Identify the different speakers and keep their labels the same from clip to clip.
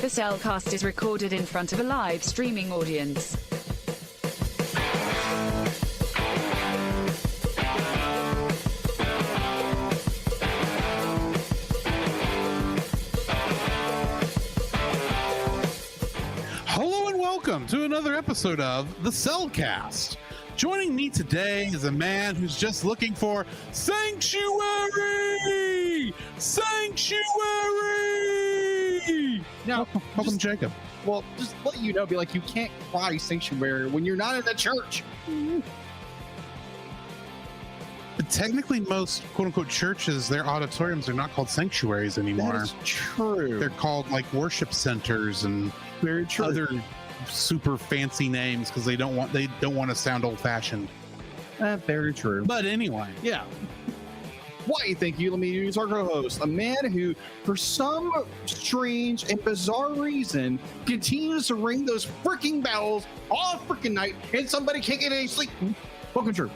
Speaker 1: The Cellcast is recorded in front of a live streaming audience.
Speaker 2: Hello and welcome to another episode of The Cellcast. Joining me today is a man who's just looking for sanctuary! Sanctuary!
Speaker 3: Now,
Speaker 2: Welcome, Jacob.
Speaker 3: well, just let you know, be like, you can't cry sanctuary when you're not in the church.
Speaker 2: But technically, most quote-unquote churches, their auditoriums are not called sanctuaries anymore.
Speaker 3: That is true.
Speaker 2: They're called like worship centers and
Speaker 3: very true.
Speaker 2: other super fancy names because they don't want to sound old-fashioned.
Speaker 3: Very true.
Speaker 2: But anyway,
Speaker 3: Yeah. Why, thank you. Let me use our co-host, a man who, for some strange and bizarre reason, continues to ring those freaking bells all freaking night, and somebody can't get any sleep. Welcome, Drew.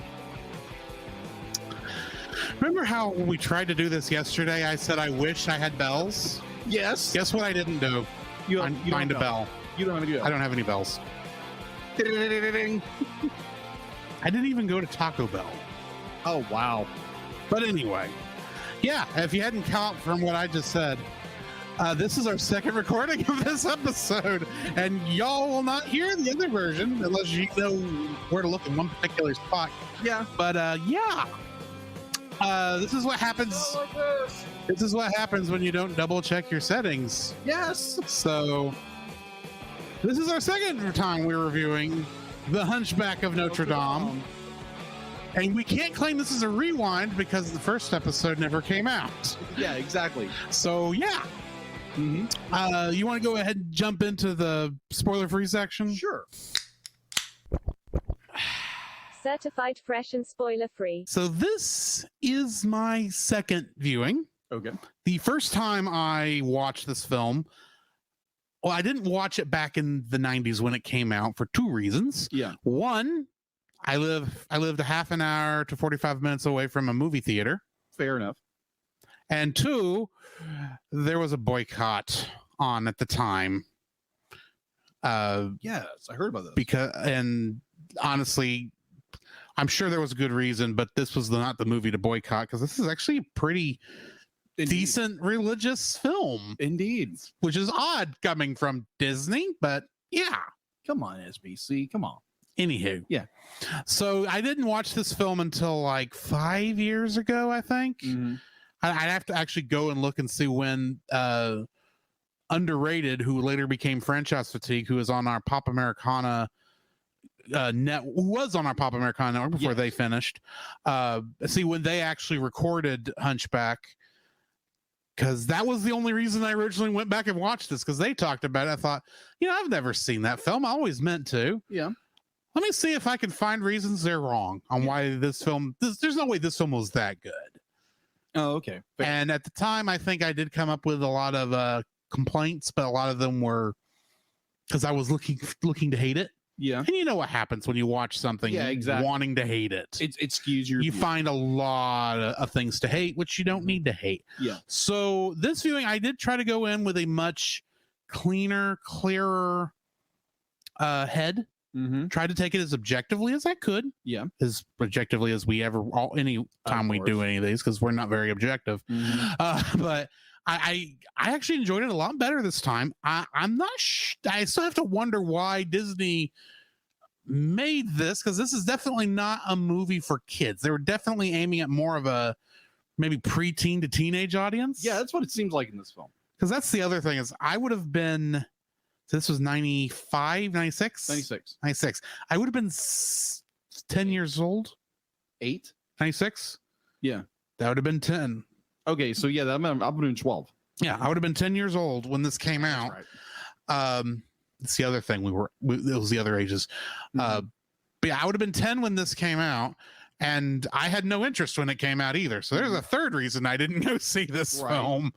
Speaker 2: remember how when we tried to do this yesterday, I said I wish I had bells?
Speaker 3: Yes.
Speaker 2: Guess what I didn't do?
Speaker 3: You
Speaker 2: Find a bell.
Speaker 3: You don't have to do that.
Speaker 2: I don't have any bells.
Speaker 3: Ding.
Speaker 2: I didn't even go to Taco Bell.
Speaker 3: Oh, wow.
Speaker 2: But anyway, yeah, if you hadn't caught from what I just said, this is our second recording of this episode, and y'all will not hear the other version unless you know where to look in one particular spot.
Speaker 3: Yeah.
Speaker 2: But yeah, this is what happens. This is what happens when you don't double check your settings.
Speaker 3: Yes.
Speaker 2: So this is our second time we're reviewing The Hunchback of Notre Dame. And we can't claim this is a rewind because the first episode never came out.
Speaker 3: Yeah, exactly.
Speaker 2: So yeah.
Speaker 3: Mm-hmm.
Speaker 2: You want to go ahead and jump into the spoiler-free section?
Speaker 3: Sure.
Speaker 4: Certified fresh and spoiler-free.
Speaker 2: So this is my second viewing.
Speaker 3: Okay.
Speaker 2: The first time I watched this film, well, I didn't watch it back in the 90s when it came out for two reasons.
Speaker 3: Yeah.
Speaker 2: One, I lived a half an hour to 45 minutes away from a movie theater.
Speaker 3: Fair enough.
Speaker 2: And two, there was a boycott on at the time.
Speaker 3: Yes, I heard about this.
Speaker 2: And honestly, I'm sure there was a good reason, but this was not the movie to boycott because this is actually a pretty decent religious film.
Speaker 3: Indeed.
Speaker 2: Which is odd coming from Disney, but yeah.
Speaker 3: Come on, SBC. Come on.
Speaker 2: Anywho.
Speaker 3: Yeah.
Speaker 2: So I didn't watch this film until like 5 years ago, I think.
Speaker 3: Mm-hmm.
Speaker 2: I'd have to actually go and look and see when Underrated, who later became Franchise Fatigue, who is on our Pop Americana was on our Pop Americana network before they finished. See when they actually recorded Hunchback, because that was the only reason I originally went back and watched this, because they talked about it. I thought, I've never seen that film. I always meant to.
Speaker 3: Yeah.
Speaker 2: Let me see if I can find reasons they're wrong on why this film. There's no way this film was that good.
Speaker 3: Oh, okay. Fair.
Speaker 2: And at the time, I think I did come up with a lot of complaints, but a lot of them were because I was looking to hate it.
Speaker 3: Yeah.
Speaker 2: And you know what happens when you watch something wanting to hate it.
Speaker 3: It skews your
Speaker 2: You
Speaker 3: view.
Speaker 2: find a lot of things to hate, which you don't need to hate.
Speaker 3: Yeah.
Speaker 2: So this viewing, I did try to go in with a much cleaner, clearer head.
Speaker 3: Mm-hmm.
Speaker 2: Tried to take it as objectively as I could.
Speaker 3: Yeah.
Speaker 2: As objectively as we ever, any time we do any of these, because we're not very objective.
Speaker 3: Mm-hmm.
Speaker 2: But I actually enjoyed it a lot better this time. I'm not I still have to wonder why Disney made this, because this is definitely not a movie for kids. They were definitely aiming at more of a maybe preteen to teenage audience.
Speaker 3: Yeah, that's what it seems like in this film.
Speaker 2: Because that's the other thing is I would have been, this was 95, 96? 96. I would have been 10 years old.
Speaker 3: 8?
Speaker 2: 96?
Speaker 3: Yeah.
Speaker 2: That would have been 10.
Speaker 3: Okay, so yeah, I'm doing 12.
Speaker 2: Yeah, I would have been 10 years old when this came out.
Speaker 3: Right.
Speaker 2: It's the other thing it was the other ages.
Speaker 3: Mm-hmm.
Speaker 2: But yeah, I would have been 10 when this came out, and I had no interest when it came out either. So there's a third reason I didn't go see this film.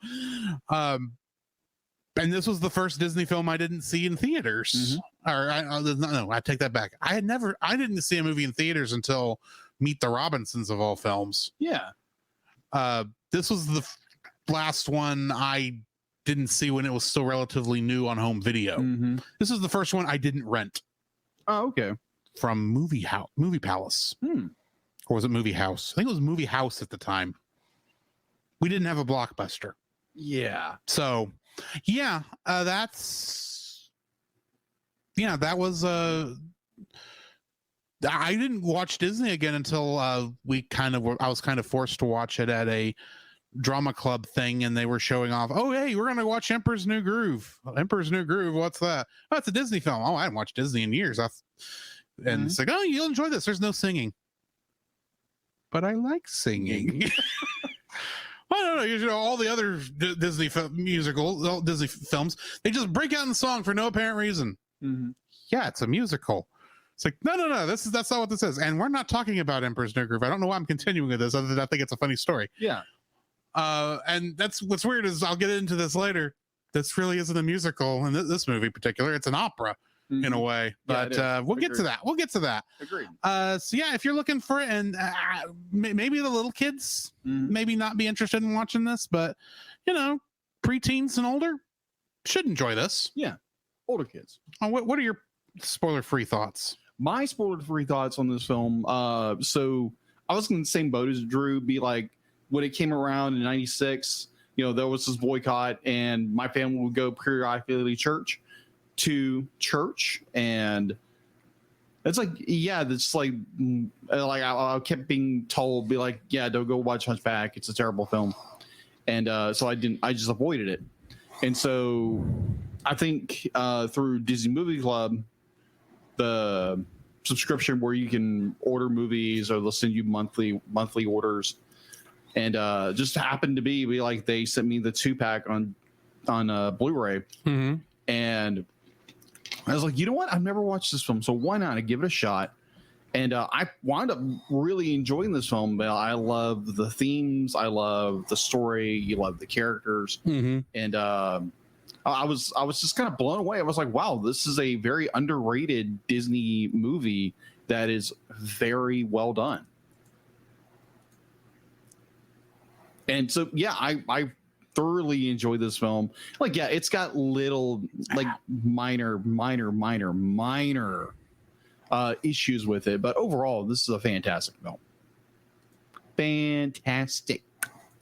Speaker 2: And this was the first Disney film I didn't see in theaters.
Speaker 3: Mm-hmm.
Speaker 2: I take that back. I didn't see a movie in theaters until Meet the Robinsons of all films.
Speaker 3: Yeah.
Speaker 2: This was the last one I didn't see when it was still relatively new on home video. This is the first one I didn't rent.
Speaker 3: Oh, okay.
Speaker 2: From Movie Palace. Or was it Movie House? I think it was Movie House at the time. We didn't have a Blockbuster.
Speaker 3: Yeah.
Speaker 2: So, yeah, that was I didn't watch Disney again until I was kind of forced to watch it at a drama club thing, and they were showing off, oh, hey, we're gonna watch Emperor's New Groove. Emperor's New Groove, what's that? Oh, it's a Disney film. Oh, I haven't watched Disney in years. And it's like, oh, you'll enjoy this. There's no singing. But I like singing. I don't know. You know, all the other Disney musicals, all Disney films, they just break out in song for no apparent reason. Yeah, it's a musical. It's like, no. That's not what this is. And we're not talking about Emperor's New Groove. I don't know why I'm continuing with this, other than I think it's a funny story.
Speaker 3: Yeah.
Speaker 2: And that's what's weird is I'll get into this later. This really isn't a musical in this movie in particular. It's an opera in a way. But we'll get to that. We'll get to that.
Speaker 3: Agreed.
Speaker 2: So yeah, if you're looking for it, and maybe the little kids maybe not be interested in watching this, but you know, preteens and older should enjoy this.
Speaker 3: Yeah, older kids.
Speaker 2: What are your spoiler-free thoughts?
Speaker 3: My spoiler-free thoughts on this film. So I was in the same boat as Drew. Be like, when it came around in '96, you know, there was this boycott, and my family would go periodically to church, and it's like, yeah, that's like I kept being told, be like, yeah, don't go watch Hunchback, it's a terrible film, and so I just avoided it. And so I think through Disney Movie Club, the subscription where you can order movies, or they'll send you monthly orders, and just happened to be like, they sent me the 2-pack on Blu-ray, and I was like, you know what? I've never watched this film, so why not? I give it a shot. And I wound up really enjoying this film. But I love the themes. I love the story. You love the characters. And I was just kind of blown away. I was like, wow, this is a very underrated Disney movie that is very well done. And so, yeah, I thoroughly enjoyed this film. Like, yeah, it's got little like minor issues with it, but overall this is a fantastic film. Fantastic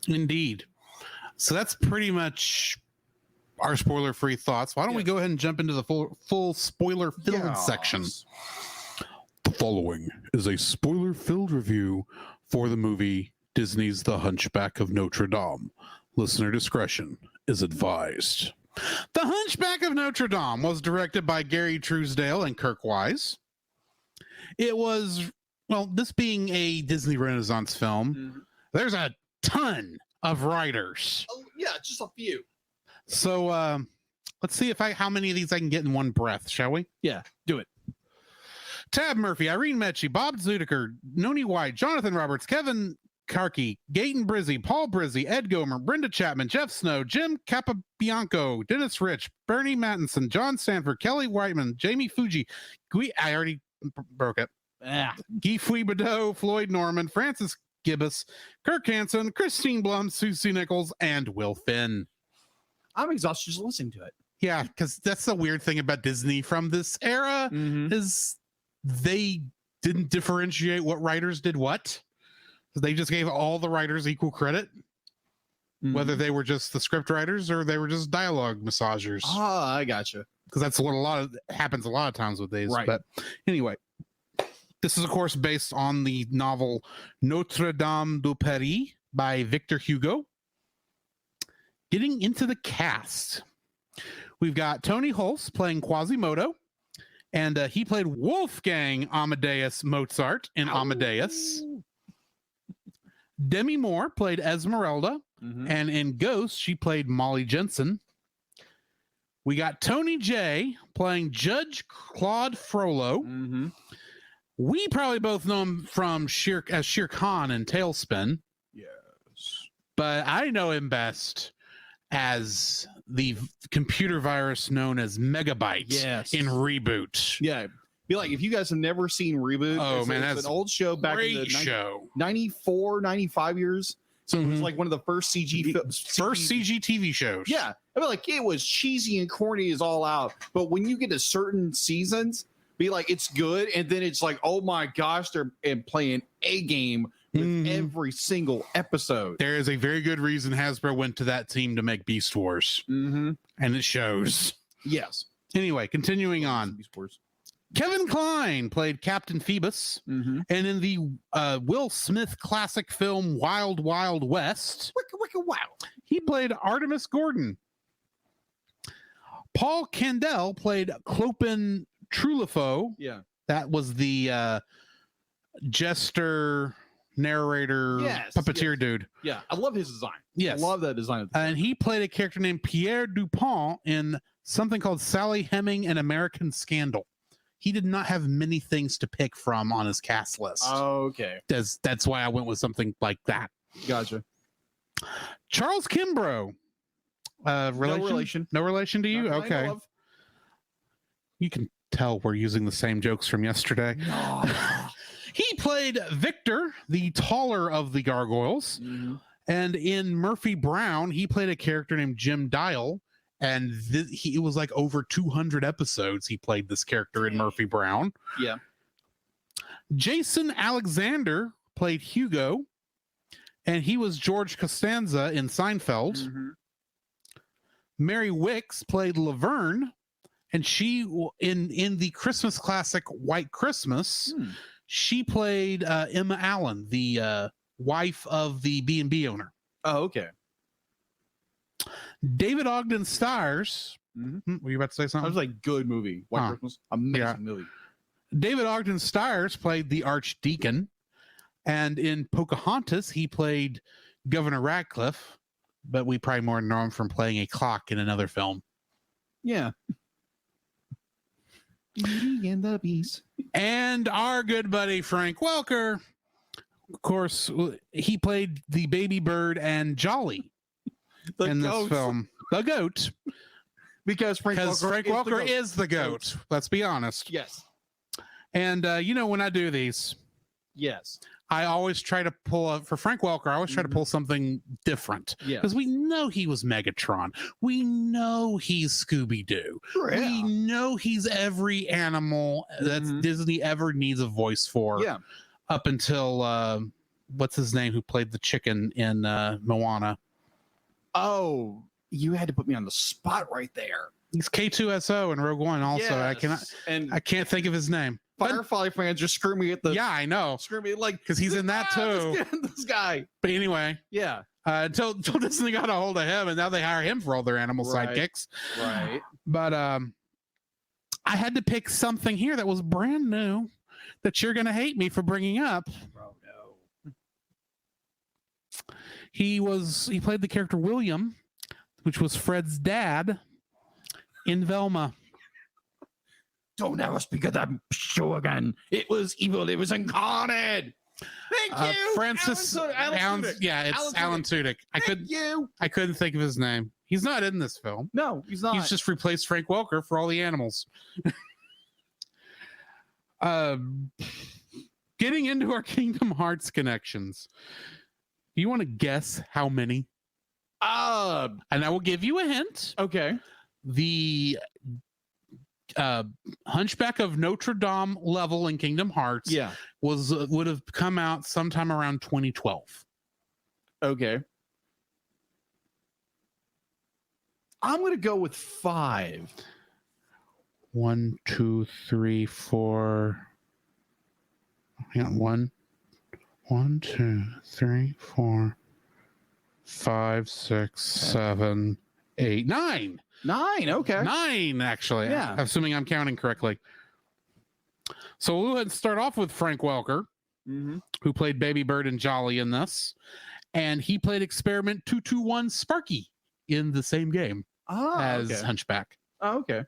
Speaker 2: indeed. So that's pretty much our spoiler-free thoughts. Why don't we go ahead and jump into the full spoiler-filled section? The following is a spoiler-filled review for the movie Disney's The Hunchback of Notre Dame. Listener discretion is advised. The Hunchback of Notre Dame was directed by Gary Truesdale and Kirk Wise. It was, well, this being a Disney Renaissance film, there's a ton of writers.
Speaker 3: Oh, yeah, just a few.
Speaker 2: So let's see how many of these I can get in one breath, shall we?
Speaker 3: Yeah, do it.
Speaker 2: Tab Murphy, Irene Metschi, Bob Zudiker, Noni White, Jonathan Roberts, Kevin Karki, Gaten Brizzy, Paul Brizzy, Ed Gomer, Brenda Chapman, Jeff Snow, Jim Capabianco, Dennis Rich, Bernie Mattinson, John Stanford, Kelly Whiteman, Jamie Fuji, I already broke it. Guy Fuibadeau, Floyd Norman, Francis Gibbous, Kirk Hansen, Christine Blum, Susie Nichols, and Will Finn.
Speaker 3: I'm exhausted just listening to it.
Speaker 2: Yeah, because that's the weird thing about Disney from this era is they didn't differentiate what writers did what. They just gave all the writers equal credit, whether they were just the script writers or they were just dialogue massagers.
Speaker 3: Oh, I gotcha.
Speaker 2: Because that's what happens a lot of times with these. Right. But anyway, this is, of course, based on the novel Notre Dame de Paris by Victor Hugo. Getting into the cast, we've got Tony Hulse playing Quasimodo, and he played Wolfgang Amadeus Mozart in Amadeus. Demi Moore played Esmeralda, and in Ghost, she played Molly Jensen. We got Tony Jay playing Judge Claude Frollo. We probably both know him from Shere Khan in Tailspin.
Speaker 3: Yes.
Speaker 2: But I know him best as the computer virus known as Megabyte in Reboot.
Speaker 3: Yeah. Be like, if you guys have never seen Reboot, it's an old show back in the 94, 95 years. So it was like one of the first CG
Speaker 2: TV shows.
Speaker 3: Yeah. I mean, like, it was cheesy and corny as all out. But when you get to certain seasons, be like, it's good. And then it's like, oh my gosh, they're playing a game with every single episode.
Speaker 2: There is a very good reason Hasbro went to that team to make Beast Wars. And it shows.
Speaker 3: Yes.
Speaker 2: Anyway, continuing on.
Speaker 3: Beast Wars.
Speaker 2: Kevin Kline played Captain Phoebus. And in the Will Smith classic film Wild Wild West,
Speaker 3: Wow.
Speaker 2: he played Artemis Gordon. Paul Candell played Clopin Trulifo.
Speaker 3: Yeah.
Speaker 2: That was the jester, narrator, puppeteer dude.
Speaker 3: Yeah. I love his design.
Speaker 2: Yes.
Speaker 3: I love that design.
Speaker 2: And he played a character named Pierre Dupont in something called Sally Heming and American Scandal. He did not have many things to pick from on his cast list.
Speaker 3: Okay.
Speaker 2: That's why I went with something like that.
Speaker 3: Gotcha.
Speaker 2: Charles Kimbrough. Relation? No relation to you? Okay. You can tell we're using the same jokes from yesterday.
Speaker 3: No.
Speaker 2: He played Victor, the taller of the gargoyles. And in Murphy Brown, he played a character named Jim Dial. And it was like over 200 episodes he played this character in Murphy Brown.
Speaker 3: Yeah.
Speaker 2: Jason Alexander played Hugo. And he was George Costanza in Seinfeld. Mary Wicks played Laverne. And she, in the Christmas classic White Christmas, she played Emma Allen, the wife of the B&B owner.
Speaker 3: Oh, okay.
Speaker 2: David Ogden Stiers. Were you about to say something?
Speaker 3: That was like good movie. White Christmas. Amazing movie.
Speaker 2: David Ogden Stiers played the Archdeacon. And in Pocahontas, he played Governor Radcliffe. But we probably more know him from playing a clock in another film.
Speaker 3: Yeah. Beauty and the Beast. And
Speaker 2: our good buddy Frank Welker, of course, he played the baby bird and Jolly in this film. The goat.
Speaker 3: Because Frank Welker
Speaker 2: is the goat. Let's be honest.
Speaker 3: Yes.
Speaker 2: And, when I do these,
Speaker 3: yes,
Speaker 2: I always try to pull for Frank Welker. I always try to pull something different because we know he was Megatron. We know he's Scooby-Doo. Yeah. We know he's every animal that Disney ever needs a voice for. Yeah. Up until what's his name who played the chicken in Moana? Oh, you had to put me on the spot right there. He's K2SO in Rogue One also. Yes. I can't think of his name. Firefly fans just screw me at the. Yeah, I know. Screw me like because he's in that too. This guy. But anyway, yeah. Until Disney got a hold of him, and now they hire him for all their animal sidekicks. Right. But I had to pick something here that was brand new that you're gonna hate me for bringing up. Oh no. He played the character William, which was Fred's dad in Velma. Don't ever speak of that show again. It was evil. It was incarnate. Thank you, Francis. Alan Tudyk. I couldn't think of his name. He's not in this film. No, he's not. He's just replaced Frank Welker for all the animals. Getting into our Kingdom Hearts connections. You want to guess how many? And I will give you a hint. Okay. The Hunchback of Notre Dame level in Kingdom Hearts would have come out sometime around 2012. Okay. I'm going to go with 5. 1, 2, 3, 4. Hang on. 1, 2, 3, 4, 5, 6, 7, 8, 9. 9, okay. 9, actually. Yeah. Assuming I'm counting correctly. So we'll go ahead and start off with Frank Welker, who played Baby Bird and Jolly in this. And he played Experiment 221 Sparky in the same game as Hunchback. Oh, okay.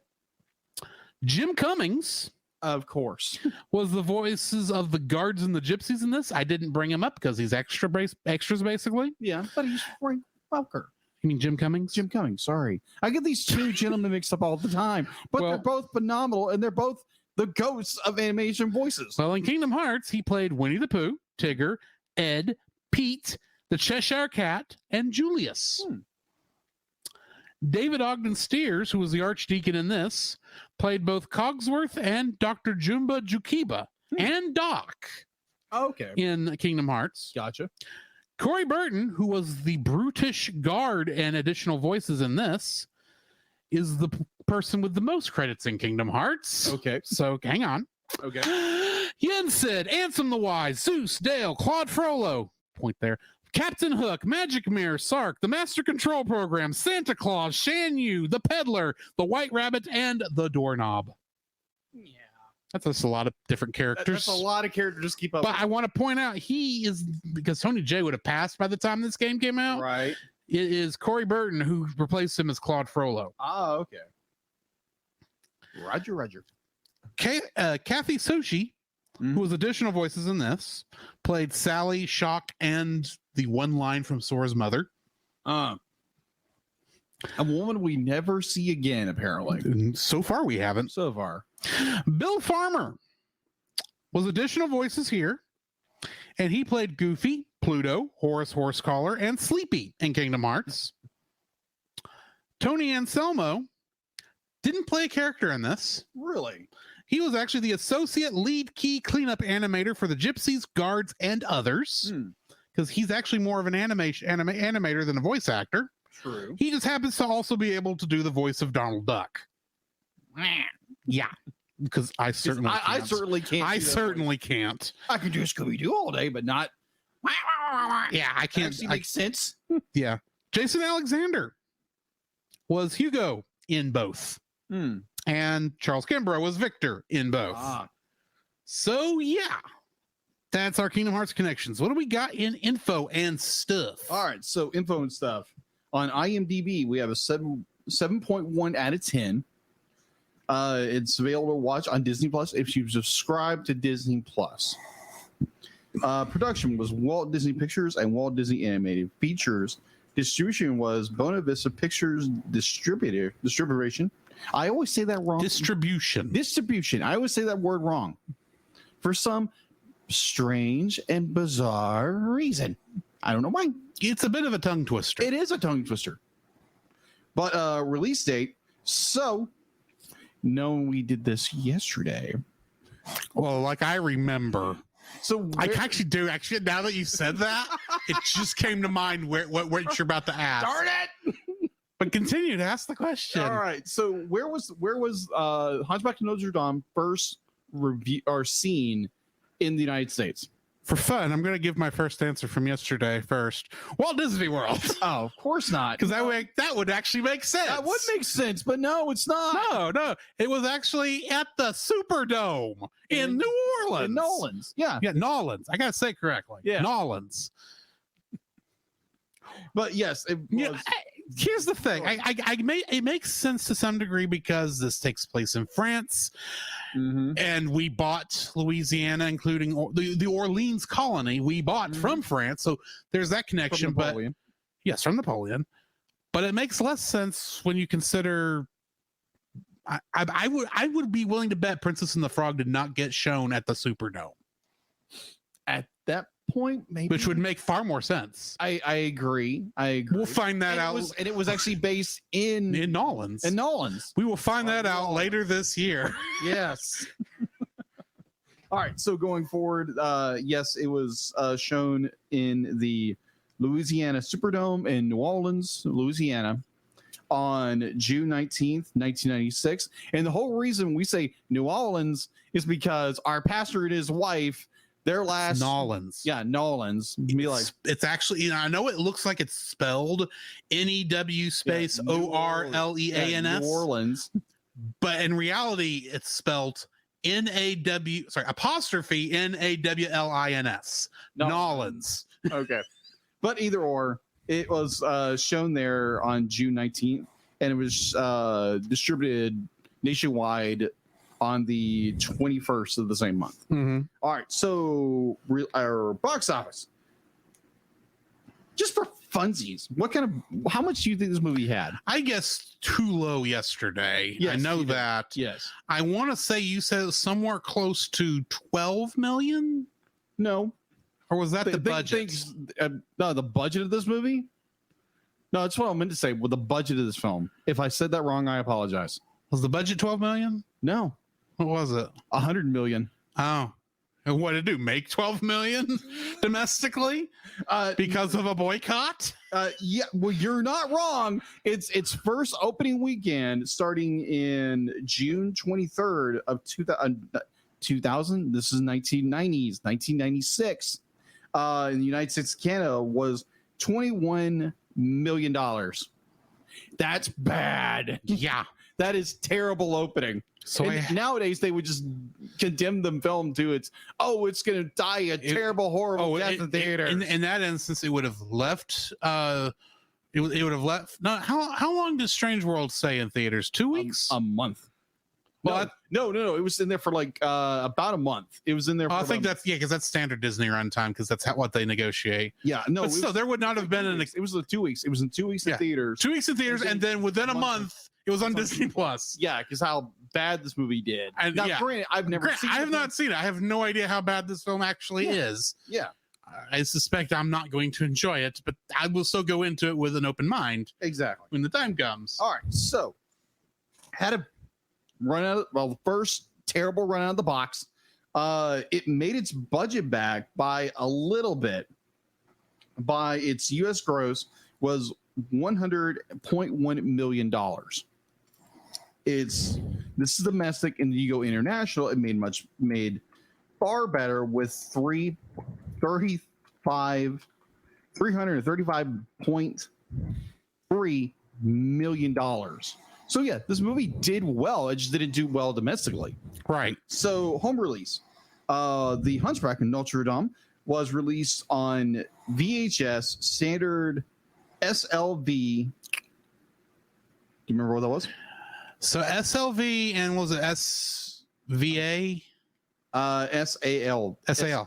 Speaker 2: Jim Cummings, of course, was the voices of the guards and the gypsies in this. I didn't bring him up because he's extras, basically. Yeah, but he's Frank Welker. You mean Jim Cummings? Jim Cummings, sorry. I get these two gentlemen mixed up all the time, but they're both phenomenal, and they're both the ghosts of animation voices. Well, in Kingdom Hearts, he played Winnie the Pooh, Tigger, Ed, Pete, the Cheshire Cat, and Julius. David Ogden Stiers, who was the archdeacon in this, played both Cogsworth and Dr. Jumba Jukiba and Doc
Speaker 3: Okay.
Speaker 2: in Kingdom Hearts.
Speaker 3: Gotcha.
Speaker 2: Corey Burton, who was the brutish guard and additional voices in this, is the person with the most credits in Kingdom Hearts.
Speaker 3: Okay.
Speaker 2: So hang on.
Speaker 3: Okay.
Speaker 2: Yensid, Ansem the Wise, Zeus, Dale, Claude Frollo, point there, Captain Hook, Magic Mirror, Sark, the Master Control Program, Santa Claus, Shan Yu, the Peddler, the White Rabbit, and the Doorknob.
Speaker 3: Yeah.
Speaker 2: That's just a lot of different characters.
Speaker 3: That's a lot of characters. Just keep up.
Speaker 2: But I want to point out, he is, because Tony J would have passed by the time this game came out.
Speaker 3: Right.
Speaker 2: It is Corey Burton who replaced him as Claude Frollo.
Speaker 3: Ah, okay. Roger.
Speaker 2: Kathy Sochi, who was additional voices in this, played Sally, Shock, and the one line from Sora's mother.
Speaker 3: A woman we never see again, apparently.
Speaker 2: And so far, we haven't.
Speaker 3: So far.
Speaker 2: Bill Farmer was additional voices here, and he played Goofy, Pluto, Horace Horsecollar, and Sleepy in Kingdom Hearts. Tony Anselmo didn't play a character in this.
Speaker 3: Really?
Speaker 2: He was actually the associate lead key cleanup animator for the Gypsies, Guards, and others, because he's actually more of an animator than a voice actor.
Speaker 3: True.
Speaker 2: He just happens to also be able to do the voice of Donald Duck. Yeah, because I certainly can't.
Speaker 3: I certainly can't.
Speaker 2: I certainly can't.
Speaker 3: I can do Scooby-Doo all day, but not.
Speaker 2: Yeah, I can't.
Speaker 3: Actually makes sense.
Speaker 2: Yeah. Jason Alexander was Hugo in both. And Charles Kimbrough was Victor in both. So, yeah. That's our Kingdom Hearts connections. What do we got in info and stuff?
Speaker 3: All right, so info and stuff. On IMDb, we have a 7.1 out of 10. It's available to watch on Disney Plus if you subscribe to Disney Plus. Production was Walt Disney Pictures and Walt Disney Animated Features. Distribution was Buena Vista Pictures Distribution. I always say that wrong. Distribution. I always say that word wrong. For some strange and bizarre reason. I don't know why.
Speaker 2: It's a bit of a tongue twister.
Speaker 3: It is a tongue twister. But release date. So, knowing we did this yesterday.
Speaker 2: Well, like I remember.
Speaker 3: So
Speaker 2: I actually do. Actually, now that you said that, it just came to mind what you're about to ask.
Speaker 3: Darn it!
Speaker 2: But continue to ask the question.
Speaker 3: All right. So where was Hunchback of Notre Dame first review or seen in the United States?
Speaker 2: For fun, I'm going to give my first answer from yesterday first. Walt Disney World.
Speaker 3: Oh, of course not.
Speaker 2: Because that would actually make sense.
Speaker 3: That would make sense, but no, it's not.
Speaker 2: No. It was actually at the Superdome in New Orleans.
Speaker 3: In Nolans. Yeah.
Speaker 2: Yeah, Nolans. I got to say it correctly.
Speaker 3: Yeah.
Speaker 2: Nolans.
Speaker 3: But yes, it was.
Speaker 2: Here's the thing. It makes sense to some degree because this takes place in France. And we bought Louisiana, including the Orleans colony. We bought from France, so there's that connection.
Speaker 3: From Napoleon.
Speaker 2: Yes, from Napoleon. But it makes less sense when you consider. I would be willing to bet Princess and the Frog did not get shown at the Superdome.
Speaker 3: At that point, maybe,
Speaker 2: which would make far more sense.
Speaker 3: I agree.
Speaker 2: We'll find that out.
Speaker 3: And it was actually based in
Speaker 2: Nolans.
Speaker 3: In Nolans.
Speaker 2: We will find that out later this year.
Speaker 3: Yes. All right. So going forward, yes, it was shown in the Louisiana Superdome in New Orleans, Louisiana, on June 19th, 1996. And the whole reason we say New Orleans is because our pastor and his wife, their last
Speaker 2: Nolans.
Speaker 3: Yeah, Nolans.
Speaker 2: It's actually, I know it looks like it's spelled New space Orleans.
Speaker 3: New Orleans.
Speaker 2: But in reality, it's spelled apostrophe Nawlins. Nolans.
Speaker 3: Okay. But either or, it was shown there on June 19th, and it was distributed nationwide on the 21st of the same month. All right, so our box office. Just for funsies, how much do you think this movie had?
Speaker 2: I guess too low yesterday. Yes, I know that.
Speaker 3: Yes.
Speaker 2: I want to say you said it was somewhere close to 12 million?
Speaker 3: No.
Speaker 2: Or was that the budget?
Speaker 3: No, the budget of this movie? No, that's what I meant to say with the budget of this film. If I said that wrong, I apologize.
Speaker 2: Was the budget 12 million?
Speaker 3: No,
Speaker 2: What was it?
Speaker 3: 100 million.
Speaker 2: Oh. And what did it do? Make 12 million domestically because of a boycott?
Speaker 3: Yeah, well, you're not wrong. It's first opening weekend starting in June 23rd of 2000. This is 1990s, 1996. In the United States, Canada was $21 million. That's bad.
Speaker 2: Yeah.
Speaker 3: That is terrible opening.
Speaker 2: So
Speaker 3: nowadays they would just condemn the film to it's going to die a terrible, horrible death in theater.
Speaker 2: In that instance, it would have left. It would have left. No, how long does Strange World stay in theaters? 2 weeks?
Speaker 3: A month. Well, no. It was in there for like about a month. It was in there. For
Speaker 2: I think that's because that's standard Disney runtime because that's what they negotiate.
Speaker 3: Yeah, no.
Speaker 2: But still, there would not have been
Speaker 3: it was 2 weeks. It was in 2 weeks in theaters.
Speaker 2: 2 weeks in theaters, and then within a month, it was on Disney Plus.
Speaker 3: Yeah, because how bad this movie did.
Speaker 2: And
Speaker 3: now, granted, I've never seen it.
Speaker 2: I have not seen it. I have no idea how bad this film actually is.
Speaker 3: Yeah.
Speaker 2: I suspect I'm not going to enjoy it, but I will still go into it with an open mind.
Speaker 3: Exactly.
Speaker 2: When the time comes.
Speaker 3: All right. So, had a run out. Well, the first terrible run out of the box. It made its budget back by a little bit. By its U.S. gross was $100.1 million. This is domestic, and you go international. It made far better with $335.3 million. So yeah, this movie did well. It just didn't do well domestically.
Speaker 2: Right.
Speaker 3: So home release, The Hunchback of Notre Dame was released on VHS standard SLV. Do you remember what that was?
Speaker 2: So SLV and was it SVA?
Speaker 3: SAL. SAL.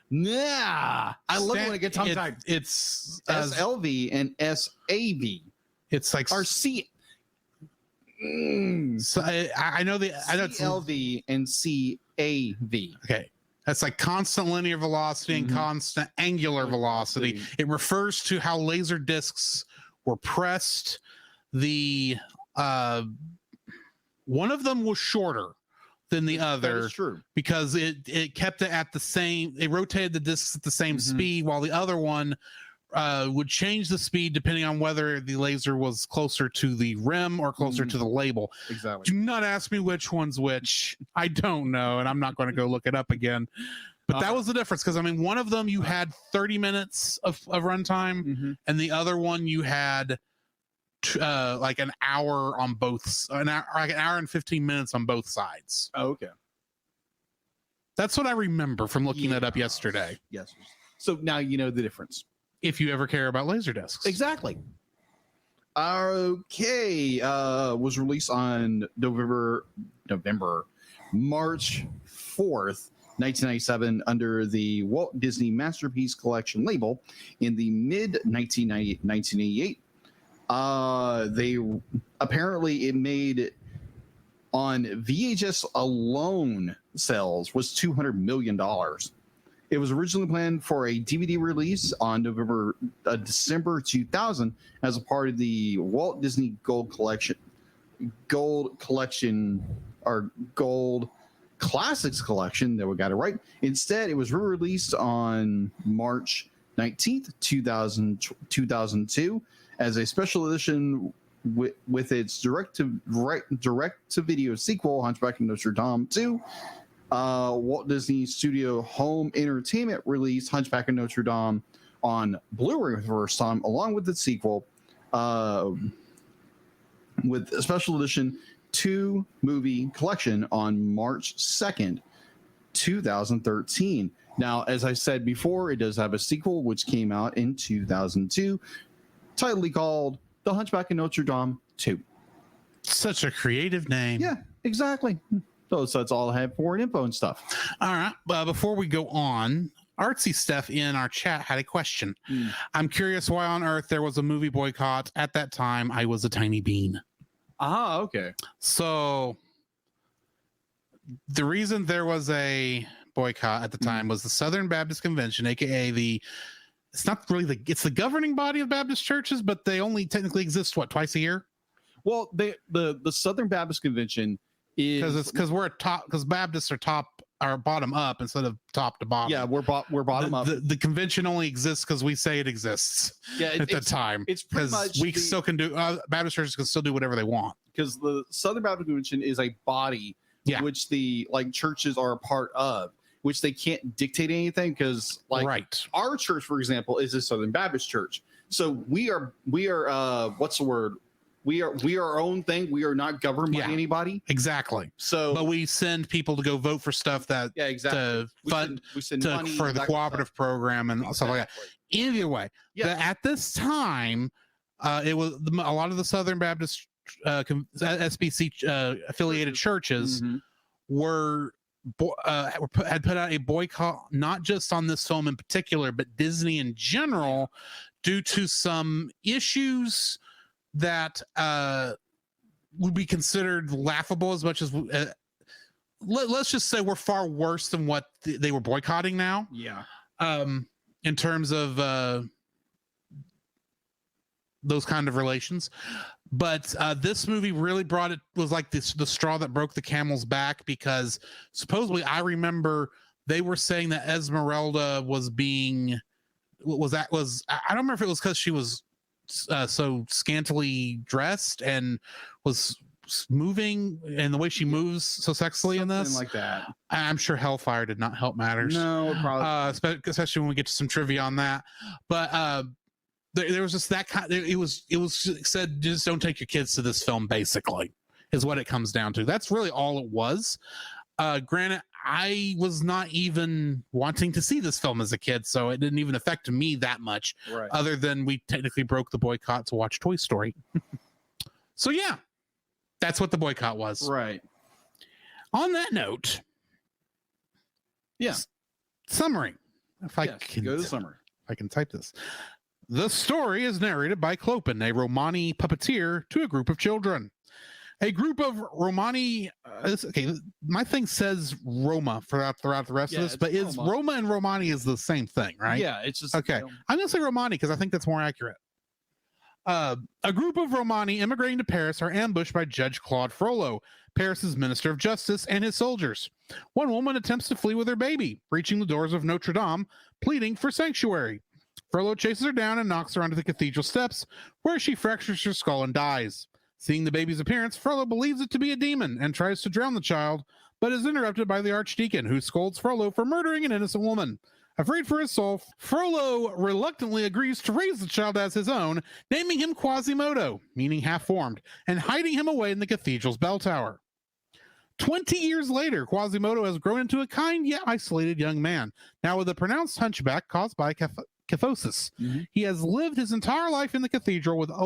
Speaker 3: Nah. I love when I get tongue tied.
Speaker 2: It's
Speaker 3: SLV and SAV.
Speaker 2: It's like
Speaker 3: C.
Speaker 2: So I know
Speaker 3: CLV and CAV.
Speaker 2: Okay. That's like constant linear velocity and constant angular velocity. It refers to how laser discs were pressed. The one of them was shorter than the other.
Speaker 3: That is true.
Speaker 2: Because it kept it at the same, it rotated the discs at the same speed, while the other one would change the speed depending on whether the laser was closer to the rim or closer to the label.
Speaker 3: Exactly.
Speaker 2: Do not ask me which one's which. I don't know, and I'm not going to go look it up again. But that was the difference, because I mean, one of them you had 30 minutes of runtime, and the other one you had like an hour on both, like an hour and 15 minutes on both sides.
Speaker 3: Oh, okay.
Speaker 2: That's what I remember from looking that up yesterday.
Speaker 3: Yes. So now you know the difference.
Speaker 2: If you ever care about laser discs.
Speaker 3: Exactly. Okay. Was released on March 4th, 1997 under the Walt Disney Masterpiece Collection label. In the mid 1988, it made on VHS alone sales was $200 million. It was originally planned for a DVD release on December 2000 as a part of the Walt Disney Gold Classics collection. That we got it right. Instead, it was re-released on March 19th, 2002 as a special edition with its direct-to-video sequel, Hunchback of Notre Dame 2. Walt Disney Studio Home Entertainment released Hunchback of Notre Dame on Blu-ray for the first time, along with the sequel, with a special edition 2 movie collection on March 2nd, 2013. Now, as I said before, it does have a sequel which came out in 2002, titly called The Hunchback of Notre Dame 2.
Speaker 2: Such a creative name.
Speaker 3: Yeah, exactly. So that's all I have for info and stuff.
Speaker 2: All right. Before we go on, Artsy Steph in our chat had a question. I'm curious why on earth there was a movie boycott. At that time, I was a tiny bean.
Speaker 3: Ah, okay.
Speaker 2: So the reason there was a boycott at the time was the Southern Baptist Convention, aka the it's not really it's the governing body of Baptist churches, but they only technically exist twice a year.
Speaker 3: Well, the Southern Baptist Convention is
Speaker 2: because Baptists are bottom up instead of top to bottom.
Speaker 3: Yeah, we're bottom up.
Speaker 2: The convention only exists because we say it exists.
Speaker 3: Yeah,
Speaker 2: at the time.
Speaker 3: It's pretty much
Speaker 2: we still can do Baptist churches can still do whatever they want,
Speaker 3: because the Southern Baptist Convention is a body which the churches are a part of, which they can't dictate anything because our church, for example, is a Southern Baptist church. So we are what's the word? We are our own thing. We are not governed by anybody.
Speaker 2: Exactly.
Speaker 3: So,
Speaker 2: but we send people to go vote for stuff that to fund
Speaker 3: we send money
Speaker 2: for the cooperative program and stuff like that. Either way, at this time, it was a lot of the Southern Baptist SBC affiliated churches had put out a boycott, not just on this film in particular, but Disney in general, due to some issues that would be considered laughable, as much as let's just say we're far worse than what they were boycotting now. In terms of those kind of relations. But this movie really was like the straw that broke the camel's back, because supposedly, I remember they were saying that Esmeralda I don't remember if it was because she was so scantily dressed and was moving, and the way she moves so sexily in this,
Speaker 3: like that.
Speaker 2: I'm sure Hellfire did not help matters.
Speaker 3: No, probably.
Speaker 2: Especially when we get to some trivia on that. But there was just that kind. It was said, just don't take your kids to this film. Basically, is what it comes down to. That's really all it was. Granted, I was not even wanting to see this film as a kid, so it didn't even affect me that much.
Speaker 3: Right.
Speaker 2: Other than we technically broke the boycott to watch Toy Story. So yeah, that's what the boycott was.
Speaker 3: Right.
Speaker 2: On that note, summary. If I can
Speaker 3: go to the summary.
Speaker 2: I can type this. The story is narrated by Clopin, a Romani puppeteer, to a group of children. A group of Romani, my thing says Roma throughout the rest of this, but Roma and Romani is the same thing, right?
Speaker 3: Yeah, it's just
Speaker 2: okay. I'm gonna say Romani because I think that's more accurate. A group of Romani immigrating to Paris are ambushed by Judge Claude Frollo, Paris's Minister of Justice, and his soldiers. One woman attempts to flee with her baby, breaching the doors of Notre Dame, pleading for sanctuary. Frollo chases her down and knocks her onto the cathedral steps, where she fractures her skull and dies. Seeing the baby's appearance, Frollo believes it to be a demon and tries to drown the child, but is interrupted by the archdeacon, who scolds Frollo for murdering an innocent woman. Afraid for his soul, Frollo reluctantly agrees to raise the child as his own, naming him Quasimodo, meaning half-formed, and hiding him away in the cathedral's bell tower. 20 years later, Quasimodo has grown into a kind yet isolated young man, now with a pronounced hunchback caused by kyphosis. He has lived his entire life in the cathedral, with his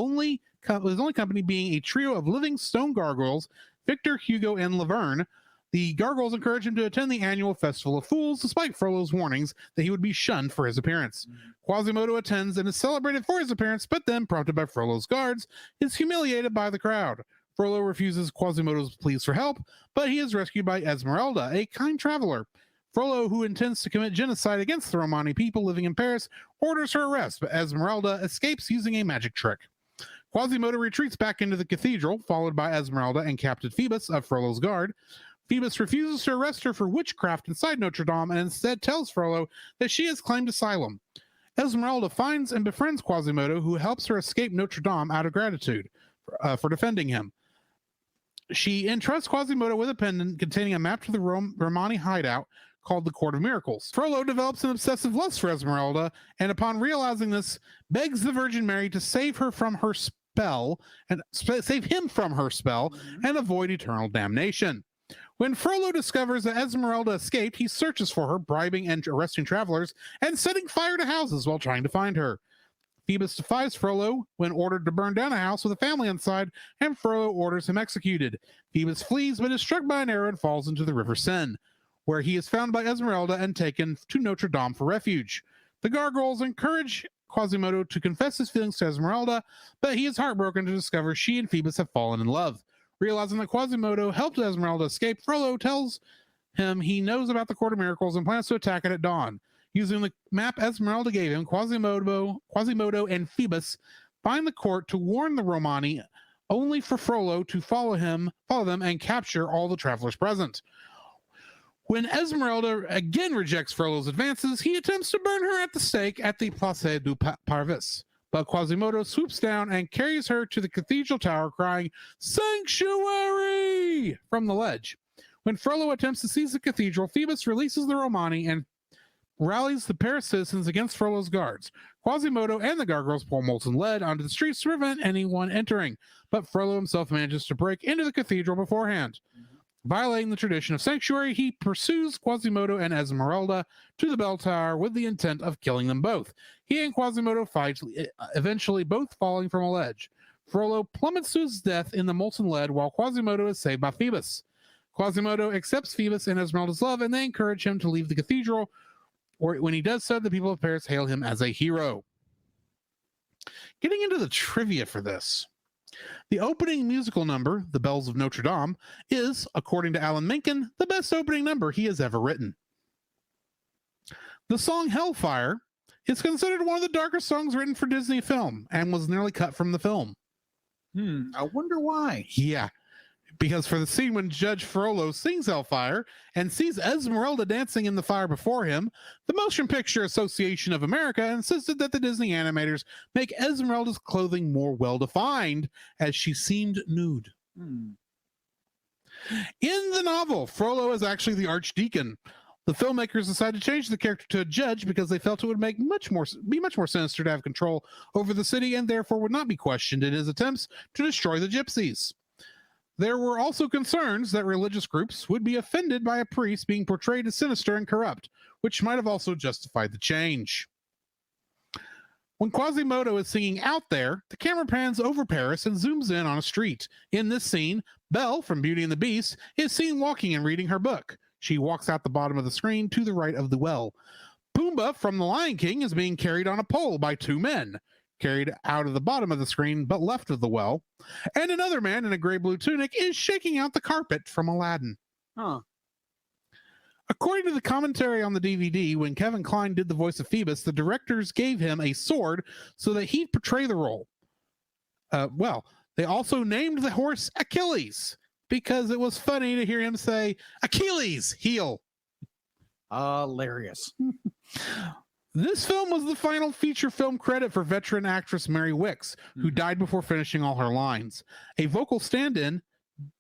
Speaker 2: only company being a trio of living stone gargoyles, Victor, Hugo, and Laverne. The gargoyles encourage him to attend the annual Festival of Fools, despite Frollo's warnings that he would be shunned for his appearance. Quasimodo attends and is celebrated for his appearance, but then, prompted by Frollo's guards, is humiliated by the crowd. Frollo refuses Quasimodo's pleas for help, but he is rescued by Esmeralda, a kind traveler. Frollo, who intends to commit genocide against the Romani people living in Paris, orders her arrest, but Esmeralda escapes using a magic trick. Quasimodo retreats back into the cathedral, followed by Esmeralda and Captain Phoebus of Frollo's guard. Phoebus refuses to arrest her for witchcraft inside Notre Dame and instead tells Frollo that she has claimed asylum. Esmeralda finds and befriends Quasimodo, who helps her escape Notre Dame out of gratitude for defending him. She entrusts Quasimodo with a pendant containing a map to the Romani hideout called the Court of Miracles. Frollo develops an obsessive lust for Esmeralda, and upon realizing this, begs the Virgin Mary to save her from her spell and save him from her spell and avoid eternal damnation. When Frollo discovers that Esmeralda escaped, he searches for her, bribing and arresting travelers and setting fire to houses while trying to find her. Phoebus defies Frollo when ordered to burn down a house with a family inside, and Frollo orders him executed. Phoebus flees but is struck by an arrow and falls into the River Seine, where he is found by Esmeralda and taken to Notre Dame for refuge. The gargoyles encourage Quasimodo to confess his feelings to Esmeralda, but he is heartbroken to discover she and Phoebus have fallen in love. Realizing that Quasimodo helped Esmeralda escape, Frollo tells him he knows about the Court of Miracles and plans to attack it at dawn. Using the map Esmeralda gave him, Quasimodo and Phoebus find the court to warn the Romani, only for Frollo to follow them and capture all the travelers present. When Esmeralda again rejects Frollo's advances, he attempts to burn her at the stake at the Place du Parvis. But Quasimodo swoops down and carries her to the cathedral tower, crying, "Sanctuary!" from the ledge. When Frollo attempts to seize the cathedral, Phoebus releases the Romani and rallies the Paris citizens against Frollo's guards. Quasimodo and the gargoyles pour molten lead onto the streets to prevent anyone entering, but Frollo himself manages to break into the cathedral beforehand. Violating the tradition of sanctuary, he pursues Quasimodo and Esmeralda to the bell tower with the intent of killing them both. He and Quasimodo fight, eventually both falling from a ledge. Frollo plummets to his death in the molten lead, while Quasimodo is saved by Phoebus. Quasimodo accepts Phoebus and Esmeralda's love, and they encourage him to leave the cathedral. When he does so, the people of Paris hail him as a hero. Getting into the trivia for this. The opening musical number, The Bells of Notre Dame, is, according to Alan Menken, the best opening number he has ever written. The song Hellfire is considered one of the darkest songs written for Disney film and was nearly cut from the film.
Speaker 3: I wonder why.
Speaker 2: Yeah, because for the scene when Judge Frollo sings Hellfire and sees Esmeralda dancing in the fire before him, the Motion Picture Association of America insisted that the Disney animators make Esmeralda's clothing more well-defined, as she seemed nude. In the novel, Frollo is actually the archdeacon. The filmmakers decided to change the character to a judge because they felt it would be much more sinister to have control over the city and therefore would not be questioned in his attempts to destroy the gypsies. There were also concerns that religious groups would be offended by a priest being portrayed as sinister and corrupt, which might have also justified the change. When Quasimodo is singing Out There, the camera pans over Paris and zooms in on a street. In this scene, Belle from Beauty and the Beast is seen walking and reading her book. She walks out the bottom of the screen to the right of the well. Pumbaa from The Lion King is being carried on a pole by two men, carried out of the bottom of the screen but left of the well, and another man in a gray-blue tunic is shaking out the carpet from Aladdin. According to the commentary on the DVD, when Kevin Kline did the voice of Phoebus, the directors gave him a sword so that he'd portray the role. They also named the horse Achilles because it was funny to hear him say, "Achilles, heel."
Speaker 3: Hilarious.
Speaker 2: This film was the final feature film credit for veteran actress Mary Wicks, who died before finishing all her lines. A vocal stand-in,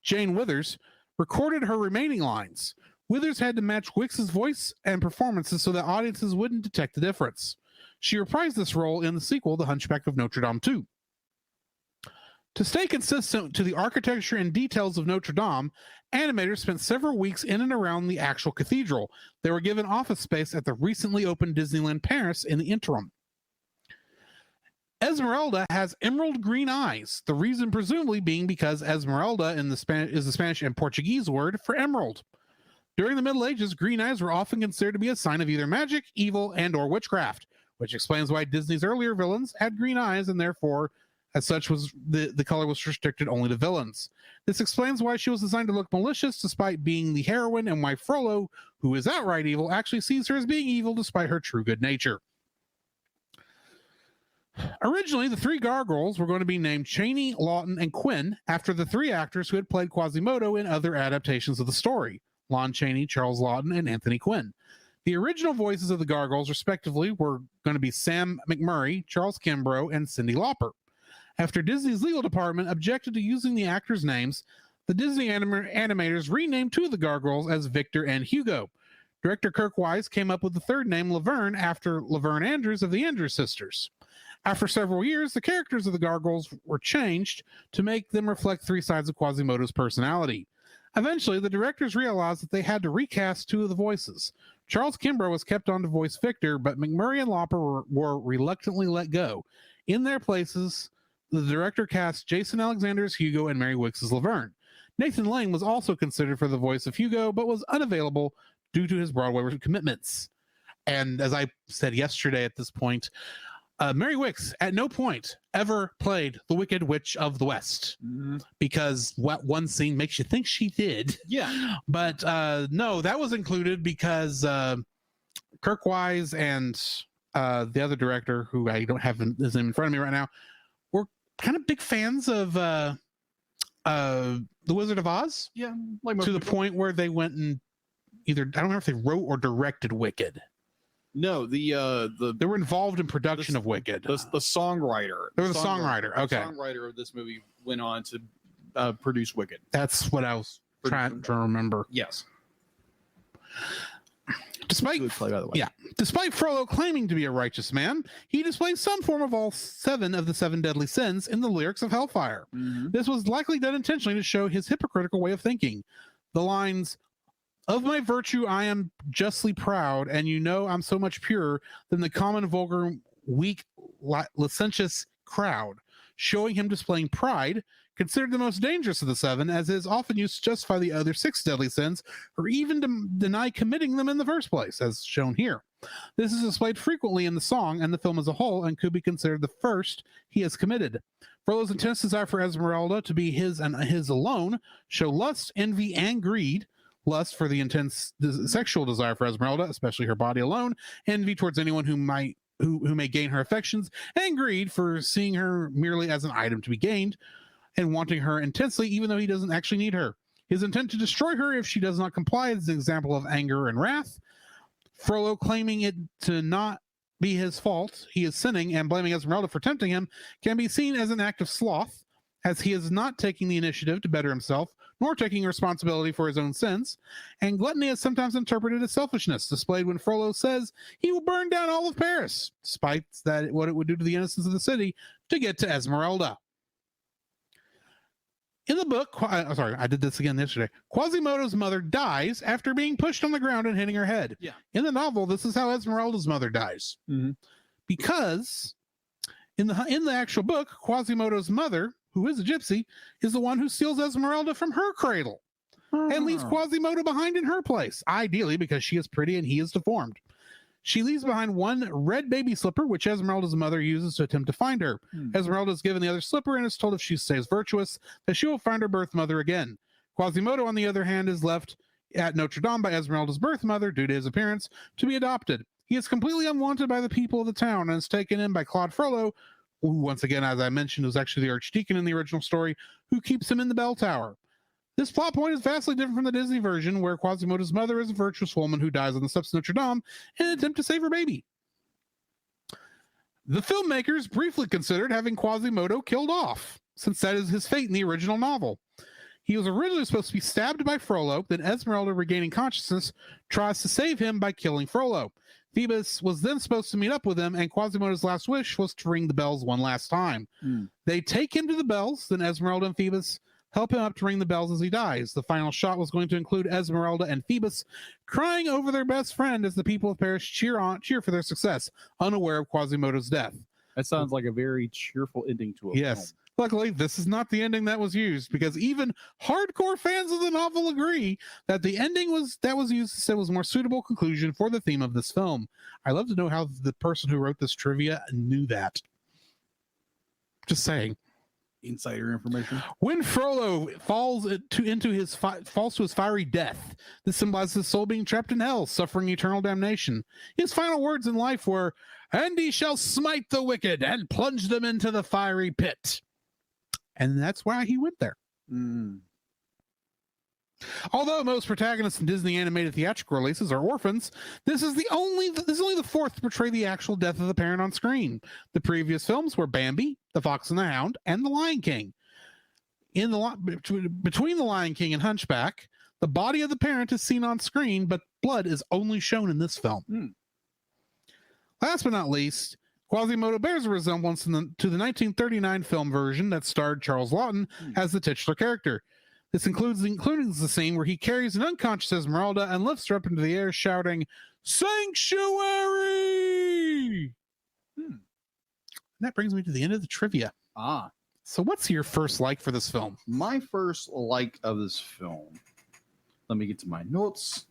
Speaker 2: Jane Withers, recorded her remaining lines. Withers had to match Wicks's voice and performances so that audiences wouldn't detect the difference. She reprised this role in the sequel, The Hunchback of Notre Dame 2. To stay consistent to the architecture and details of Notre Dame, animators spent several weeks in and around the actual cathedral. They were given office space at the recently opened Disneyland Paris in the interim. Esmeralda has emerald green eyes, the reason presumably being because Esmeralda is the Spanish and Portuguese word for emerald. During the Middle Ages, green eyes were often considered to be a sign of either magic, evil, and or witchcraft, which explains why Disney's earlier villains had green eyes and therefore as such, was the color was restricted only to villains. This explains why she was designed to look malicious despite being the heroine, and why Frollo, who is outright evil, actually sees her as being evil despite her true good nature. Originally, the three gargoyles were going to be named Chaney, Lawton, and Quinn after the three actors who had played Quasimodo in other adaptations of the story: Lon Chaney, Charles Lawton, and Anthony Quinn. The original voices of the gargoyles, respectively, were going to be Sam McMurray, Charles Kimbrough, and Cyndi Lauper. After Disney's legal department objected to using the actors' names, the Disney animators renamed two of the gargoyles as Victor and Hugo. Director Kirk Wise came up with the third name, Laverne, after Laverne Andrews of the Andrews Sisters. After several years, the characters of the gargoyles were changed to make them reflect three sides of Quasimodo's personality. Eventually, the directors realized that they had to recast two of the voices. Charles Kimbrough was kept on to voice Victor, but McMurray and Lauper were reluctantly let go. In their places, the director cast Jason Alexander as Hugo and Mary Wicks as Laverne. Nathan Lane was also considered for the voice of Hugo, but was unavailable due to his Broadway commitments. And as I said yesterday at this point, Mary Wicks at no point ever played the Wicked Witch of the West, because what one scene makes you think she did.
Speaker 3: Yeah.
Speaker 2: But no, that was included because Kirk Wise and the other director, who I don't have his name in front of me right now, were kind of big fans of The Wizard of Oz.
Speaker 3: Yeah, like
Speaker 2: to the point where they went and either, I don't know if they wrote or directed Wicked.
Speaker 3: No, they
Speaker 2: were involved in production of Wicked.
Speaker 3: The songwriter.
Speaker 2: They were the songwriter. Okay.
Speaker 3: The songwriter of this movie went on to produce Wicked.
Speaker 2: That's what I was trying to remember.
Speaker 3: Yes.
Speaker 2: Despite
Speaker 3: Good play, by the way.
Speaker 2: Yeah. Despite Frollo claiming to be a righteous man, he displays some form of all 7 of the 7 deadly sins in the lyrics of Hellfire.
Speaker 3: Mm-hmm.
Speaker 2: This was likely done intentionally to show his hypocritical way of thinking. The lines, "Of my virtue I am justly proud, and you know I'm so much purer than the common, vulgar, weak, licentious crowd," showing him displaying pride, considered the most dangerous of the 7, as it is often used to justify the other 6 deadly sins, or even to deny committing them in the first place, as shown here. This is displayed frequently in the song and the film as a whole, and could be considered the first he has committed. Frollo's intense desire for Esmeralda to be his and his alone show lust, envy, and greed. Lust for the intense sexual desire for Esmeralda, especially her body alone. Envy towards anyone who may gain her affections, and greed for seeing her merely as an item to be gained, and wanting her intensely, even though he doesn't actually need her. His intent to destroy her if she does not comply is an example of anger and wrath. Frollo claiming it to not be his fault, he is sinning, and blaming Esmeralda for tempting him, can be seen as an act of sloth, as he is not taking the initiative to better himself, nor taking responsibility for his own sins. And gluttony is sometimes interpreted as selfishness, displayed when Frollo says he will burn down all of Paris, despite that what it would do to the innocence of the city, to get to Esmeralda. In the book, sorry, I did this again yesterday. Quasimodo's mother dies after being pushed on the ground and hitting her head.
Speaker 3: Yeah.
Speaker 2: In the novel, this is how Esmeralda's mother dies.
Speaker 3: Mm-hmm.
Speaker 2: Because in the actual book, Quasimodo's mother, who is a gypsy, is the one who steals Esmeralda from her cradle and leaves Quasimodo behind in her place, ideally because she is pretty and he is deformed. She leaves behind one red baby slipper, which Esmeralda's mother uses to attempt to find her. Esmeralda is given the other slipper and is told if she stays virtuous, that she will find her birth mother again. Quasimodo, on the other hand, is left at Notre Dame by Esmeralda's birth mother, due to his appearance, to be adopted. He is completely unwanted by the people of the town and is taken in by Claude Frollo, who, once again, as I mentioned, was actually the archdeacon in the original story, who keeps him in the bell tower. This plot point is vastly different from the Disney version, where Quasimodo's mother is a virtuous woman who dies on the steps of Notre Dame in an attempt to save her baby. The filmmakers briefly considered having Quasimodo killed off, since that is his fate in the original novel. He was originally supposed to be stabbed by Frollo, then Esmeralda, regaining consciousness, tries to save him by killing Frollo. Phoebus was then supposed to meet up with him, and Quasimodo's last wish was to ring the bells one last time. They take him to the bells, then Esmeralda and Phoebus help him up to ring the bells as he dies. The final shot was going to include Esmeralda and Phoebus crying over their best friend as the people of Paris cheer for their success, unaware of Quasimodo's death.
Speaker 3: That sounds like a very cheerful ending to a film.
Speaker 2: Luckily, this is not the ending that was used, because even hardcore fans of the novel agree that the ending was used was a more suitable conclusion for the theme of this film. I love to know how the person who wrote this trivia knew that. Just saying.
Speaker 3: Insider information.
Speaker 2: When Frollo falls to his fiery death, this symbolizes his soul being trapped in hell, suffering eternal damnation. His final words in life were, "And he shall smite the wicked and plunge them into the fiery pit." And that's why he went there. Although most protagonists in Disney animated theatrical releases are orphans, this is only the fourth to portray the actual death of the parent on screen. The previous films were Bambi, The Fox and the Hound, and The Lion King. Between The Lion King and Hunchback, the body of the parent is seen on screen, but blood is only shown in this film. Last but not least, Quasimodo bears a resemblance to the 1939 film version that starred Charles Laughton as the titular character. This including the scene where he carries an unconscious Esmeralda and lifts her up into the air, shouting, "Sanctuary!" And that brings me to the end of the trivia. So what's your first like for this film?
Speaker 3: My first like of this film. Let me get to my notes.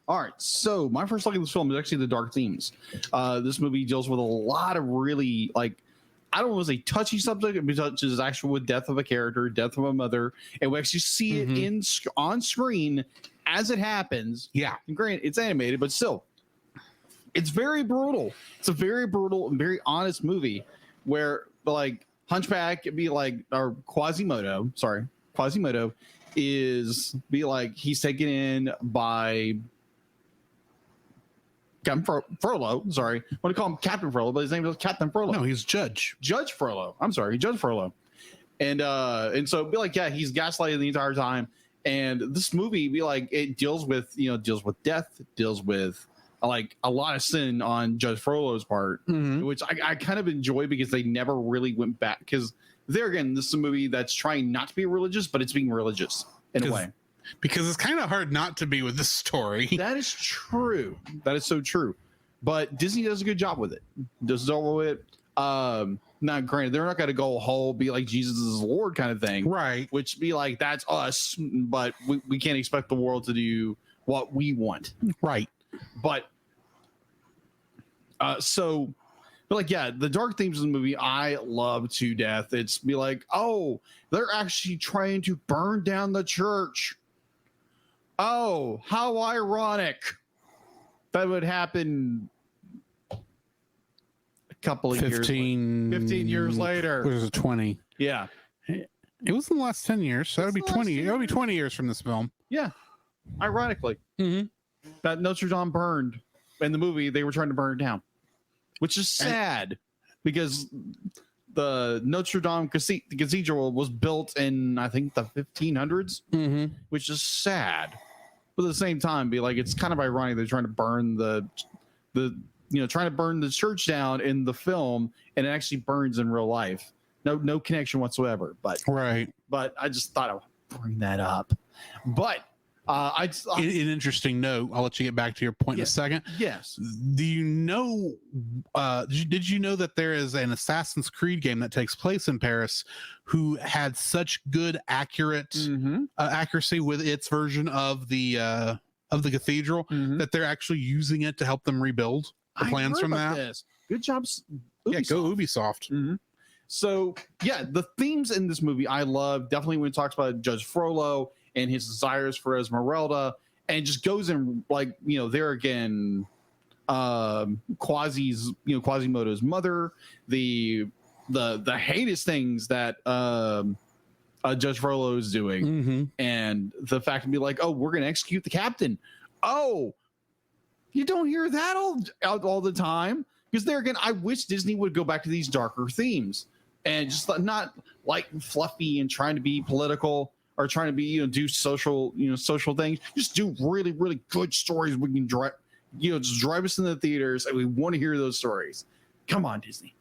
Speaker 3: All right, so my first like of this film is actually the dark themes. This movie deals with a lot of really, I don't want to say touchy subject, which is actually with death of a character, death of a mother, and we actually see it on screen as it happens.
Speaker 2: Yeah.
Speaker 3: And granted, it's animated, but still, it's very brutal. It's a very brutal and very honest movie where like Hunchback be like, or Quasimodo is be like, he's taken in by Captain Frollo. Sorry, I want to call him Captain Frollo, but his name is Captain Frollo.
Speaker 2: No, he's Judge
Speaker 3: Frollo. I'm sorry, Judge Frollo. And so be like, yeah, he's gaslighting the entire time. And this movie be like, it deals with death, it deals with like a lot of sin on Judge Frollo's part, which I kind of enjoy because they never really went back. Because there again, this is a movie that's trying not to be religious, but it's being religious in a way.
Speaker 2: Because it's kind of hard not to be with this story.
Speaker 3: That is true. That is so true. But Disney does a good job with it. Does all with it. Not granted, they're not going to go whole, be like Jesus is Lord kind of thing,
Speaker 2: right?
Speaker 3: Which be like, that's us, but we can't expect the world to do what we want,
Speaker 2: right?
Speaker 3: But so, but like, yeah, the dark themes of the movie I love to death. It's be like, oh, they're actually trying to burn down the church. Oh, how ironic that would happen. Couple of 15 years later.
Speaker 2: It was 20.
Speaker 3: Yeah.
Speaker 2: It was in the last 10 years. So that'll be 20. It'll be 20 years from this film.
Speaker 3: Yeah. Ironically. That Notre Dame burned in the movie. They were trying to burn it down, which is sad because the Notre Dame Cathedral was built in, I think, the 1500s, which is sad. But at the same time, be like, it's kind of ironic they're trying to burn trying to burn the church down in the film, and it actually burns in real life. No connection whatsoever. But I just thought I would bring that up. But an
Speaker 2: interesting note. I'll let you get back to your point in a second.
Speaker 3: Yes.
Speaker 2: Do you know? Did you know that there is an Assassin's Creed game that takes place in Paris, who had such good accuracy with its version of the cathedral that they're actually using it to help them rebuild? The plans from that.
Speaker 3: Good job.
Speaker 2: Ubisoft. Yeah, go Ubisoft.
Speaker 3: So yeah, the themes in this movie I love. Definitely when it talks about Judge Frollo and his desires for Esmeralda, and it just goes in like, there again, Quasimodo's mother, the heinous things that Judge Frollo is doing, and the fact to be like, oh, we're gonna execute the captain. Oh, you don't hear that all the time. Because there again, I wish Disney would go back to these darker themes and just not like fluffy and trying to be political or trying to be, do social things. Just do really, really good stories. We can drive, just drive us in the theaters, and we want to hear those stories. Come on, Disney.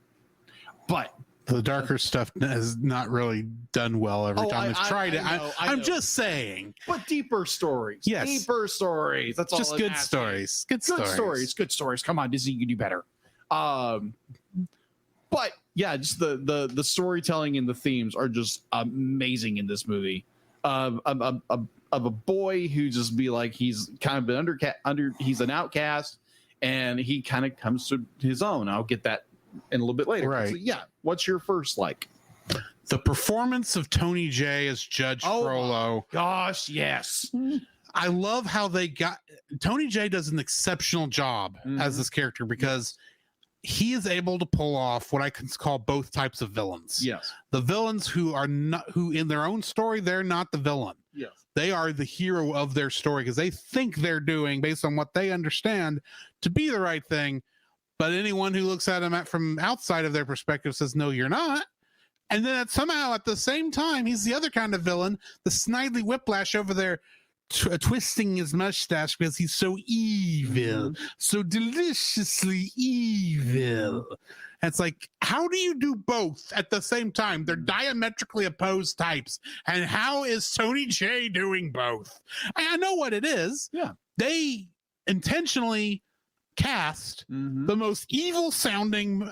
Speaker 3: But
Speaker 2: the darker stuff has not really done well every time they've tried it. I'm just saying.
Speaker 3: But deeper stories.
Speaker 2: Yes.
Speaker 3: Deeper stories. That's all.
Speaker 2: Just good stories. Good stories.
Speaker 3: Good stories. Come on, Disney, you can do better. But yeah, just the storytelling and the themes are just amazing in this movie. Of a boy who just be like, he's kind of been he's an outcast, and he kind of comes to his own. I'll get that in a little bit later.
Speaker 2: Right.
Speaker 3: So, yeah. What's your first like?
Speaker 2: The performance of Tony Jay as Judge Frollo.
Speaker 3: Gosh, yes.
Speaker 2: I love how Tony Jay does an exceptional job as this character, because he is able to pull off what I can call both types of villains.
Speaker 3: Yes. The
Speaker 2: villains who in their own story, they're not the villain.
Speaker 3: Yes.
Speaker 2: They are the hero of their story because they think they're doing, based on what they understand, to be the right thing. But anyone who looks at them from outside of their perspective says, no, you're not. And then somehow at the same time, he's the other kind of villain, the snidely whiplash over there, twisting his mustache because he's so evil, so deliciously evil. And it's like, how do you do both at the same time? They're diametrically opposed types. And how is Tony Jay doing both? I know what it is.
Speaker 3: Yeah.
Speaker 2: They intentionally cast the most evil sounding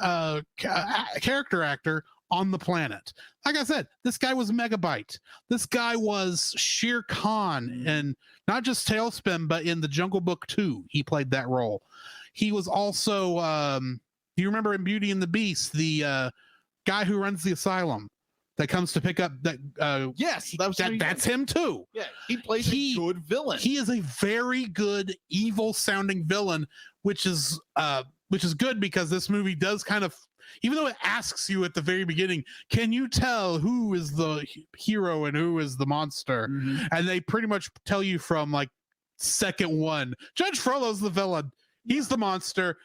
Speaker 2: character actor on the planet. Like I said, this guy was Megabyte. This guy was Shere Khan, and not just Tailspin, but in the Jungle Book 2, he played that role. He was also, do you remember in Beauty and the Beast, the guy who runs the asylum? that comes to pick up that.
Speaker 3: Yes,
Speaker 2: That's him too.
Speaker 3: Yeah, he plays a good villain.
Speaker 2: He is a very good evil sounding villain, which is good because this movie does kind of, even though it asks you at the very beginning, can you tell who is the hero and who is the monster?
Speaker 3: Mhm.
Speaker 2: And they pretty much tell you from like second one, Judge Frollo's the villain. He's the monster.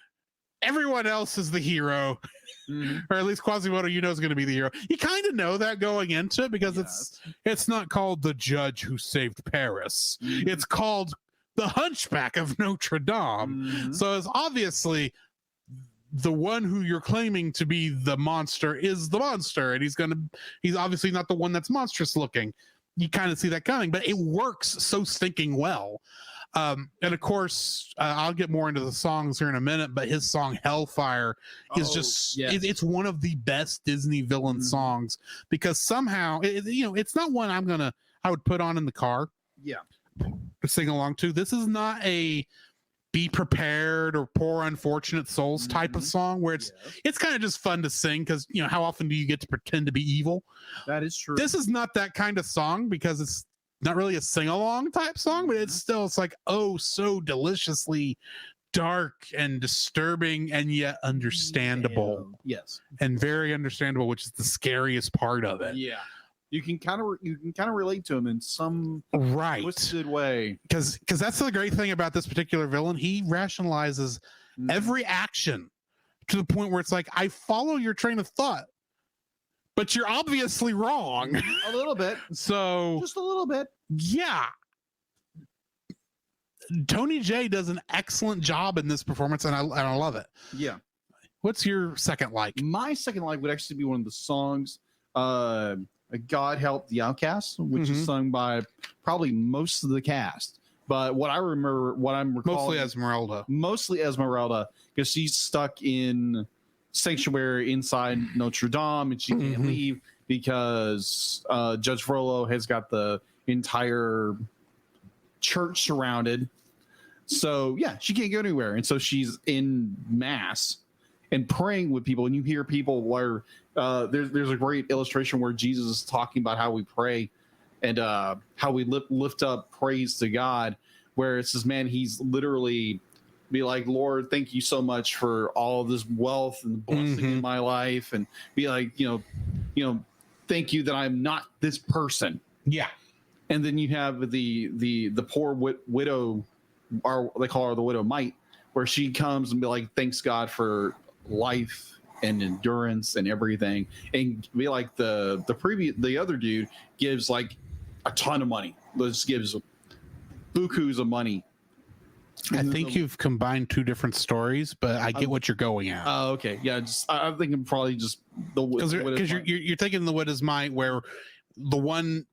Speaker 2: Everyone else is the hero.
Speaker 3: Mhm.
Speaker 2: Or at least Quasimodo, is going to be the hero. You kind of know that going into it because it's not called The Judge Who Saved Paris.
Speaker 3: Mhm.
Speaker 2: It's called The Hunchback of Notre Dame.
Speaker 3: Mhm.
Speaker 2: So it's obviously the one who you're claiming to be the monster is the monster, and he's obviously not the one that's monstrous looking. You kind of see that coming, but it works so stinking well. And of course, I'll get more into the songs here in a minute, but his song Hellfire is it's one of the best Disney villain songs because somehow, it's not one I would put on in the car.
Speaker 3: Yeah.
Speaker 2: To sing along to. This is not a Be Prepared or Poor Unfortunate Souls type of song where it's kind of just fun to sing because, how often do you get to pretend to be evil?
Speaker 3: That is true.
Speaker 2: This is not that kind of song because it's not really a sing-along type song, but it's like, oh, so deliciously dark and disturbing and yet understandable.
Speaker 3: Yes.
Speaker 2: And very understandable, which is the scariest part of it.
Speaker 3: Yeah. You can kind of relate to him in some twisted way.
Speaker 2: Because that's the great thing about this particular villain. He rationalizes every action to the point where it's like, I follow your train of thought, but you're obviously wrong.
Speaker 3: A little bit.
Speaker 2: So
Speaker 3: just a little bit.
Speaker 2: Yeah. Tony Jay does an excellent job in this performance, and I love it.
Speaker 3: Yeah.
Speaker 2: What's your second like?
Speaker 3: My second like would actually be one of the songs, God Help the Outcasts, which is sung by probably most of the cast. But what I'm recalling, mostly Esmeralda, because she's stuck in sanctuary inside Notre Dame and she can't leave because Judge Frollo has got the entire church surrounded. So yeah, she can't go anywhere, and so she's in mass and praying with people, and you hear people where there's a great illustration where Jesus is talking about how we pray and how we lift up praise to God, where it says, man, he's literally be like, Lord, thank you so much for all this wealth and blessing in my life, and be like, thank you that I'm not this person.
Speaker 2: Yeah.
Speaker 3: And then you have the poor widow, or they call her the widow mite, where she comes and be like, thanks God for life and endurance and everything, and be like the other dude gives like a ton of money. Just gives bukus of money.
Speaker 2: I think you've combined two different stories, but I get what you're going at.
Speaker 3: Oh, okay. Yeah, I'm thinking probably just
Speaker 2: because you're thinking the widow's mite, where the one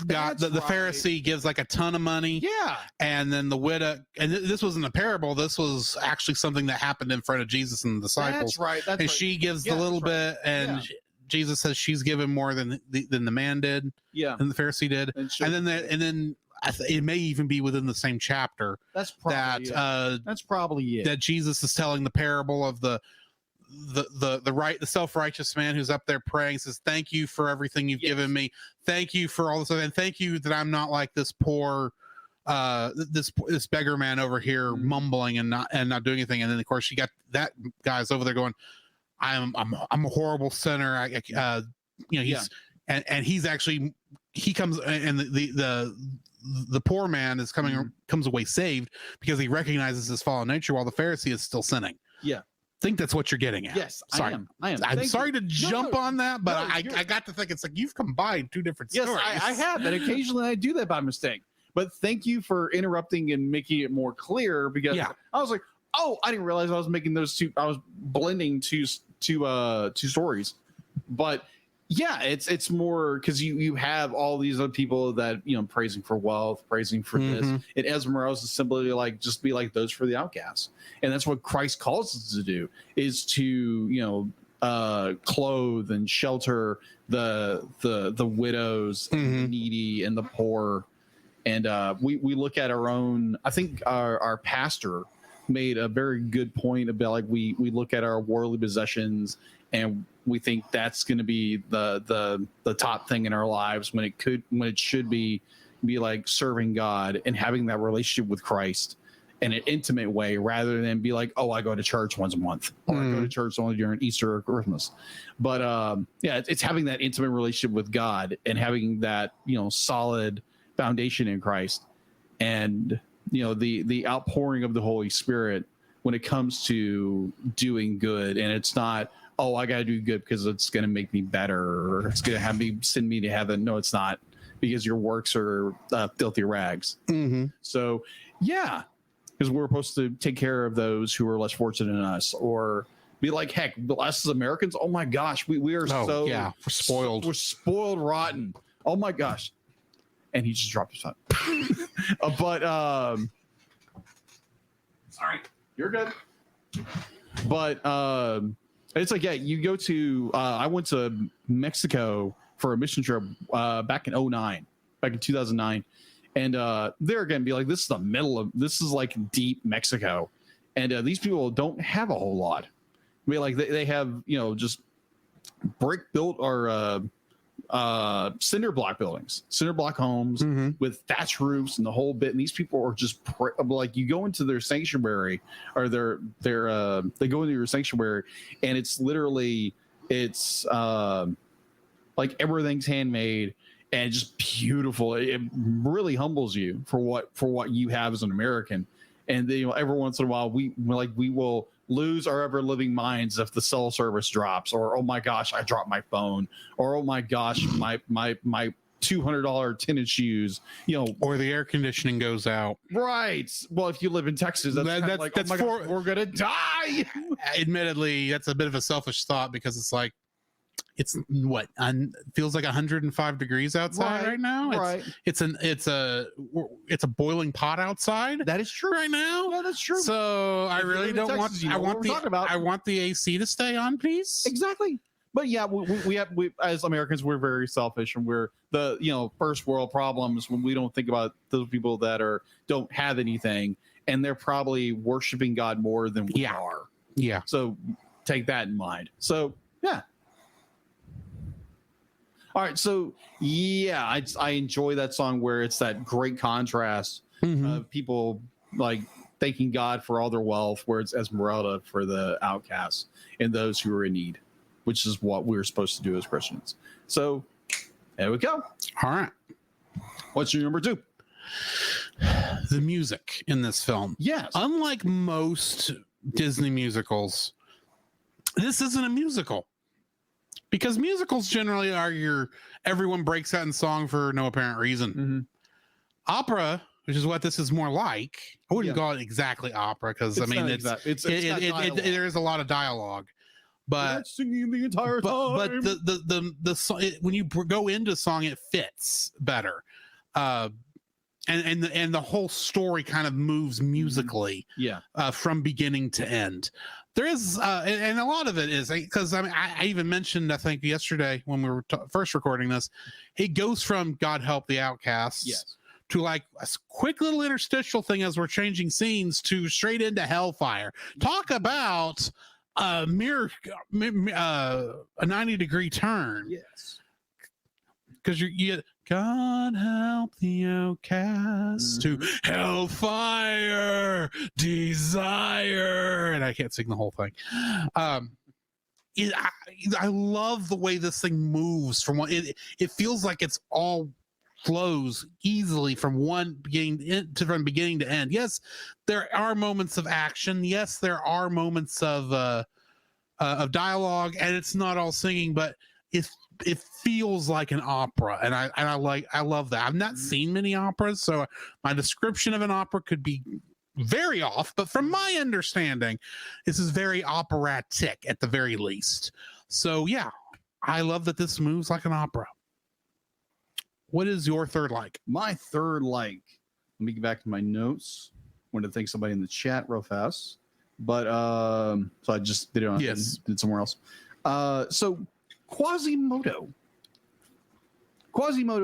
Speaker 2: got the Pharisee gives like a ton of money.
Speaker 3: Yeah,
Speaker 2: and then the widow, and this wasn't a parable. This was actually something that happened in front of Jesus and the disciples.
Speaker 3: That's right.
Speaker 2: And she gives the little bit, and Jesus says she's given more than the man did.
Speaker 3: Yeah,
Speaker 2: and the Pharisee did, and then. It may even be within the same chapter.
Speaker 3: That's probably it.
Speaker 2: That Jesus is telling the parable of the self-righteous man who's up there praying, says, "Thank you for everything you've given me. Thank you for all this, and thank you that I'm not like this poor, this beggar man over here mumbling and not doing anything." And then of course you got that guy's over there going, "I'm a horrible sinner." He's and he's actually he comes and the poor man is comes away saved because he recognizes his fallen nature while the Pharisee is still sinning.
Speaker 3: Yeah.
Speaker 2: I think that's what you're getting at.
Speaker 3: Yes,
Speaker 2: sorry.
Speaker 3: I am.
Speaker 2: I'm sorry to jump on that, but I got to think it's like you've combined two different stories.
Speaker 3: Yes, I have, and occasionally I do that by mistake. But thank you for interrupting and making it more clear, because I was like, oh, I didn't realize I was making those two. I was blending two stories, but. Yeah, it's more because you have all these other people that praising for wealth, praising for this, and Esmeralda is simply like just be like those for the outcasts, and that's what Christ calls us to do, is to clothe and shelter the widows, and the needy, and the poor, and we look at our own. I think our pastor made a very good point about like we look at our worldly possessions and we think that's going to be the top thing in our lives when it should be like serving God and having that relationship with Christ in an intimate way, rather than be like, oh, I go to church once a month, or I go to church only during Easter or Christmas. But yeah, it's having that intimate relationship with God and having that, solid foundation in Christ, and the outpouring of the Holy Spirit when it comes to doing good. And it's not, oh, I got to do good because it's going to make me better, or it's going to send me to heaven. No, it's not, because your works are filthy rags. So yeah, because we're supposed to take care of those who are less fortunate than us, or be like, heck, us as Americans, oh my gosh, we are we're spoiled. We're spoiled rotten. Oh my gosh. And he just dropped his phone. But sorry, you're good. But it's like, yeah, you go to I went to Mexico for a mission trip back in 2009. And there again, be like, this is like deep Mexico, and these people don't have a whole lot. I mean, like they have just brick built or cinder block buildings, cinder block homes with thatch roofs and the whole bit. And these people are just like, you go into their sanctuary, or they go into your sanctuary, and it's literally like everything's handmade. And just beautiful. It really humbles you for what you have as an American. And every once in a while, we will lose our ever living minds if the cell service drops, or oh my gosh, I dropped my phone, or oh my gosh, my $200 tennis shoes,
Speaker 2: or the air conditioning goes out.
Speaker 3: Right. Well, if you live in Texas, that's like, oh my gosh, we're gonna die.
Speaker 2: Admittedly, that's a bit of a selfish thought, because it's like, it's feels like 105 degrees outside right now. It's a boiling pot outside.
Speaker 3: That is true
Speaker 2: right now.
Speaker 3: Yeah, that's true.
Speaker 2: So I really don't want. I want the AC to stay on, please.
Speaker 3: Exactly. But yeah, we as Americans, we're very selfish, and we're the first world problems when we don't think about those people that don't have anything, and they're probably worshiping God more than we are.
Speaker 2: Yeah.
Speaker 3: So take that in mind. So yeah. All right, so yeah, I enjoy that song where it's that great contrast of people like thanking God for all their wealth, where it's Esmeralda for the outcasts and those who are in need, which is what we're supposed to do as Christians. So there we go.
Speaker 2: All right.
Speaker 3: What's your number 2?
Speaker 2: The music in this film.
Speaker 3: Yes.
Speaker 2: Unlike most Disney musicals, this isn't a musical. Because musicals generally are everyone breaks out in song for no apparent reason. Opera, which is what this is more like. I wouldn't call it exactly opera, because I mean there is a lot of dialogue, but
Speaker 3: not singing the entire time.
Speaker 2: But the song, when you go into song, it fits better, and the whole story kind of moves musically, from beginning to end. There is, and a lot of it is because I even mentioned, I think yesterday when we were first recording this, it goes from God Help the Outcasts to like a quick little interstitial thing as we're changing scenes to straight into Hellfire. Talk about a 90-degree turn.
Speaker 3: Yes.
Speaker 2: Because you God help the outcasts to Hellfire desire, and I can't sing the whole thing. I love the way this thing moves from one. It feels like it's all flows easily from beginning to end. Yes, there are moments of action. Yes, there are moments of dialogue, and it's not all singing, but it feels like an opera, and I love that. I've not seen many operas, so my description of an opera could be very off, but from my understanding, this is very operatic at the very least. So yeah, I love that this moves like an opera. What is your third like? My third like, let me get back to my notes. Wanted to thank somebody in the chat real fast, but so I just did it on did somewhere else. So Quasimodo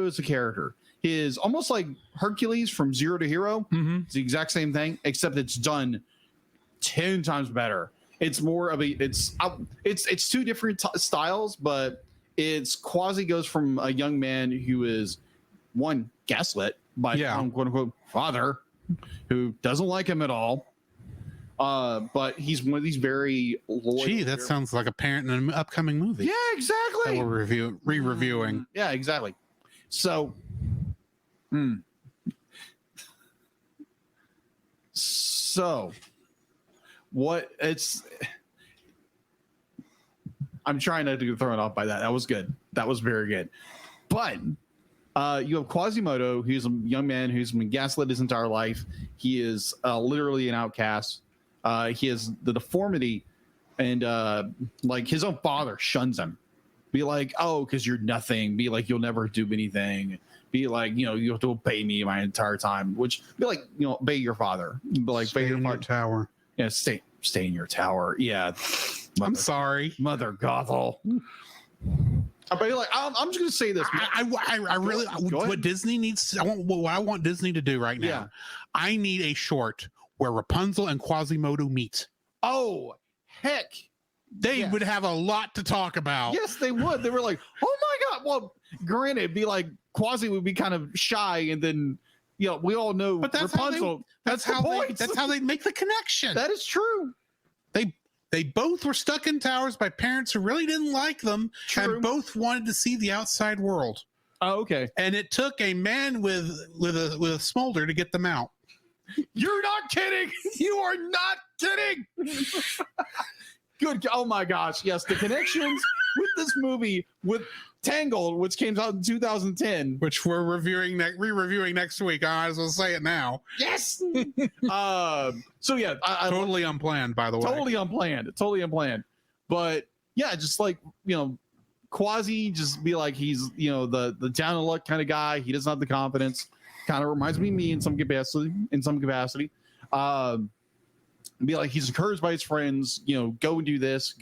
Speaker 2: is a character. He is almost like Hercules from Zero to Hero. It's the exact same thing, except it's done 10 times better.
Speaker 3: It's more of a it's two different styles, but it's Quasi goes from a young man who is one gaslit by quote unquote father who doesn't like him at all. But he's one of these very loyal.
Speaker 2: Gee, that sounds like a parent in an upcoming movie.
Speaker 3: Yeah, exactly.
Speaker 2: That we're re-reviewing.
Speaker 3: Yeah, exactly. So, so what it's. I'm trying not to get thrown off by that. That was good. That was very good. But you have Quasimodo, who's a young man who's been gaslit his entire life. He is literally an outcast. He has the deformity, and like his own father shuns him. Be like, oh, because you're nothing. Be like, you'll never do anything. Be like, you have to obey me my entire time. Which be like, obey your father. Be like,
Speaker 2: stay in your tower.
Speaker 3: Yeah, stay in your tower. Yeah.
Speaker 2: I'm sorry,
Speaker 3: Mother Gothel. But like, I'm just gonna say this.
Speaker 2: I really what Disney needs. What I want Disney to do right now.
Speaker 3: Yeah.
Speaker 2: I need a short where Rapunzel and Quasimodo meet.
Speaker 3: Oh, heck.
Speaker 2: They would have a lot to talk about.
Speaker 3: Yes, they would. They were like, oh my God. Well, granted, it'd be like Quasi would be kind of shy, and then we all know
Speaker 2: but that's
Speaker 3: Rapunzel.
Speaker 2: That's how they make the connection.
Speaker 3: That is true.
Speaker 2: They both were stuck in towers by parents who really didn't like them, and both wanted to see the outside world.
Speaker 3: Oh, okay.
Speaker 2: And it took a man with a smolder to get them out.
Speaker 3: You're not kidding. You are not kidding. Good. Oh my gosh. Yes, the connections with this movie with Tangled, which came out in 2010,
Speaker 2: which we're re-reviewing next week. I might as well say it now.
Speaker 3: Yes. So yeah,
Speaker 2: totally unplanned, by the way.
Speaker 3: Totally unplanned. But yeah, just like Quasi, just be like he's the down and luck kind of guy. He doesn't have the confidence. Kind of reminds me of me in some capacity. Be like he's encouraged by his friends. Go and do this.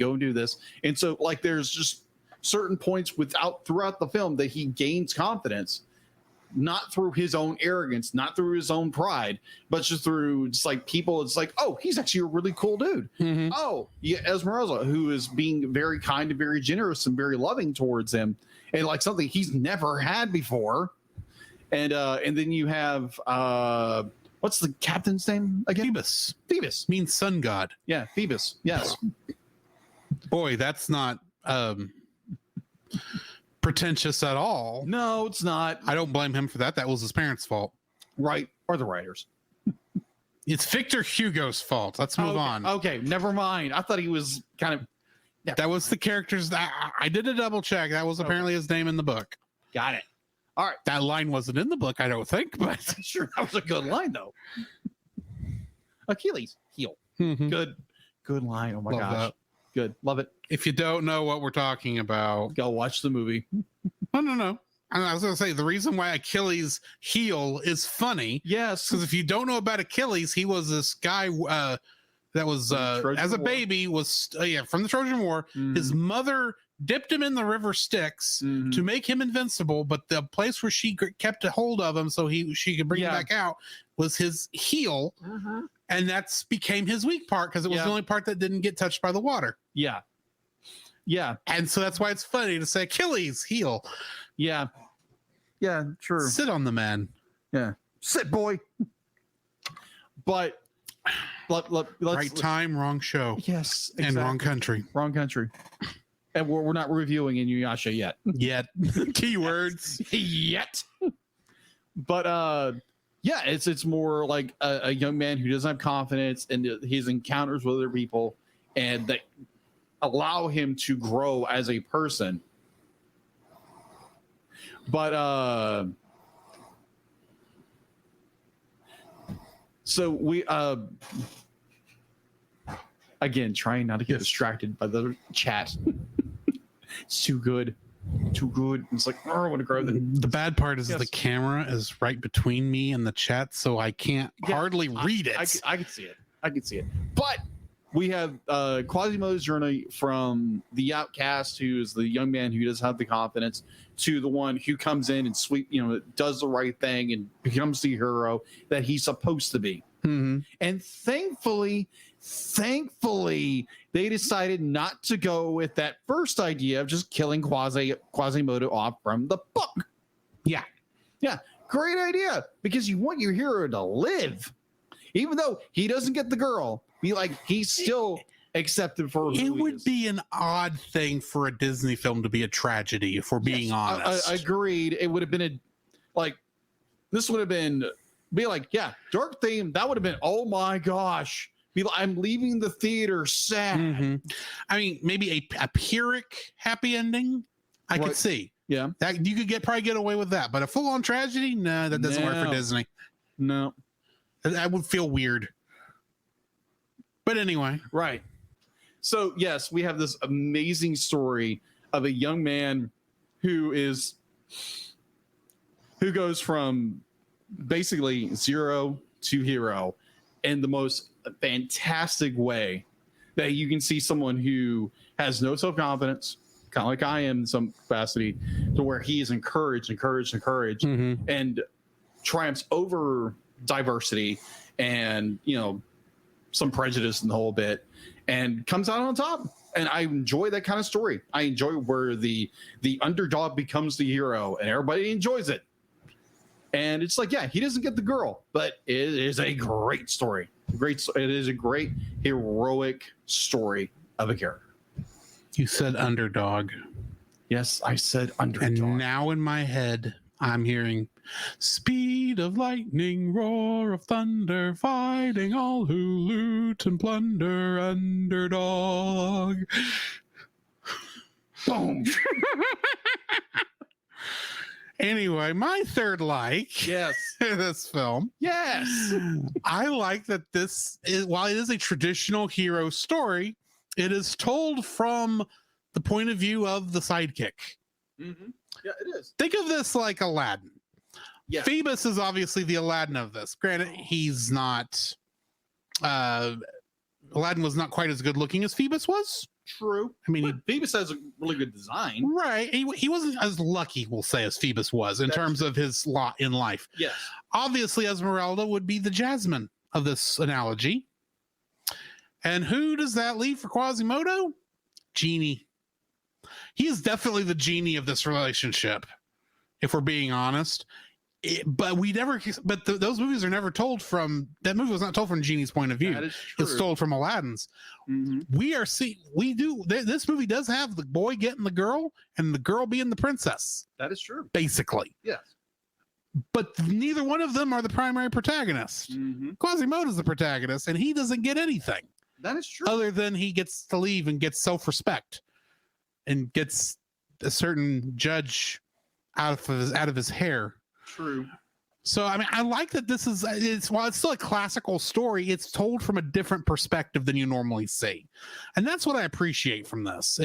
Speaker 3: And so like there's just certain points throughout the film that he gains confidence, not through his own arrogance, not through his own pride, but just through like people. It's like, oh, he's actually a really cool dude.
Speaker 2: Mm-hmm.
Speaker 3: Oh, yeah, Esmeralda, who is being very kind and very generous and very loving towards him, and like something he's never had before. And then you have what's the captain's name again? Phoebus
Speaker 2: means sun god.
Speaker 3: Yeah, Phoebus. Yes.
Speaker 2: Boy, that's not pretentious at all.
Speaker 3: No, it's not.
Speaker 2: I don't blame him for that. That was his parents' fault.
Speaker 3: Right. Or the writers.
Speaker 2: It's Victor Hugo's fault. Let's move on.
Speaker 3: Okay, never mind. I thought he was kind of...
Speaker 2: Yeah. That was the characters. I did a double check. That was apparently his name in the book.
Speaker 3: Got it. All right.
Speaker 2: That line wasn't in the book, I don't think, but...
Speaker 3: Sure, that was a good line, though. Achilles, heel.
Speaker 2: Mm-hmm.
Speaker 3: Good line. Oh, my gosh.
Speaker 2: That.
Speaker 3: Good. Love it.
Speaker 2: If you don't know what we're talking about,
Speaker 3: go watch the movie.
Speaker 2: No. I was going to say the reason why Achilles' heel is funny.
Speaker 3: Yes.
Speaker 2: Because if you don't know about Achilles, he was this guy that was, as a baby, was from the Trojan War. Mm-hmm. His mother dipped him in the river Styx to make him invincible. But the place where she kept a hold of him so she could bring him back out was his heel.
Speaker 3: Mm-hmm.
Speaker 2: And that's became his weak part because it was the only part that didn't get touched by the water.
Speaker 3: Yeah. Yeah.
Speaker 2: And so that's why it's funny to say Achilles heel.
Speaker 3: Yeah. Yeah, sure.
Speaker 2: Sit on the man.
Speaker 3: Yeah. Sit, boy. But let's
Speaker 2: right time, wrong show.
Speaker 3: Yes. Exactly.
Speaker 2: And wrong country.
Speaker 3: Wrong country. And we're not reviewing Inuyasha yet.
Speaker 2: Keywords.
Speaker 3: Yet. But yeah, it's more like a young man who doesn't have confidence and his encounters with other people and that allow him to grow as a person. But so we again trying not to get distracted by the chat. It's too good. It's like, I want to grow
Speaker 2: the bad part is the camera is right between me and the chat, so I can't hardly read it.
Speaker 3: I can see it. But we have Quasimodo's journey from the outcast, who is the young man who doesn't have the confidence, to the one who comes in and does the right thing and becomes the hero that he's supposed to be. And thankfully, they decided not to go with that first idea of just killing Quasimodo off from the book.
Speaker 2: Yeah.
Speaker 3: Yeah, great idea, because you want your hero to live. Even though he doesn't get the girl, he's still accepted for who
Speaker 2: It
Speaker 3: he
Speaker 2: would
Speaker 3: is.
Speaker 2: be an odd thing for a Disney film to be a tragedy, if we're being honest.
Speaker 3: I agreed. It would have been this would have been dark theme. That would have been, oh my gosh. I'm leaving the theater sad.
Speaker 2: I mean, maybe a Pyrrhic happy ending, I could see.
Speaker 3: Yeah.
Speaker 2: That you could probably get away with that. But a full-on tragedy, no, that doesn't work for Disney.
Speaker 3: No.
Speaker 2: That would feel weird. But anyway.
Speaker 3: Right. So, yes, we have this amazing story of a young man who goes from basically zero to hero in the most fantastic way that you can see someone who has no self-confidence, kind of like I am in some capacity, to where he is encouraged, and triumphs over diversity and, some prejudice in the whole bit, and comes out on top. And I enjoy that kind of story. I enjoy where the underdog becomes the hero and everybody enjoys it. And it's he doesn't get the girl, but it is a great story. It is a great heroic story of a character.
Speaker 2: You said underdog.
Speaker 3: Yes, I said underdog.
Speaker 2: And now in my head, I'm hearing speed of lightning, roar of thunder, fighting all who loot and plunder, underdog.
Speaker 3: Boom.
Speaker 2: Anyway, my third
Speaker 3: Yes.
Speaker 2: this film.
Speaker 3: Yes.
Speaker 2: I like that while it is a traditional hero story, it is told from the point of view of the sidekick.
Speaker 3: Mm-hmm. Yeah, it is.
Speaker 2: Think of this like Aladdin.
Speaker 3: Yeah.
Speaker 2: Phoebus is obviously the Aladdin of this. Granted, he's not. Aladdin was not quite as good looking as Phoebus was.
Speaker 3: True.
Speaker 2: I mean,
Speaker 3: Phoebus has a really good design.
Speaker 2: Right. He wasn't as lucky, we'll say, as Phoebus was in terms of his lot in life.
Speaker 3: Yes.
Speaker 2: Obviously, Esmeralda would be the Jasmine of this analogy. And who does that leave for Quasimodo? Genie. He is definitely the genie of this relationship, if we're being honest. But those movies are never told from, that movie was not told from Genie's point of view.
Speaker 3: That is true.
Speaker 2: It's told from Aladdin's.
Speaker 3: Mm-hmm.
Speaker 2: This movie does have the boy getting the girl and the girl being the princess.
Speaker 3: That is true.
Speaker 2: Basically.
Speaker 3: Yes.
Speaker 2: But neither one of them are the primary protagonist.
Speaker 3: Mm-hmm.
Speaker 2: Quasimodo's the protagonist, and he doesn't get anything.
Speaker 3: That is true.
Speaker 2: Other than he gets to leave and gets self-respect and gets a certain judge out of his hair.
Speaker 3: True.
Speaker 2: So, I mean, I like that while it's still a classical story, it's told from a different perspective than you normally see. And that's what I appreciate from this.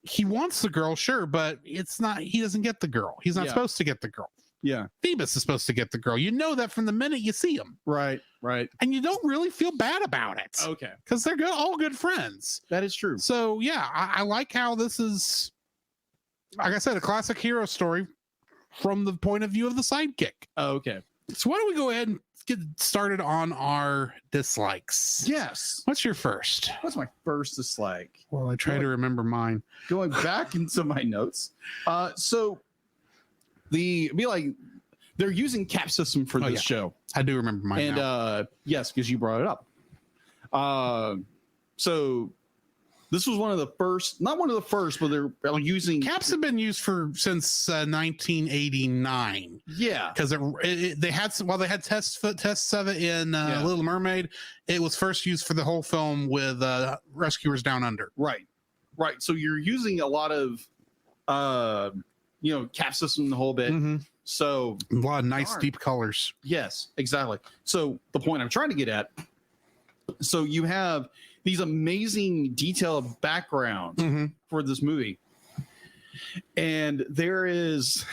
Speaker 2: He wants the girl, sure, but he doesn't get the girl. He's not supposed to get the girl.
Speaker 3: Yeah.
Speaker 2: Phoebus is supposed to get the girl. You know that from the minute you see him.
Speaker 3: Right.
Speaker 2: And you don't really feel bad about it.
Speaker 3: Okay.
Speaker 2: Because they're all good friends.
Speaker 3: That is true.
Speaker 2: So, yeah, I like how this is, like I said, a classic hero story from the point of view of the sidekick.
Speaker 3: Oh, okay.
Speaker 2: So why don't we go ahead and get started on our dislikes?
Speaker 3: Yes.
Speaker 2: What's your first?
Speaker 3: What's my first dislike?
Speaker 2: Well, I try to remember mine.
Speaker 3: Going back into my notes. So they're using cap system for this show.
Speaker 2: I do remember mine.
Speaker 3: And
Speaker 2: now.
Speaker 3: yes, because you brought it up. So this was one of the first, not one of the first, but they're using
Speaker 2: caps have been used since 1989.
Speaker 3: Yeah,
Speaker 2: because they had tests of it in Little Mermaid. It was first used for the whole film with Rescuers Down Under.
Speaker 3: Right. So you're using a lot of cap system the whole bit.
Speaker 2: Mm-hmm.
Speaker 3: So
Speaker 2: a lot of nice deep colors.
Speaker 3: Yes, exactly. So the point I'm trying to get at. So you have these amazing detailed backgrounds for this movie. And there is,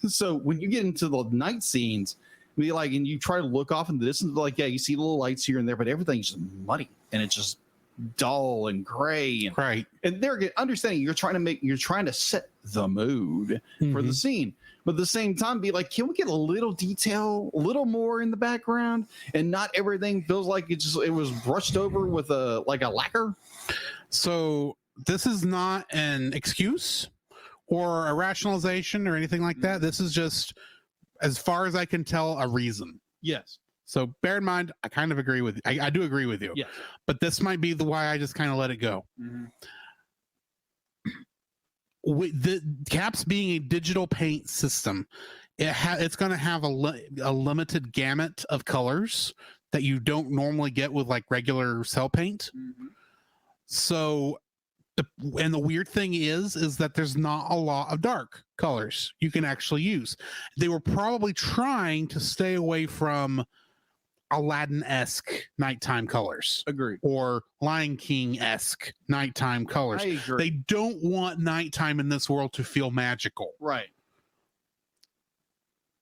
Speaker 3: so when you get into the night scenes, and you try to look off in the distance, you see little lights here and there, but everything's just muddy and it's just dull and gray, and
Speaker 2: Right.
Speaker 3: and they're understanding you're trying to set the mood for the scene, but at the same time be like, can we get a little detail, a little more in the background, and not everything feels like it was brushed over with a lacquer.
Speaker 2: So this is not an excuse or a rationalization or anything like that. This is just, as far as I can tell, a reason.
Speaker 3: Yes.
Speaker 2: So bear in mind, I kind of agree with you. I do agree with you.
Speaker 3: Yes.
Speaker 2: But this might be the why I just kind of let it go. With the Caps being a digital paint system, it's going to have a limited gamut of colors that you don't normally get with like regular cell paint. So, the weird thing is that there's not a lot of dark colors you can actually use. They were probably trying to stay away from Aladdin-esque nighttime colors.
Speaker 3: Agreed.
Speaker 2: Or Lion King-esque nighttime colors.
Speaker 3: I agree.
Speaker 2: They don't want nighttime in this world to feel magical.
Speaker 3: Right.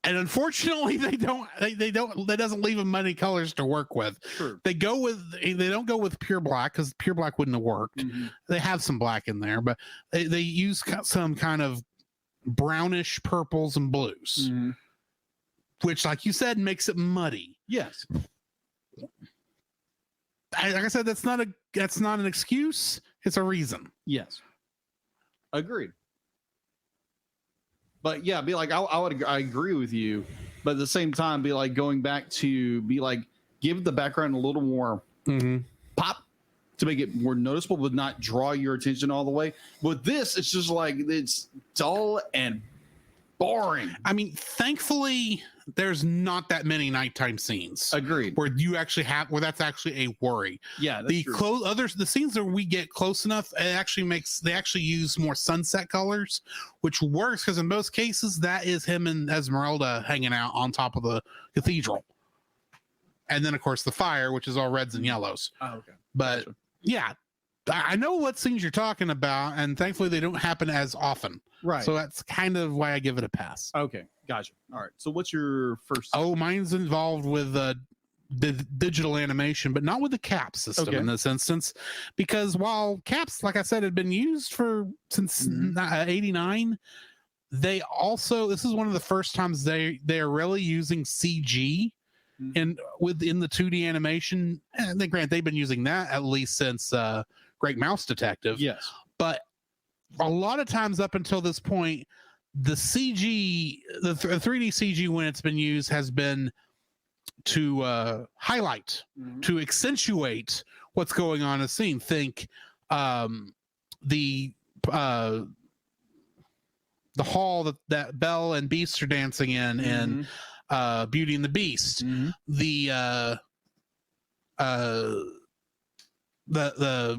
Speaker 2: And unfortunately, they don't. That doesn't leave them many colors to work with.
Speaker 3: Sure.
Speaker 2: They don't go with pure black, because pure black wouldn't have worked. They have some black in there, but they use some kind of brownish purples and blues, which, like you said, makes it muddy.
Speaker 3: Yes.
Speaker 2: Like I said, that's not an excuse. It's a reason.
Speaker 3: Yes. Agreed. But yeah, be like, I agree with you, but at the same time, be like, going back to be like, give the background a little more pop to make it more noticeable, but not draw your attention all the way. With this, it's just like, it's dull and boring.
Speaker 2: I mean, thankfully, there's not that many nighttime scenes.
Speaker 3: Agreed.
Speaker 2: Where that's actually a worry.
Speaker 3: Yeah, that's true.
Speaker 2: The scenes that we get close enough, they actually use more sunset colors, which works because in most cases that is him and Esmeralda hanging out on top of the cathedral, and then of course the fire, which is all reds and yellows.
Speaker 3: Oh, okay.
Speaker 2: But yeah, I know what scenes you're talking about, and thankfully they don't happen as often.
Speaker 3: Right.
Speaker 2: So that's kind of why I give it a pass.
Speaker 3: Okay, gotcha. All right. So what's your first?
Speaker 2: Oh, mine's involved with the digital animation, but not with the Caps system in this instance, because while Caps, like I said, had been used since '89, this is one of the first times they're really using CG within the 2D animation. And they've been using that at least since Great Mouse Detective.
Speaker 3: Yes,
Speaker 2: but a lot of times up until this point, the CG, the 3D CG, when it's been used, has been to highlight, to accentuate what's going on in the scene. Think the hall that Belle and Beast are dancing in Beauty and the Beast. The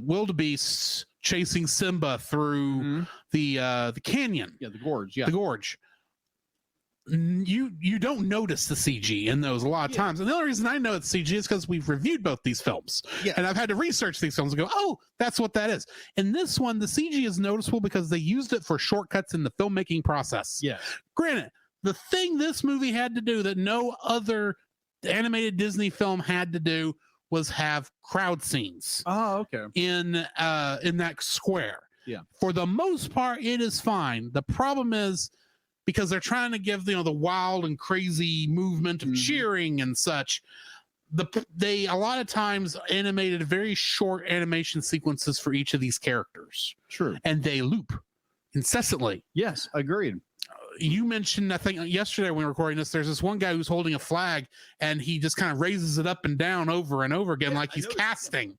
Speaker 2: wildebeests chasing Simba through the canyon.
Speaker 3: Yeah, the gorge. Yeah,
Speaker 2: the gorge. You don't notice the CG in those a lot of times, and the only reason I know it's CG is because we've reviewed both these films, and I've had to research these films and go, oh, that's what that is. In this one, the CG is noticeable because they used it for shortcuts in the filmmaking process.
Speaker 3: Yeah.
Speaker 2: Granted, the thing this movie had to do that no other animated Disney film had to do was have crowd scenes.
Speaker 3: Oh, okay.
Speaker 2: In that square.
Speaker 3: Yeah.
Speaker 2: For the most part, it is fine. The problem is because they're trying to give the wild and crazy movement of cheering and such. They a lot of times animated very short animation sequences for each of these characters.
Speaker 3: True. And
Speaker 2: they loop incessantly.
Speaker 3: Yes, agreed.
Speaker 2: You mentioned, I think yesterday when we were recording this, there's this one guy who's holding a flag and he just kind of raises it up and down over and over again, like he's casting.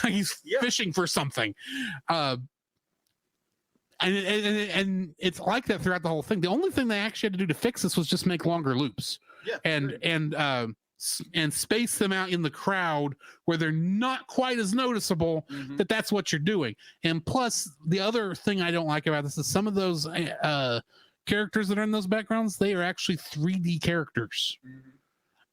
Speaker 2: He's fishing for something. And it's like that throughout the whole thing. The only thing they actually had to do to fix this was just make longer loops and space them out in the crowd where they're not quite as noticeable that's what you're doing. And plus, the other thing I don't like about this is some of those characters that are in those backgrounds, they are actually 3D characters.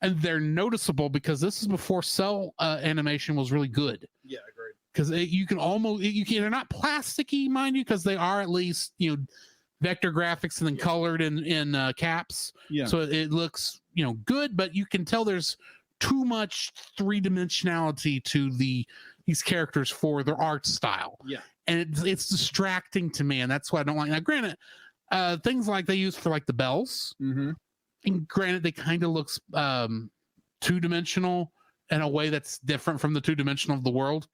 Speaker 2: And they're noticeable because this is before cell animation was really good.
Speaker 3: Yeah, agreed.
Speaker 2: Because they're not plasticky, mind you, because they are at least vector graphics and then colored in caps. Yeah. So it looks good, but you can tell there's too much three-dimensionality to the these characters for their art style.
Speaker 3: Yeah.
Speaker 2: And it's distracting to me, and that's why I don't like. Now, granted, things like they use for like the bells,
Speaker 3: Mm-hmm.
Speaker 2: and granted, they kind of looks two-dimensional in a way that's different from the two-dimensional of the world.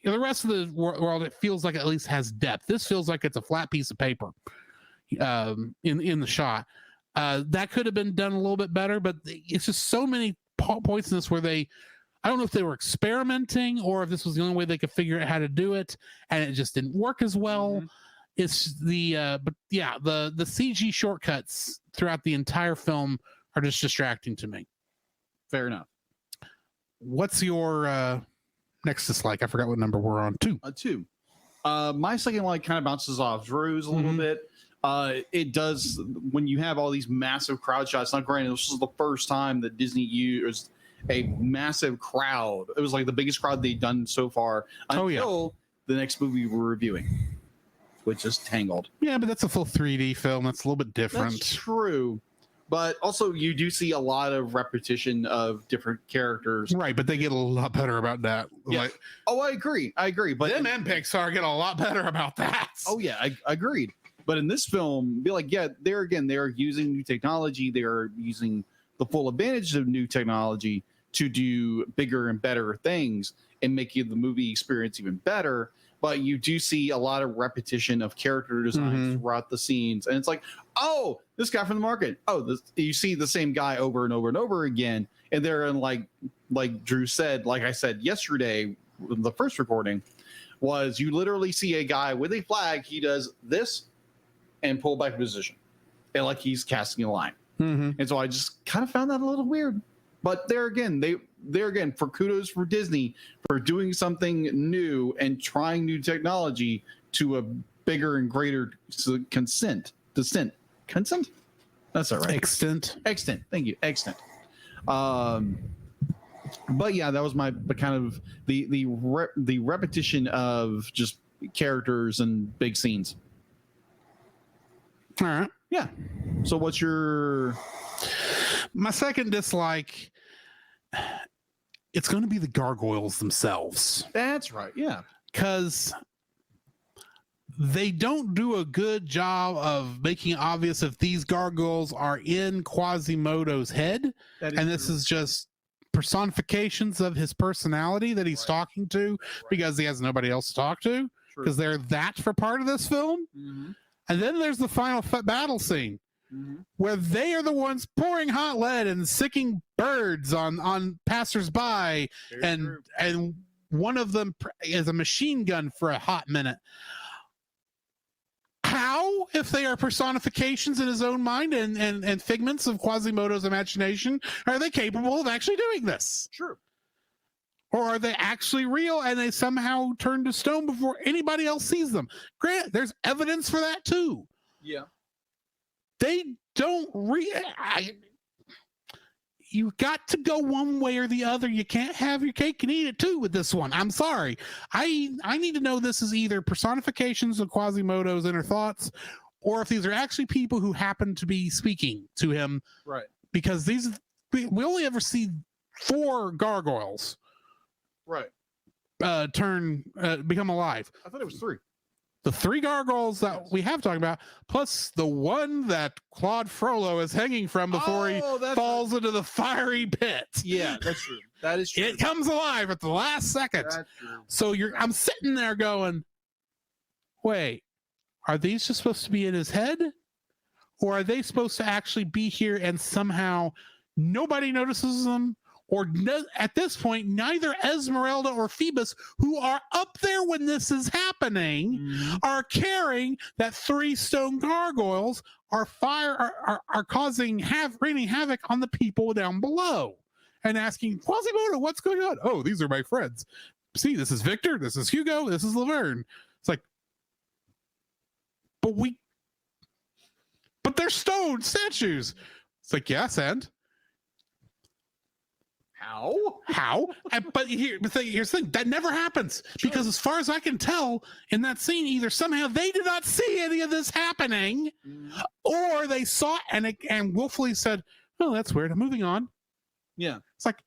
Speaker 2: You know, the rest of the world, it feels like it at least has depth. This feels like it's a flat piece of paper in the shot. That could have been done a little bit better, but it's just so many points in this where I don't know if they were experimenting or if this was the only way they could figure out how to do it, and it just didn't work as well.
Speaker 3: Mm-hmm.
Speaker 2: It's the CG shortcuts throughout the entire film are just distracting to me.
Speaker 3: Fair enough.
Speaker 2: What's your next dislike? I forgot what number we're on. 2.
Speaker 3: 2. My second one kind of bounces off Drew's a little bit. It does when you have all these massive crowd shots. Now, granted, this was the first time that Disney used a massive crowd. It was like the biggest crowd they'd done so far until the next movie we're reviewing, which is Tangled.
Speaker 2: Yeah, but that's a full 3D film. That's a little bit different.
Speaker 3: That's true. But also, you do see a lot of repetition of different characters.
Speaker 2: Right, but they get a lot better about that.
Speaker 3: Yeah.
Speaker 2: Like,
Speaker 3: I agree. But
Speaker 2: them and Pixar get a lot better about that.
Speaker 3: Oh, yeah, I agreed. But in this film, be like, yeah, they're using new technology. They're using the full advantage of new technology to do bigger and better things and make the movie experience even better. But you do see a lot of repetition of character designs throughout the scenes. And it's like, oh, this guy from the market. Oh, you see the same guy over and over and over again. And they're in like Drew said, like I said yesterday, the first recording, was you literally see a guy with a flag. He does this and pull back position. And like he's casting a line. And so I just kind of found that a little weird. But there again, for kudos for Disney for doing something new and trying new technology to a bigger and greater consent. That's all right.
Speaker 2: Extent.
Speaker 3: Thank you. Extent. But yeah, that was my kind of the repetition of just characters and big scenes.
Speaker 2: All right.
Speaker 3: Yeah. So what's
Speaker 2: my second dislike? It's going to be the gargoyles themselves.
Speaker 3: That's right. Yeah.
Speaker 2: Because they don't do a good job of making it obvious if these gargoyles are in Quasimodo's head. And this is just personifications of his personality that he's talking to because he has nobody else to talk to. Because they're that for part of this film. And then there's the final battle scene where they are the ones pouring hot lead and sicking birds on passersby, and one of them is a machine gun for a hot minute. How, if they are personifications in his own mind and figments of Quasimodo's imagination, are they capable of actually doing this?
Speaker 3: Sure.
Speaker 2: Or are they actually real and they somehow turn to stone before anybody else sees them? Grant, there's evidence for that too.
Speaker 3: Yeah.
Speaker 2: They don't you got to go one way or the other. You can't have your cake and eat it too with this one. I'm sorry. I need to know this is either personifications of Quasimodo's inner thoughts or if these are actually people who happen to be speaking to him.
Speaker 3: Right. Because
Speaker 2: we only ever see 4 gargoyles.
Speaker 3: Right.
Speaker 2: Become alive.
Speaker 3: I thought it was 3.
Speaker 2: The 3 gargoyles that we have talked about, plus the one that Claude Frollo is hanging from before he falls into the fiery pit.
Speaker 3: Yeah, that's true. That is true.
Speaker 2: It comes alive at the last second.
Speaker 3: That's true.
Speaker 2: So I'm sitting there going, wait, are these just supposed to be in his head? Or are they supposed to actually be here and somehow nobody notices them? Or at this point, neither Esmeralda or Phoebus, who are up there when this is happening, are caring that 3 stone gargoyles are raining havoc on the people down below and asking, Quasimodo, what's going on? Oh, these are my friends. See, this is Victor, this is Hugo, this is Laverne. It's like, but they're stone statues. It's like, yes, and How? But here's the thing. That never happens. Sure. Because as far as I can tell, in that scene, either somehow they did not see any of this happening, or they saw it and willfully said, oh, that's weird. I'm moving on.
Speaker 3: Yeah.
Speaker 2: It's like,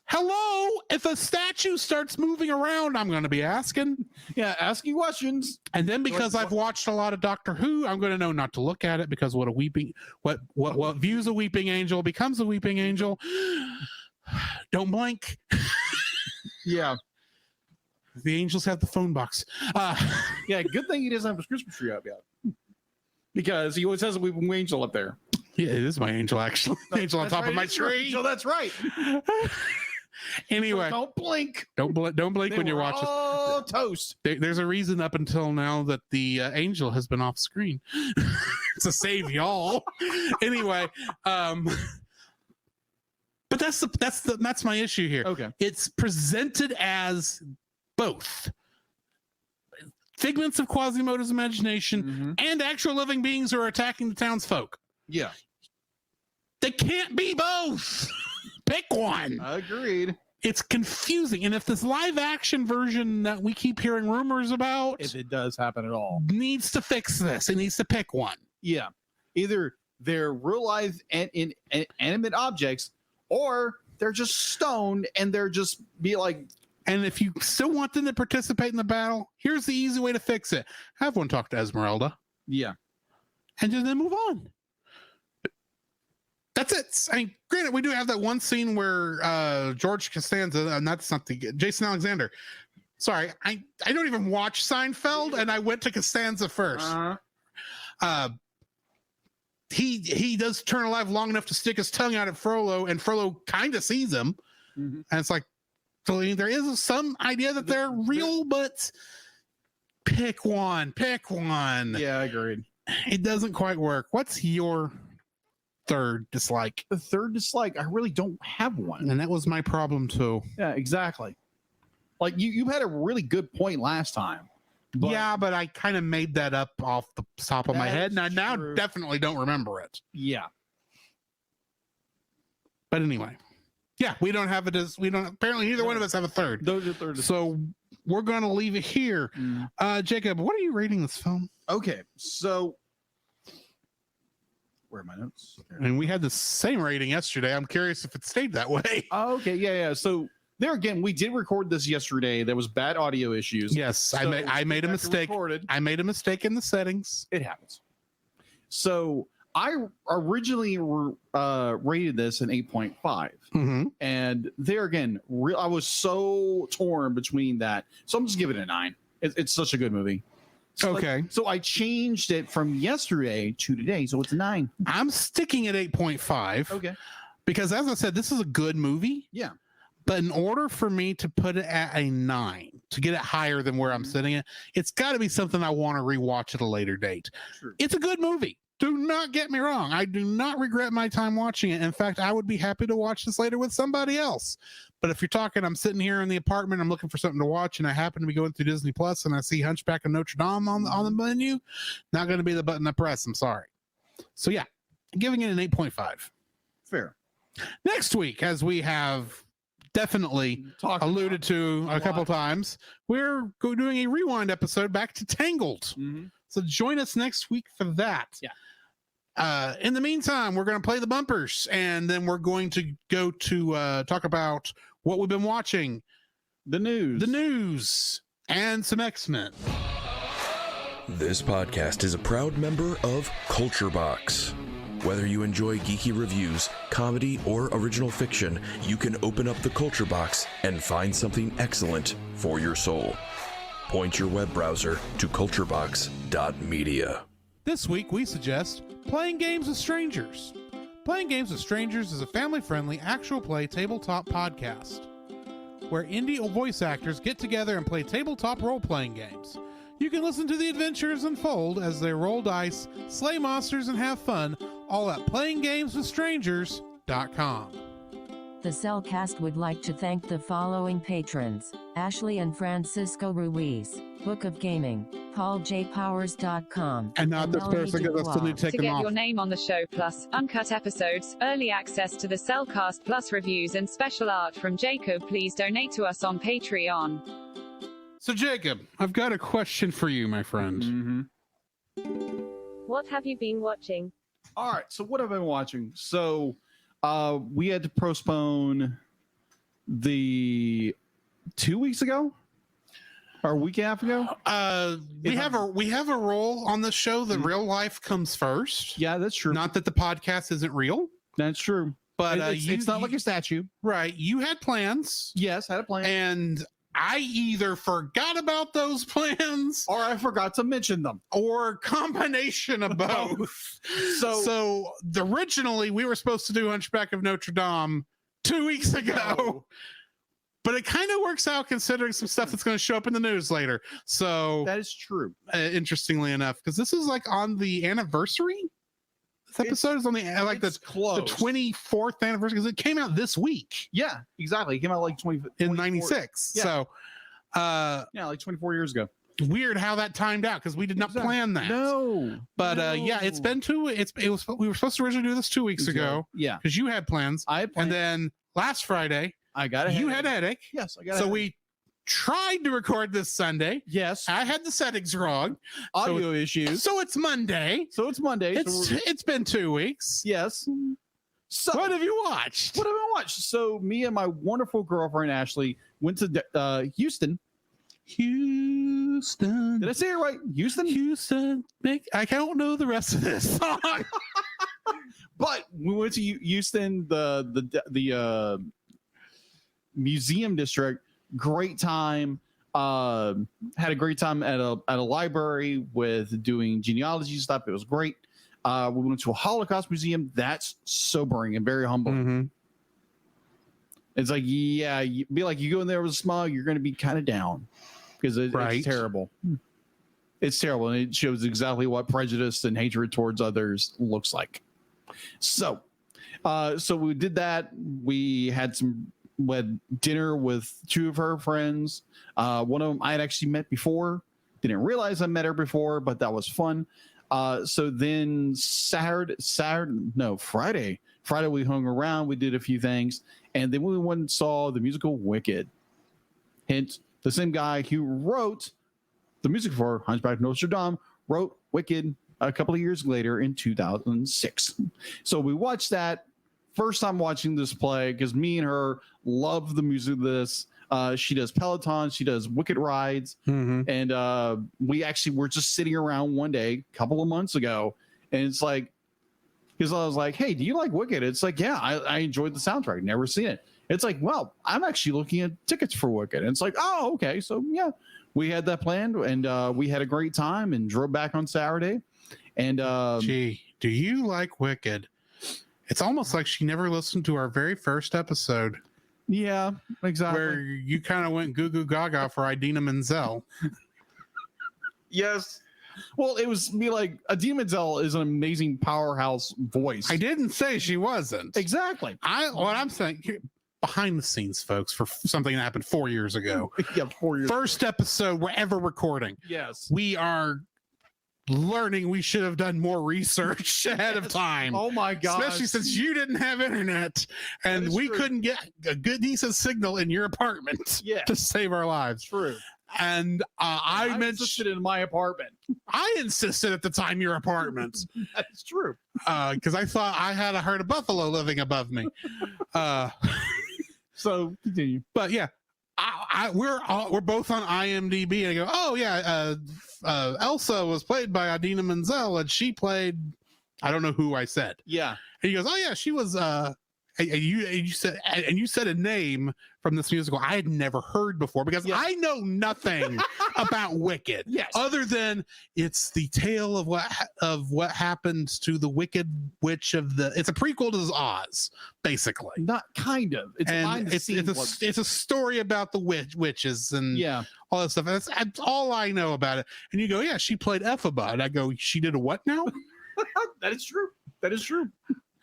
Speaker 2: Hello, if a statue starts moving around, I'm going to be asking.
Speaker 3: Yeah, asking questions.
Speaker 2: And then because I've watched a lot of Doctor Who, I'm going to know not to look at it because what views a weeping angel becomes a weeping angel. Don't blink.
Speaker 3: Yeah.
Speaker 2: The angels have the phone box.
Speaker 3: Yeah, good thing he doesn't have his Christmas tree up yet. Because he always has a weeping angel up there.
Speaker 2: Yeah, it is my angel, actually. Angel on top of my tree.
Speaker 3: So that's right.
Speaker 2: Anyway,
Speaker 3: So don't blink.
Speaker 2: Don't blink when you're watching.
Speaker 3: Oh, toast.
Speaker 2: There's a reason up until now that the angel has been off screen to save y'all. Anyway, but that's my issue here.
Speaker 3: Okay.
Speaker 2: It's presented as both figments of Quasimodo's imagination and actual living beings who are attacking the townsfolk.
Speaker 3: Yeah.
Speaker 2: They can't be both. Pick one.
Speaker 3: Agreed.
Speaker 2: It's confusing. And if this live action version that we keep hearing rumors about,
Speaker 3: If it does happen at all.
Speaker 2: needs to fix this, it needs to pick one.
Speaker 3: Yeah. Either they're real life and animate objects, or they're just stoned and they're just be like.
Speaker 2: And if you still want them to participate in the battle, here's the easy way to fix it. Have one talk to Esmeralda.
Speaker 3: Yeah.
Speaker 2: And then move on. That's it. I mean, granted, we do have that one scene where George Costanza, and that's not Jason Alexander. Sorry, I don't even watch Seinfeld, and I went to Costanza first. He does turn alive long enough to stick his tongue out at Frollo, and Frollo kind of sees him, and it's like, so there is some idea that they're real, but pick one.
Speaker 3: Yeah, agreed.
Speaker 2: It doesn't quite work. What's your third dislike?
Speaker 3: The third dislike, I really don't have one.
Speaker 2: And that was my problem too.
Speaker 3: Yeah, exactly. Like you had a really good point last time. But
Speaker 2: yeah, but I kind of made that up off the top of my head, and I now
Speaker 3: true.
Speaker 2: definitely don't remember it.
Speaker 3: Yeah.
Speaker 2: But anyway, yeah, we don't have it as apparently neither one of us have a third.
Speaker 3: Those are third.
Speaker 2: So we're going to leave it here. Jacob, what are you rating this film?
Speaker 3: Okay, so where are my notes?
Speaker 2: And we had the same rating yesterday. I'm curious if it stayed that way.
Speaker 3: Okay, yeah. So there again, we did record this yesterday. There was bad audio issues.
Speaker 2: Yes,
Speaker 3: So
Speaker 2: I made a mistake.
Speaker 3: recorded.
Speaker 2: I made a mistake in the settings.
Speaker 3: It happens. So I originally rated this an 8.5. And there again, I was so torn between that. So I'm just giving it a 9. It's such a good movie. So
Speaker 2: Okay.
Speaker 3: so I changed it from yesterday to today. So it's a 9.
Speaker 2: I'm sticking at 8.5.
Speaker 3: Okay.
Speaker 2: Because as I said, this is a good movie.
Speaker 3: Yeah.
Speaker 2: But in order for me to put it at a 9, to get it higher than where I'm sitting at, it's got to be something I want to rewatch at a later date.
Speaker 3: True.
Speaker 2: It's a good movie. Do not get me wrong. I do not regret my time watching it. In fact, I would be happy to watch this later with somebody else. But if you're talking, I'm sitting here in the apartment, I'm looking for something to watch, and I happen to be going through Disney Plus, and I see Hunchback of Notre Dame on the menu, not going to be the button I press. I'm sorry. So yeah, giving it an 8.5.
Speaker 3: Fair.
Speaker 2: Next week, as we have definitely alluded to a couple times, we're doing a rewind episode back to Tangled. So join us next week for that.
Speaker 3: Yeah.
Speaker 2: In the meantime, we're going to play the bumpers, and then we're going to go to talk about what we've been watching,
Speaker 3: the news,
Speaker 2: and some X-Men.
Speaker 5: This podcast is a proud member of Culture Box. Whether you enjoy geeky reviews, comedy, or original fiction, you can open up the Culture Box and find something excellent for your soul. Point your web browser to culturebox.media.
Speaker 2: This week, we suggest Playing Games with Strangers. Playing Games with Strangers is a family-friendly, actual play tabletop podcast where indie voice actors get together and play tabletop role-playing games. You can listen to the adventures unfold as they roll dice, slay monsters, and have fun, all at playinggameswithstrangers.com.
Speaker 6: The Cellcast would like to thank the following patrons: Ashley and Francisco Ruiz, Book of Gaming, PaulJPowers.com,
Speaker 2: And not this person, because I still need to take
Speaker 1: To
Speaker 2: them
Speaker 1: get
Speaker 2: off.
Speaker 1: your name on the show, plus uncut episodes, early access to the Cellcast Plus reviews, and special art from Jacob, please donate to us on Patreon.
Speaker 2: So, Jacob, I've got a question for you, my friend.
Speaker 4: What have you been watching?
Speaker 3: All right. So what have I been watching? So we had to postpone the 2 weeks ago or a week and a half ago.
Speaker 2: We have a role on the show that real life comes first.
Speaker 3: Yeah, that's true.
Speaker 2: Not that the podcast isn't real.
Speaker 3: That's true.
Speaker 2: But
Speaker 3: it's not like a statue.
Speaker 2: Right. You had plans.
Speaker 3: Yes, had a plan.
Speaker 2: And I either forgot about those plans
Speaker 3: or I forgot to mention them.
Speaker 2: Or a combination of both. So originally we were supposed to do Hunchback of Notre Dame 2 weeks ago. But it kind of works out considering some stuff that's going to show up in the news later. So
Speaker 3: that is true.
Speaker 2: Interestingly enough, because this is like on the anniversary. This episode is on the 24th anniversary because it came out this week.
Speaker 3: Yeah, exactly. It came out like
Speaker 2: in 96. Yeah. So
Speaker 3: like 24 years ago.
Speaker 2: Weird how that timed out because we did not plan that.
Speaker 3: No.
Speaker 2: But yeah, it's been we were supposed to originally do this 2 weeks ago.
Speaker 3: Yeah.
Speaker 2: Because you had plans.
Speaker 3: I had plans.
Speaker 2: And then last Friday
Speaker 3: I got a headache.
Speaker 2: You had a headache.
Speaker 3: Yes, I got a
Speaker 2: So
Speaker 3: headache.
Speaker 2: we tried to record this Sunday.
Speaker 3: Yes.
Speaker 2: I had the settings wrong.
Speaker 3: Audio issues.
Speaker 2: So it's Monday. It's been 2 weeks.
Speaker 3: Yes. So
Speaker 2: what have you watched?
Speaker 3: What have I watched? So me and my wonderful girlfriend Ashley went to Houston.
Speaker 2: Houston.
Speaker 3: Did I say it right? Houston.
Speaker 2: I don't know the rest of this song.
Speaker 3: But we went to Houston, the museum district. Great time. Had a great time at a library with doing genealogy stuff. It was great. We went to a Holocaust museum. That's sobering and very humbling.
Speaker 2: Mm-hmm.
Speaker 3: It's like, yeah, you go in there with a smile, you're going to be kind of down because it's terrible. It's terrible, and it shows exactly what prejudice and hatred towards others looks like. So we did that. We had dinner with two of her friends. One of them I had actually met before. Didn't realize I met her before, but that was fun. So then Friday we hung around. We did a few things, and then we went and saw the musical Wicked. Hint: the same guy who wrote the music for Hunchback of Notre Dame wrote Wicked a couple of years later in 2006. So we watched that. First time watching this play because me and her love the music of this. She does Peloton, she does Wicked rides, and we actually were just sitting around one day a couple of months ago, and it's like, because I was like, hey, do you like Wicked? It's like, yeah, I enjoyed the soundtrack, never seen it. It's like, well, I'm actually looking at tickets for Wicked, and it's like, oh, okay, so yeah, we had that planned, and we had a great time and drove back on Saturday. And
Speaker 2: gee, do you like Wicked? It's almost like she never listened to our very first episode.
Speaker 3: Yeah, exactly.
Speaker 2: Where you kind of went goo goo gaga for Idina Menzel.
Speaker 3: Yes. Well, it was me like Idina Menzel is an amazing powerhouse voice.
Speaker 2: I didn't say she wasn't.
Speaker 3: Exactly.
Speaker 2: What I'm saying here, behind the scenes, folks, for something that happened 4 years ago.
Speaker 3: Yeah, 4 years.
Speaker 2: First episode we're ever recording.
Speaker 3: Yes.
Speaker 2: We are learning we should have done more research ahead of time.
Speaker 3: Oh my god!
Speaker 2: Especially since you didn't have internet and we couldn't get a good decent signal in your apartment to save our lives.
Speaker 3: True.
Speaker 2: And I
Speaker 3: insisted in my apartment.
Speaker 2: I insisted at the time your apartment.
Speaker 3: That's true.
Speaker 2: Because I thought I had a herd of buffalo living above me.
Speaker 3: So continue.
Speaker 2: But yeah. We're both on IMDb, and I go, oh yeah, Elsa was played by Idina Menzel, and she played, I don't know who I said.
Speaker 3: Yeah,
Speaker 2: and he goes, oh yeah, she was. You said a name from this musical I had never heard before because I know nothing about Wicked.
Speaker 3: Yes,
Speaker 2: other than it's the tale of what happens to the Wicked Witch of the. It's a prequel to Oz, basically.
Speaker 3: Not kind of.
Speaker 2: It's a story about the witches and all that stuff. And that's all I know about it. And you go, yeah, she played Elphaba, and I go, she did a what now?
Speaker 3: That is true. That is true.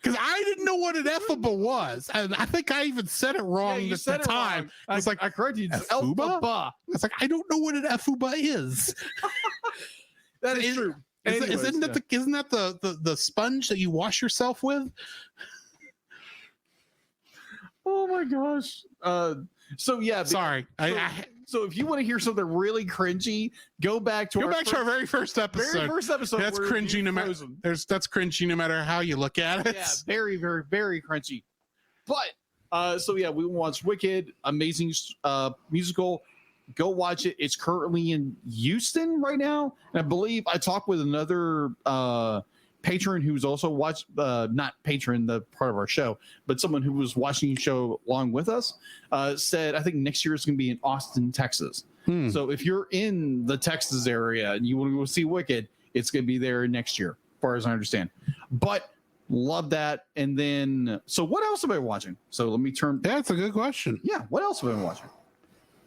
Speaker 2: Because I didn't know what an Elphaba was, and I think I even said it wrong at the time. I was like,
Speaker 3: I corrected you.
Speaker 2: Elphaba? I was like, I don't know what an Elphaba is.
Speaker 3: That is true.
Speaker 2: Isn't that the sponge that you wash yourself with?
Speaker 3: Oh my gosh. So yeah.
Speaker 2: Sorry.
Speaker 3: So if you want to hear something really cringy, go back to our
Speaker 2: very first episode.
Speaker 3: Very first episode.
Speaker 2: That's cringy no matter. That's cringy no matter how you look at it.
Speaker 3: Yeah, very, very, very cringy. But So yeah, we watched Wicked, amazing musical. Go watch it. It's currently in Houston right now, and I believe I talked with another patron who's also watched, not patron, the part of our show, but someone who was watching the show along with us, said I think next year is going to be in Austin, Texas. So if you're in the Texas area and you want to go see Wicked, it's going to be there next year, as far as I understand. But love that. And then, so what else have I been watching? So let me turn.
Speaker 2: That's a good question.
Speaker 3: Yeah, what else have I been watching?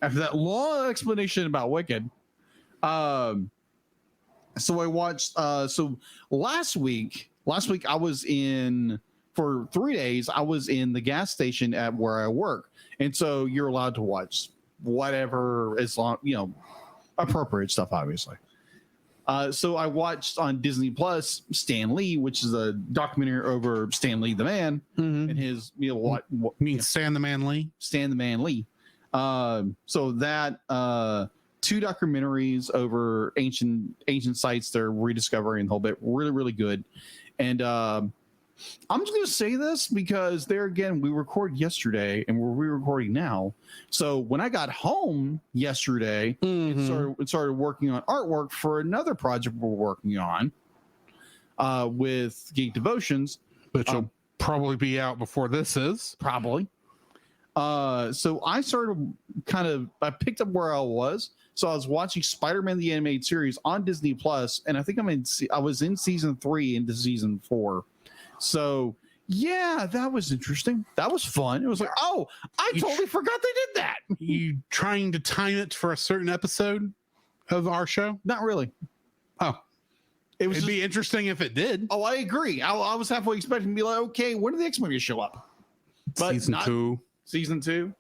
Speaker 3: After that long explanation about Wicked, so I watched. So last week I was in for 3 days. I was in the gas station at where I work, and so you're allowed to watch whatever is long, appropriate stuff, obviously. So I watched on Disney Plus Stan Lee, which is a documentary over Stan Lee the man and his
Speaker 2: Stan the Man Lee.
Speaker 3: Stan the Man Lee. So that 2 documentaries over ancient sites they're rediscovering the whole bit, really, really good. And I'm just going to say this because there again, we recorded yesterday and we're re-recording now. So when I got home yesterday, and started working on artwork for another project we're working on with Geek Devotions,
Speaker 2: which will probably be out before this is.
Speaker 3: Probably. So I started I picked up where I was. So I was watching Spider-Man the Animated Series on Disney Plus, and I think I was in season 3 into season 4. So yeah, that was interesting. That was fun. It was like, oh, I totally forgot they did that.
Speaker 2: You trying to time it for a certain episode of our show?
Speaker 3: Not really.
Speaker 2: Oh, it'd be interesting if it did.
Speaker 3: Oh, I agree. I was halfway expecting to be like, okay, when do the X-Men show up? But
Speaker 2: season 2.
Speaker 3: Season 2?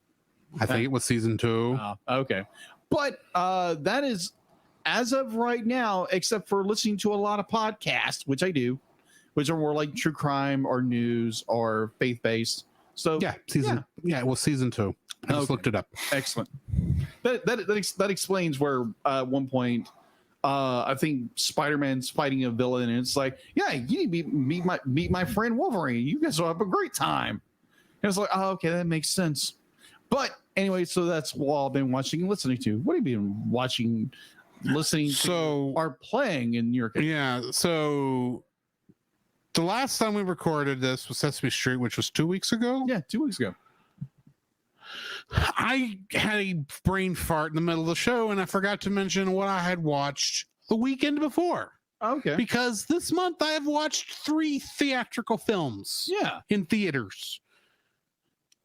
Speaker 2: I think it was season 2.
Speaker 3: Okay. But that is, as of right now, except for listening to a lot of podcasts, which I do, which are more like true crime or news or faith-based. So
Speaker 2: season 2. I just looked it up.
Speaker 3: Excellent. That explains where at one point I think Spider-Man's fighting a villain, and it's like, yeah, you need to meet my friend Wolverine. You guys will have a great time. And it's like, oh, okay, that makes sense. But anyway, so that's what I've been watching and listening to. What have you been watching, listening to, or playing in your case?
Speaker 2: Yeah, so the last time we recorded this was Sesame Street, which was 2 weeks ago.
Speaker 3: Yeah, 2 weeks ago.
Speaker 2: I had a brain fart in the middle of the show, and I forgot to mention what I had watched the weekend before.
Speaker 3: Okay.
Speaker 2: Because this month I have watched 3 theatrical films.
Speaker 3: Yeah.
Speaker 2: In theaters.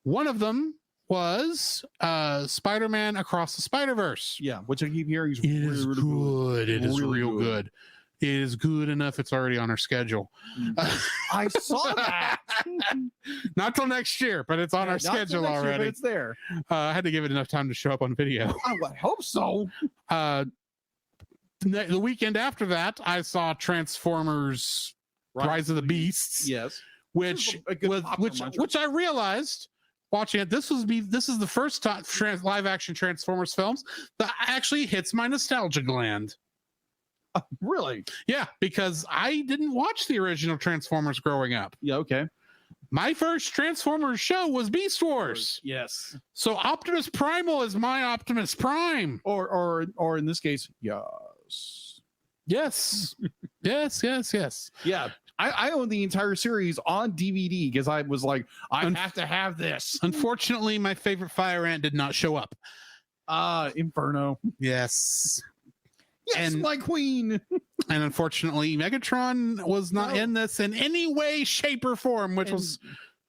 Speaker 2: One of them was Spider-Man Across the Spider-Verse.
Speaker 3: Yeah, which I keep hearing is
Speaker 2: really good. It is real good. It is good enough it's already on our schedule.
Speaker 3: I saw that.
Speaker 2: Not till next year, but it's on our schedule already.
Speaker 3: Year, but it's there.
Speaker 2: I had to give it enough time to show up on video.
Speaker 3: I would hope so.
Speaker 2: The weekend after that, I saw Transformers Rise of the Beasts.
Speaker 3: Yes.
Speaker 2: Which I realized watching it, this is the first time live action Transformers films that actually hits my nostalgia gland.
Speaker 3: Really?
Speaker 2: Yeah, because I didn't watch the original Transformers growing up.
Speaker 3: Yeah, okay.
Speaker 2: My first Transformers show was Beast Wars.
Speaker 3: Yes.
Speaker 2: So Optimus Primal is my Optimus Prime.
Speaker 3: Or in this case, yes.
Speaker 2: Yes. yes.
Speaker 3: Yeah. I own the entire series on DVD because I was like, I have to have this.
Speaker 2: Unfortunately, my favorite fire ant did not show up.
Speaker 3: Inferno.
Speaker 2: Yes.
Speaker 3: Yes, my queen.
Speaker 2: And unfortunately, Megatron was not in this in any way, shape, or form, which was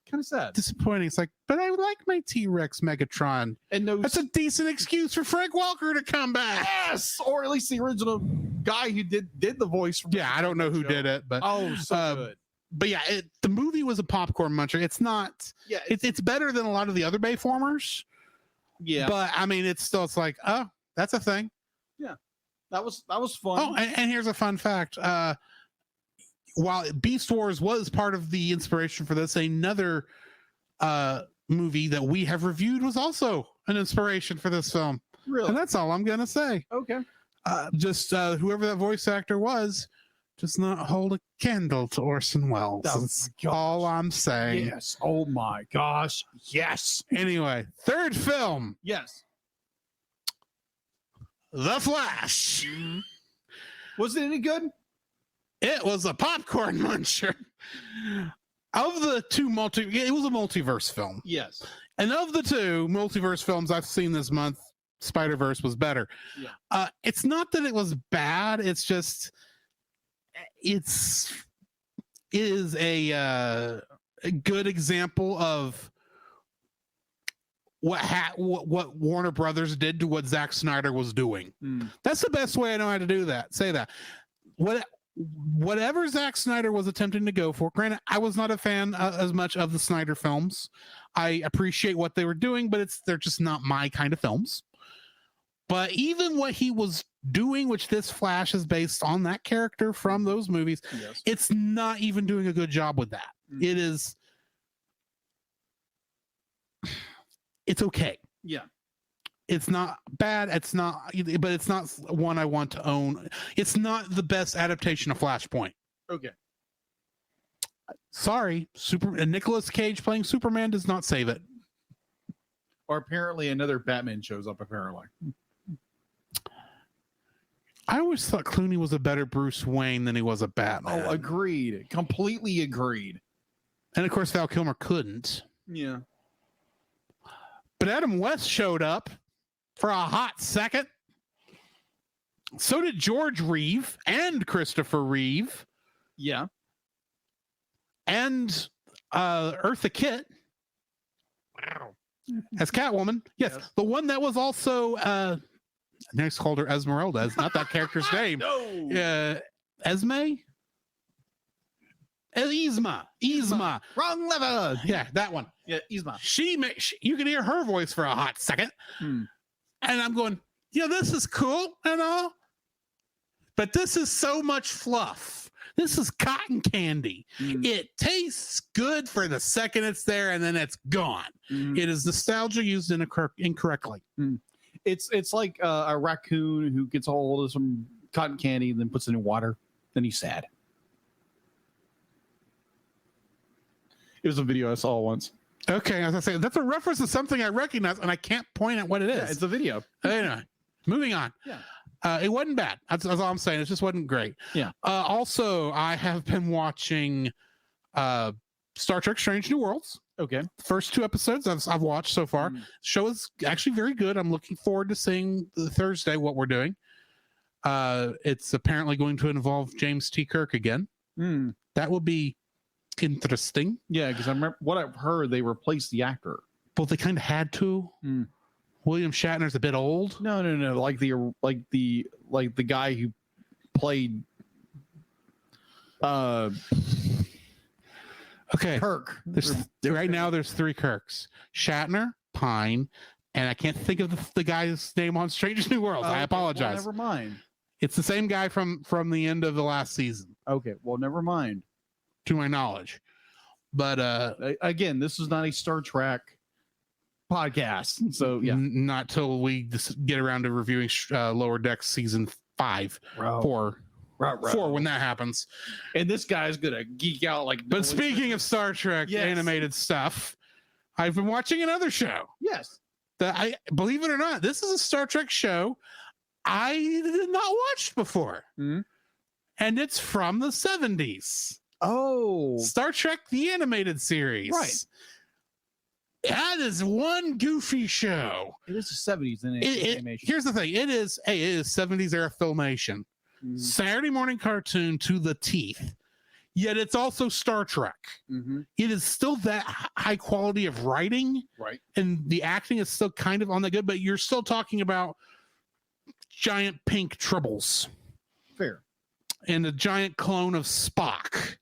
Speaker 3: kind of sad.
Speaker 2: Disappointing. It's like, but I like my T-Rex Megatron. And that's a decent excuse for Frank Welker to come back.
Speaker 3: Yes, or at least the original guy who did the voice.
Speaker 2: Yeah, I don't know who did it, but
Speaker 3: so good.
Speaker 2: But yeah, the movie was a popcorn muncher. It's not. Yeah, it's better than a lot of the other Bayformers.
Speaker 3: Yeah,
Speaker 2: but I mean, it's like, oh, that's a thing.
Speaker 3: Yeah, that was fun.
Speaker 2: Oh, and here's a fun fact. While Beast Wars was part of the inspiration for this, another movie that we have reviewed was also an inspiration for this film.
Speaker 3: Really?
Speaker 2: And that's all I'm going to say.
Speaker 3: Okay.
Speaker 2: Just whoever that voice actor was does not hold a candle to Orson Welles.
Speaker 3: Oh,
Speaker 2: That's
Speaker 3: my gosh.
Speaker 2: all I'm saying.
Speaker 3: Yes. Oh my gosh. Yes.
Speaker 2: Anyway, third film,
Speaker 3: Yes.
Speaker 2: The Flash.
Speaker 3: Was it any good?
Speaker 2: It was a popcorn muncher. Of the two it was a multiverse film.
Speaker 3: Yes.
Speaker 2: And of the two multiverse films I've seen this month, Spider-Verse was better.
Speaker 3: Yeah.
Speaker 2: It's not that it was bad. It's just, it is a good example of what Warner Brothers did to what Zack Snyder was doing. That's the best way I know how to do that. Say that. Whatever Zack Snyder was attempting to go for, granted, I was not a fan as much of the Snyder films. I appreciate what they were doing, but they're just not my kind of films. But even what he was doing, which this Flash is based on that character from those movies,
Speaker 3: Yes.
Speaker 2: it's not even doing a good job with that. It's okay.
Speaker 3: Yeah.
Speaker 2: It's not bad. But it's not one I want to own. It's not the best adaptation of Flashpoint.
Speaker 3: Okay.
Speaker 2: Sorry, Nicolas Cage playing Superman does not save it.
Speaker 3: Or apparently another Batman shows up, apparently.
Speaker 2: I always thought Clooney was a better Bruce Wayne than he was a Batman.
Speaker 3: Oh, agreed. Completely agreed.
Speaker 2: And of course, Val Kilmer couldn't.
Speaker 3: Yeah.
Speaker 2: But Adam West showed up for a hot second. So did George Reeve and Christopher Reeve.
Speaker 3: Yeah.
Speaker 2: And Eartha Kitt.
Speaker 3: Wow.
Speaker 2: As Catwoman. Yes.
Speaker 3: Yes.
Speaker 2: The one that was also next called her Esmeralda. It's not that character's name.
Speaker 3: No.
Speaker 2: Esme? Yzma.
Speaker 3: Wrong lever.
Speaker 2: Yeah, that one.
Speaker 3: Yeah, Yzma.
Speaker 2: You can hear her voice for a hot second. And I'm going, yeah, this is cool and all, but this is so much fluff. This is cotton candy. It tastes good for the second it's there, and then it's gone. It is nostalgia used incorrectly.
Speaker 3: It's like a raccoon who gets a hold of some cotton candy and then puts it in water. Then he's sad. It was a video I saw once.
Speaker 2: Okay, as I say, that's a reference to something I recognize, and I can't point at what it is.
Speaker 3: Yeah, it's a video.
Speaker 2: Anyway, moving on.
Speaker 3: Yeah.
Speaker 2: It wasn't bad. That's all I'm saying. It just wasn't great.
Speaker 3: Yeah.
Speaker 2: Also, I have been watching Star Trek Strange New Worlds.
Speaker 3: Okay.
Speaker 2: The first 2 episodes I've watched so far. Show is actually very good. I'm looking forward to seeing Thursday what we're doing. It's apparently going to involve James T. Kirk again. That will be interesting.
Speaker 3: Yeah, because I remember what I've heard, they replaced the actor.
Speaker 2: Well, they kind of had to. William Shatner's a bit old.
Speaker 3: No. Like the guy who played
Speaker 2: Okay.
Speaker 3: Kirk.
Speaker 2: Right now there's 3 Kirks. Shatner, Pine, and I can't think of the guy's name on Strange New Worlds. I apologize.
Speaker 3: Well, never mind.
Speaker 2: It's the same guy from the end of the last season.
Speaker 3: Okay, well, never mind.
Speaker 2: To my knowledge. But
Speaker 3: again, this is not a Star Trek podcast. So yeah.
Speaker 2: Not till we just get around to reviewing Lower Decks season 5 or 4 when that happens.
Speaker 3: And this guy's gonna geek out like.
Speaker 2: But speaking of Star Trek animated stuff, I've been watching another show.
Speaker 3: Yes.
Speaker 2: That I believe it or not, this is a Star Trek show I did not watch before. And it's from the 70s.
Speaker 3: Oh.
Speaker 2: Star Trek the Animated Series.
Speaker 3: Right.
Speaker 2: That is one goofy show.
Speaker 3: It is the 70s in animation.
Speaker 2: Here's the thing. It is 70s era filmation. Saturday morning cartoon to the teeth. Yet it's also Star Trek. It is still that high quality of writing.
Speaker 3: Right.
Speaker 2: And the acting is still kind of on the good, but you're still talking about giant pink tribbles.
Speaker 3: Fair.
Speaker 2: And a giant clone of Spock.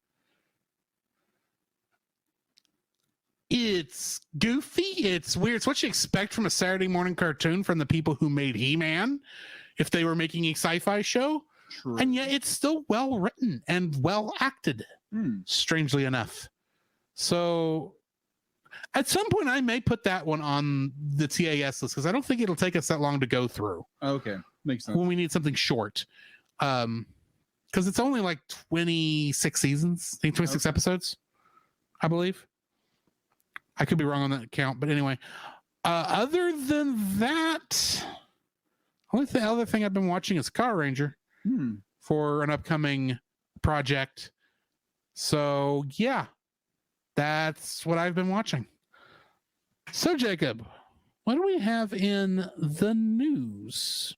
Speaker 2: It's goofy. It's weird. It's what you expect from a Saturday morning cartoon from the people who made He-Man if they were making a sci-fi show.
Speaker 3: True.
Speaker 2: And yet it's still well written and well acted, strangely enough. So at some point I may put that one on the TAS list because I don't think it'll take us that long to go through.
Speaker 3: Okay. Makes sense.
Speaker 2: When we need something short. because it's only like 26 seasons, 26 episodes, I believe. I could be wrong on that count, but anyway. Other than that, the other thing I've been watching is Car Ranger for an upcoming project. So yeah, that's what I've been watching. So Jacob, what do we have in the news?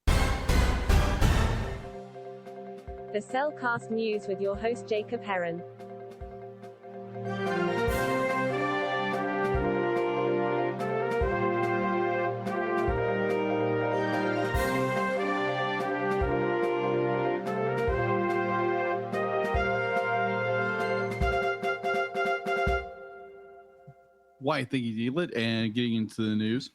Speaker 4: The Cellcast News with your host Jacob Heron.
Speaker 3: Why I think you deal it, and getting into the news.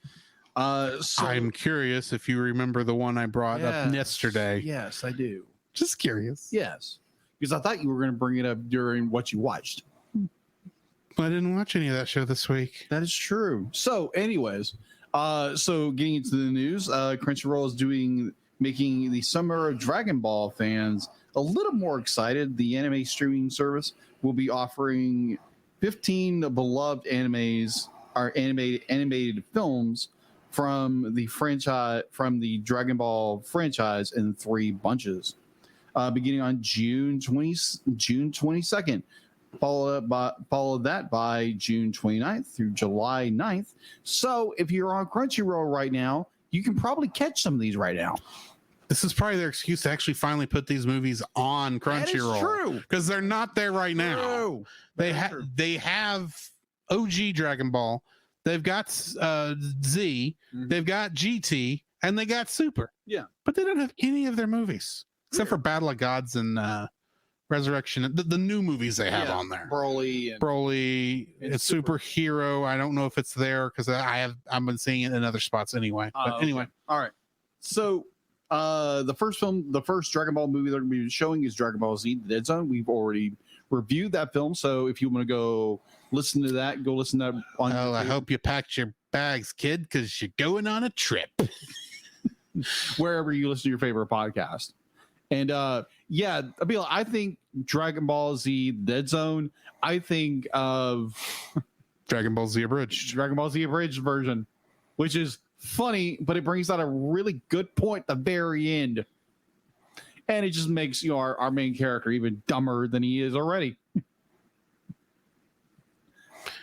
Speaker 3: So
Speaker 2: I'm curious if you remember the one I brought up yesterday.
Speaker 3: Yes, I do.
Speaker 2: Just curious.
Speaker 3: Yes, because I thought you were going to bring it up during what you watched.
Speaker 2: I didn't watch any of that show this week.
Speaker 3: That is true. So, anyways, so getting into the news, Crunchyroll is making the Summer of Dragon Ball fans a little more excited. The anime streaming service will be offering 15 beloved animes or animated films from the franchise, from the Dragon Ball franchise, in 3 bunches, beginning on June 22nd. Followed that by June 29th through July 9th. So if you're on Crunchyroll right now, you can probably catch some of these right now.
Speaker 2: This is probably their excuse to actually finally put these movies on Crunchyroll.
Speaker 3: That is true,
Speaker 2: because they're not there right now.
Speaker 3: True.
Speaker 2: They have OG Dragon Ball. They've got Z. They've got GT, and they got Super.
Speaker 3: Yeah,
Speaker 2: but they don't have any of their movies except for Battle of Gods and Resurrection. The new movies they have on there. Broly. It's Superhero. I don't know if it's there because I've been seeing it in other spots anyway. But anyway,
Speaker 3: all right. So the first Dragon Ball movie they're going to be showing is Dragon Ball Z: The Dead Zone. We've already reviewed that film, so if you want to go listen to that, go listen to that on YouTube.
Speaker 2: I hope you packed your bags, kid, because you're going on a trip.
Speaker 3: Wherever you listen to your favorite podcast. And I think Dragon Ball Z: Dead Zone, I think of
Speaker 2: Dragon Ball Z Abridged
Speaker 3: version, which is funny, but it brings out a really good point at the very end. And it just makes our main character even dumber than he is already.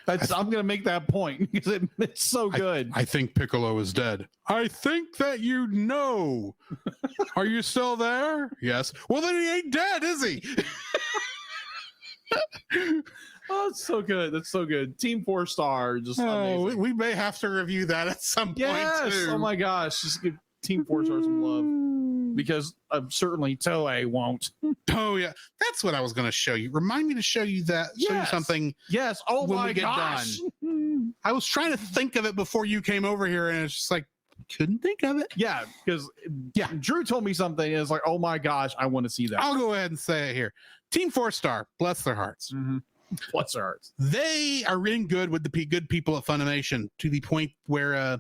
Speaker 3: I'm going to make that point because it's so good.
Speaker 2: I think Piccolo is dead. I think that you know. Are you still there? Yes. Well, then he ain't dead, is he?
Speaker 3: Oh, it's so good. That's so good. Team 4-star. Just amazing.
Speaker 2: We may have to review that at some point, too.
Speaker 3: Oh, my gosh. Just give Team 4-star some love. Because certainly Toei won't.
Speaker 2: Oh, yeah. That's what I was going to show you. Remind me to show you that. Show you something.
Speaker 3: Yes. Oh,
Speaker 2: when
Speaker 3: my
Speaker 2: we get
Speaker 3: gosh.
Speaker 2: Done. I was trying to think of it before you came over here, and it's just like, couldn't think of it.
Speaker 3: Yeah, because Drew told me something, and it's like, oh, my gosh, I want to see that.
Speaker 2: I'll go ahead and say it here. Team 4-star, bless their hearts.
Speaker 3: Mm-hmm. Bless their hearts.
Speaker 2: They are in good with the good people at Funimation to the point where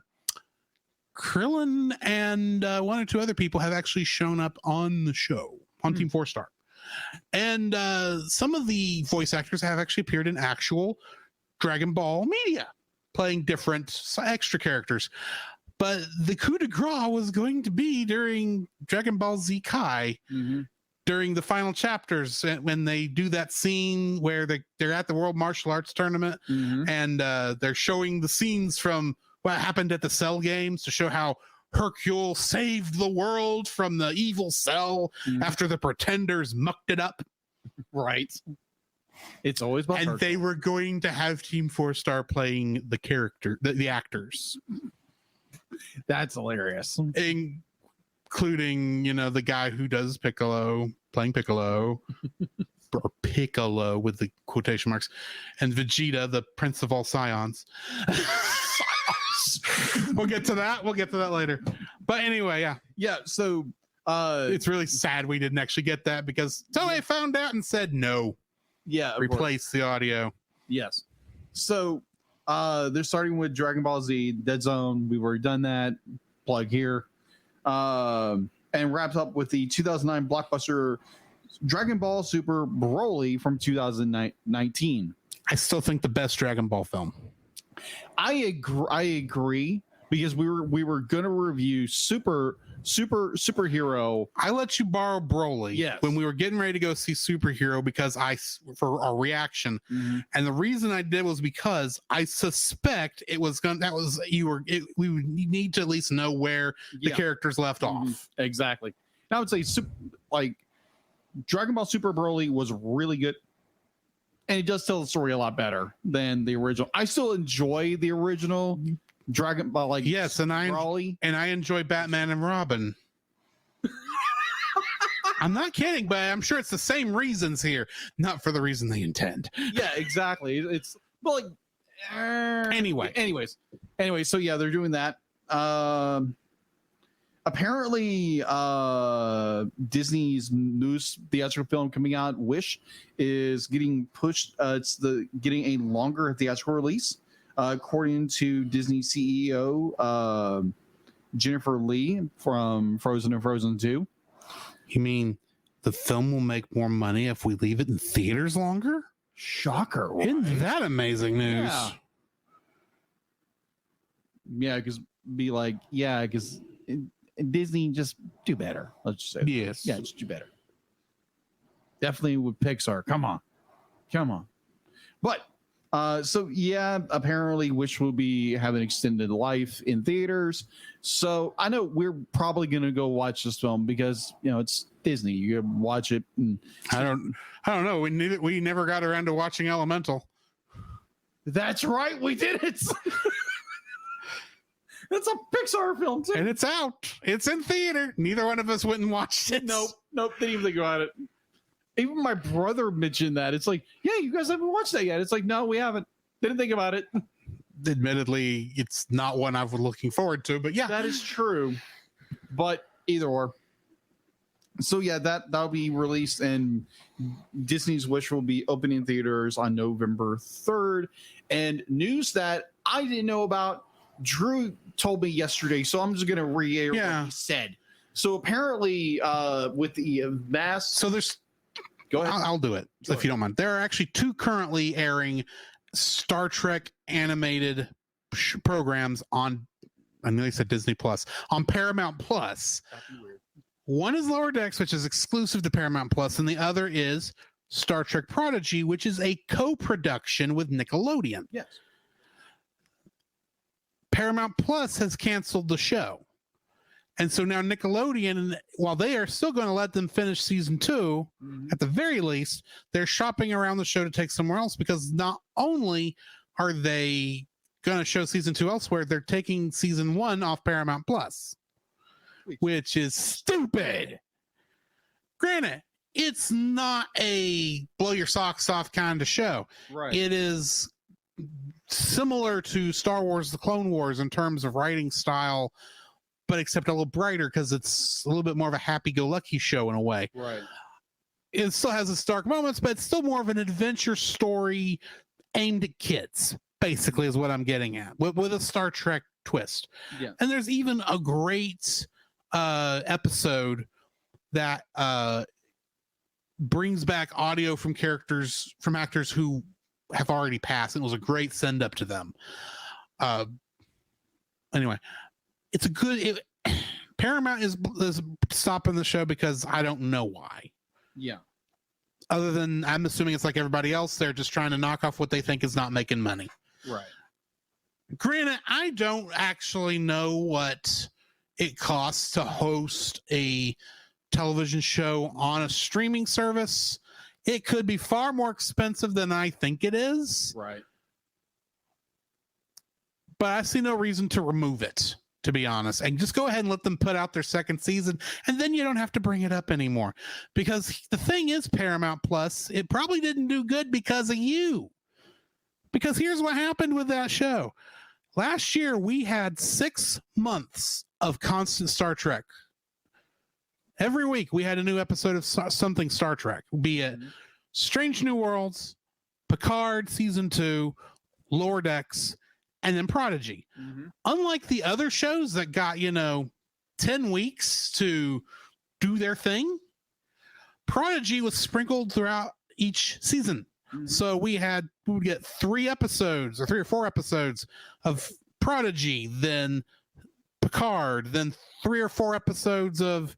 Speaker 2: Krillin and 1 or 2 other people have actually shown up on the show on Team 4-star. And some of the voice actors have actually appeared in actual Dragon Ball media, playing different extra characters. But the coup de grace was going to be during Dragon Ball Z Kai, during the final chapters, when they do that scene where they're at the World Martial Arts Tournament, and they're showing the scenes from what happened at the Cell games to show how Hercule saved the world from the evil Cell after the Pretenders mucked it up.
Speaker 3: Right. It's always about
Speaker 2: and they were going to have Team 4-star playing the character, the actors.
Speaker 3: That's hilarious.
Speaker 2: Including, the guy who does Piccolo, playing Piccolo, or Piccolo with the quotation marks, and Vegeta, the Prince of all Scions. We'll get to that later. But anyway, yeah. So it's really sad we didn't actually get that because Toei found out and said no.
Speaker 3: Yeah,
Speaker 2: replace the audio.
Speaker 3: Yes. So they're starting with Dragon Ball Z Dead Zone. We've already done that. Plug here. And wraps up with the 2009 blockbuster Dragon Ball Super Broly from 2019.
Speaker 2: I still think the best Dragon Ball film.
Speaker 3: I agree because we were gonna review superhero.
Speaker 2: I let you borrow Broly when we were getting ready to go see Superhero because for a reaction, and the reason I did was because I suspect it was we would need to at least know where the characters left off.
Speaker 3: Exactly. And I would say Dragon Ball Super Broly was really good. And it does tell the story a lot better than the original. I still enjoy the original Dragon Ball, Broly.
Speaker 2: And I enjoy Batman and Robin. I'm not kidding, but I'm sure it's the same reasons here, not for the reason they intend.
Speaker 3: Yeah, exactly. It's anyways. So yeah, they're doing that. Apparently, Disney's newest theatrical film coming out, Wish, is getting pushed. It's getting a longer theatrical release, according to Disney CEO Jennifer Lee from Frozen and Frozen 2.
Speaker 2: You mean the film will make more money if we leave it in theaters longer?
Speaker 3: Shocker! Right?
Speaker 2: Isn't that amazing news?
Speaker 3: Yeah, because Disney just do better. Let's just say
Speaker 2: yes.
Speaker 3: Yeah, just do better. Definitely with Pixar. Come on. But apparently Wish will be having extended life in theaters. So I know we're probably gonna go watch this film because it's Disney. You can watch it. And
Speaker 2: I don't know. We never got around to watching Elemental.
Speaker 3: That's right, we did it. That's a Pixar film too.
Speaker 2: And it's out. It's in theater. Neither one of us went and watched it.
Speaker 3: Nope. Didn't even think about it. Even my brother mentioned that. It's like, yeah, you guys haven't watched that yet. It's like, no, we haven't. Didn't think about it.
Speaker 2: Admittedly, it's not one I was looking forward to, but yeah.
Speaker 3: That is true. But either or. So yeah, that'll be released, and Disney's Wish will be opening theaters on November 3rd. And news that I didn't know about, Drew told me yesterday, so I'm just going to reiterate what he said. So apparently, with the mass...
Speaker 2: So there's...
Speaker 3: Go ahead.
Speaker 2: I'll do it, if you don't mind. There are actually 2 currently airing Star Trek animated programs on... I know you said Disney Plus. On Paramount Plus. One is Lower Decks, which is exclusive to Paramount Plus, and the other is Star Trek Prodigy, which is a co-production with Nickelodeon.
Speaker 3: Yes.
Speaker 2: Paramount Plus has canceled the show. And so now Nickelodeon, while they are still going to let them finish season 2, at the very least, they're shopping around the show to take somewhere else, because not only are they going to show season 2 elsewhere, they're taking season 1 off Paramount Plus, which is stupid. Granted, it's not a blow your socks off kind of show.
Speaker 3: Right.
Speaker 2: It is similar to Star Wars The Clone Wars in terms of writing style, but except a little brighter because it's a little bit more of a happy-go-lucky show in a way.
Speaker 3: Right.
Speaker 2: It still has its dark moments, but it's still more of an adventure story aimed at kids, basically, is what I'm getting at, with a Star Trek twist.
Speaker 3: Yeah.
Speaker 2: And there's even a great episode that brings back audio from actors who have already passed, and it was a great send up to them. Anyway, it's a good Paramount is stopping the show because I don't know why.
Speaker 3: Yeah.
Speaker 2: Other than I'm assuming it's like everybody else, they're just trying to knock off what they think is not making money.
Speaker 3: Right.
Speaker 2: Granted, I don't actually know what it costs to host a television show on a streaming service. It could be far more expensive than I think it is.
Speaker 3: Right.
Speaker 2: But I see no reason to remove it, to be honest. And just go ahead and let them put out their second season, and then you don't have to bring it up anymore. Because the thing is, Paramount Plus, it probably didn't do good because of you. Because here's what happened with that show. Last year, we had 6 months of constant Star Trek. Every week, we had a new episode of something Star Trek, be it Strange New Worlds, Picard Season 2, Lower Decks, and then Prodigy. Unlike the other shows that got, 10 weeks to do their thing, Prodigy was sprinkled throughout each season. So we would get 3 episodes or 3 or 4 episodes of Prodigy, then Picard, then 3 or 4 more episodes of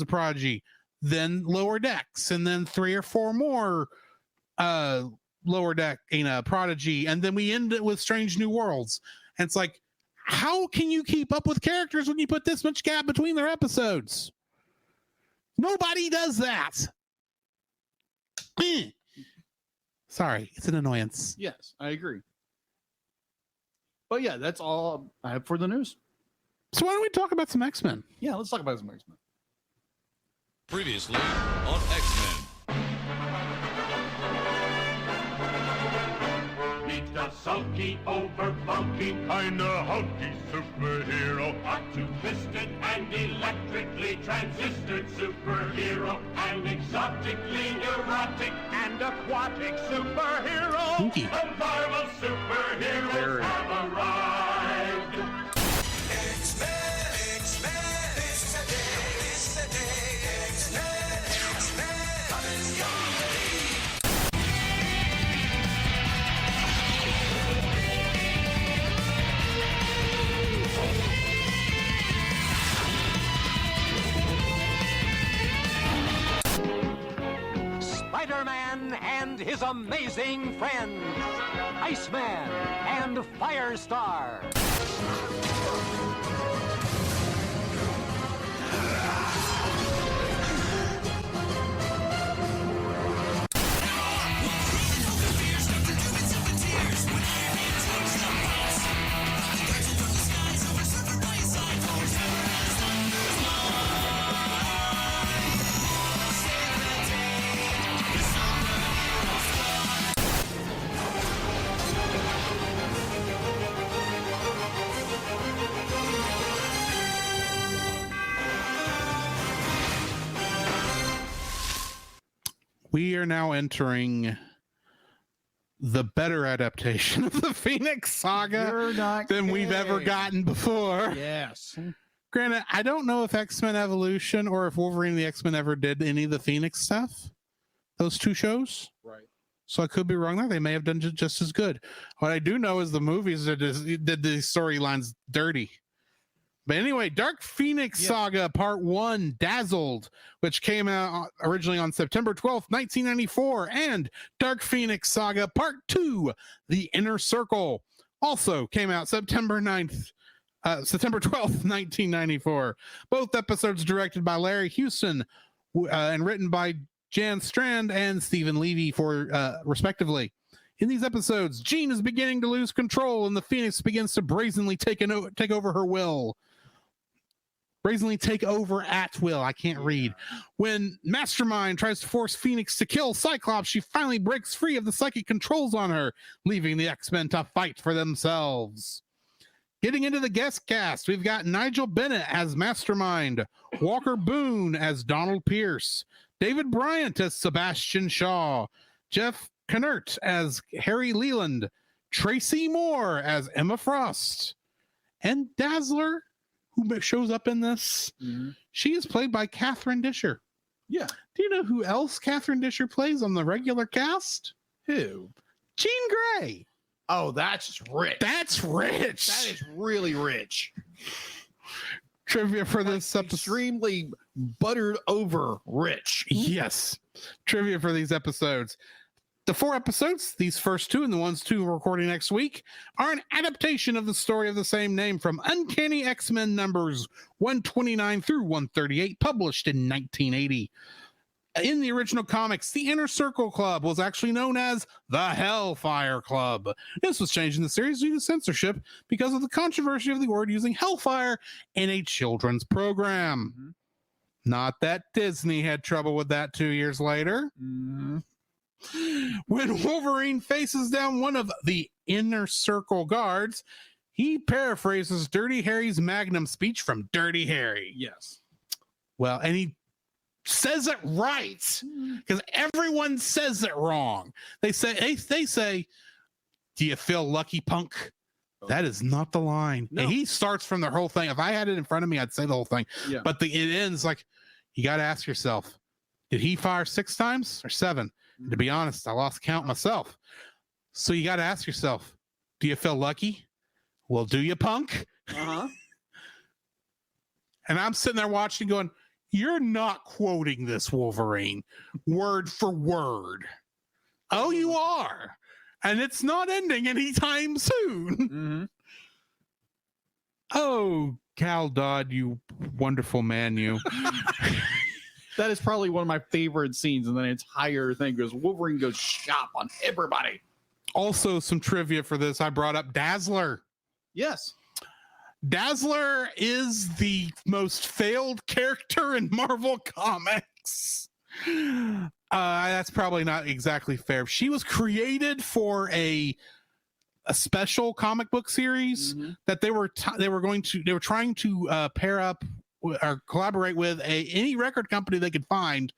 Speaker 2: Prodigy, then Lower Decks, and then 3 or 4 more Lower Deck, Prodigy, and then we end it with Strange New Worlds. And it's like, how can you keep up with characters when you put this much gap between their episodes? Nobody does that. Sorry, it's an annoyance.
Speaker 3: Yes, I agree. But yeah, that's all I have for the news.
Speaker 2: So why don't we talk about some X-Men?
Speaker 3: Yeah, let's talk about some X-Men.
Speaker 7: Previously on X-Men.
Speaker 8: Meet the sulky, over bulky, kinda hulky superhero. A two-fisted and electrically transistored superhero. An exotically neurotic and aquatic superhero.
Speaker 2: Kinky.
Speaker 8: The Marvel superheroes have arrived.
Speaker 9: X-Men, X-Men, it's the day, X-Men, X-Men, coming your way.
Speaker 10: Spider-Man and his amazing friends, Iceman and Firestar.
Speaker 2: We are now entering the better adaptation of the Phoenix Saga than we've ever gotten before.
Speaker 3: Yes.
Speaker 2: Granted, I don't know if X-Men Evolution or if Wolverine and the X-Men ever did any of the Phoenix stuff, those 2 shows.
Speaker 3: Right.
Speaker 2: So I could be wrong there. They may have done just as good. What I do know is the movies did the storylines dirty. But anyway, Dark Phoenix Saga Part 1, Dazzled, which came out originally on September 12th, 1994, and Dark Phoenix Saga Part 2, The Inner Circle, also came out September 12th, 1994. Both episodes directed by Larry Houston and written by Jan Strand and Stephen Levy respectively. In these episodes, Jean is beginning to lose control and the Phoenix begins to brazenly take over her will. Brazenly take over at will. I can't read. When Mastermind tries to force Phoenix to kill Cyclops, she finally breaks free of the psychic controls on her, leaving the X-Men to fight for themselves. Getting into the guest cast, we've got Nigel Bennett as Mastermind, Walker Boone as Donald Pierce, David Bryant as Sebastian Shaw, Jeff Knert as Harry Leland, Tracy Moore as Emma Frost, and Dazzler, who shows up in this. She is played by Catherine Disher.
Speaker 3: Yeah.
Speaker 2: Do you know who else Catherine Disher plays on the regular cast?
Speaker 3: Who?
Speaker 2: Jean Grey.
Speaker 3: Oh, that's rich.
Speaker 2: That's rich.
Speaker 3: That is really rich.
Speaker 2: Trivia for this episode.
Speaker 3: Extremely buttered over rich.
Speaker 2: Yes. Trivia for these episodes. The 4 episodes, these first 2 and the ones 2 we're recording next week, are an adaptation of the story of the same name from Uncanny X-Men numbers 129 through 138, published in 1980. In the original comics, the Inner Circle Club was actually known as the Hellfire Club. This was changed in the series due to censorship because of the controversy of the word using Hellfire in a children's program. Not that Disney had trouble with that 2 years later. When Wolverine faces down one of the Inner Circle guards, he paraphrases Dirty Harry's Magnum speech from Dirty Harry.
Speaker 3: Yes.
Speaker 2: Well, and he says it right because everyone says it wrong. They say, "Do you feel lucky, punk?" That is not the line.
Speaker 3: No.
Speaker 2: And he starts from the whole thing. If I had it in front of me, I'd say the whole thing.
Speaker 3: Yeah.
Speaker 2: But it ends like, you got to ask yourself, Did he fire 6 times or 7? To be honest, I lost count myself. So you got to ask yourself, do you feel lucky? Well, do you, punk?
Speaker 3: Uh-huh.
Speaker 2: And I'm sitting there watching going, you're not quoting this Wolverine word for word. Oh, you are. And it's not ending anytime soon.
Speaker 3: Mm-hmm.
Speaker 2: Oh, Cal Dodd, you wonderful man, you.
Speaker 3: That is probably one of my favorite scenes in the entire thing because Wolverine goes shop on everybody.
Speaker 2: Also, some trivia for this. I brought up Dazzler.
Speaker 3: Yes.
Speaker 2: Dazzler is the most failed character in Marvel Comics. That's probably not exactly fair. She was created for a special comic book series that they were trying to pair up or collaborate with any record company they could find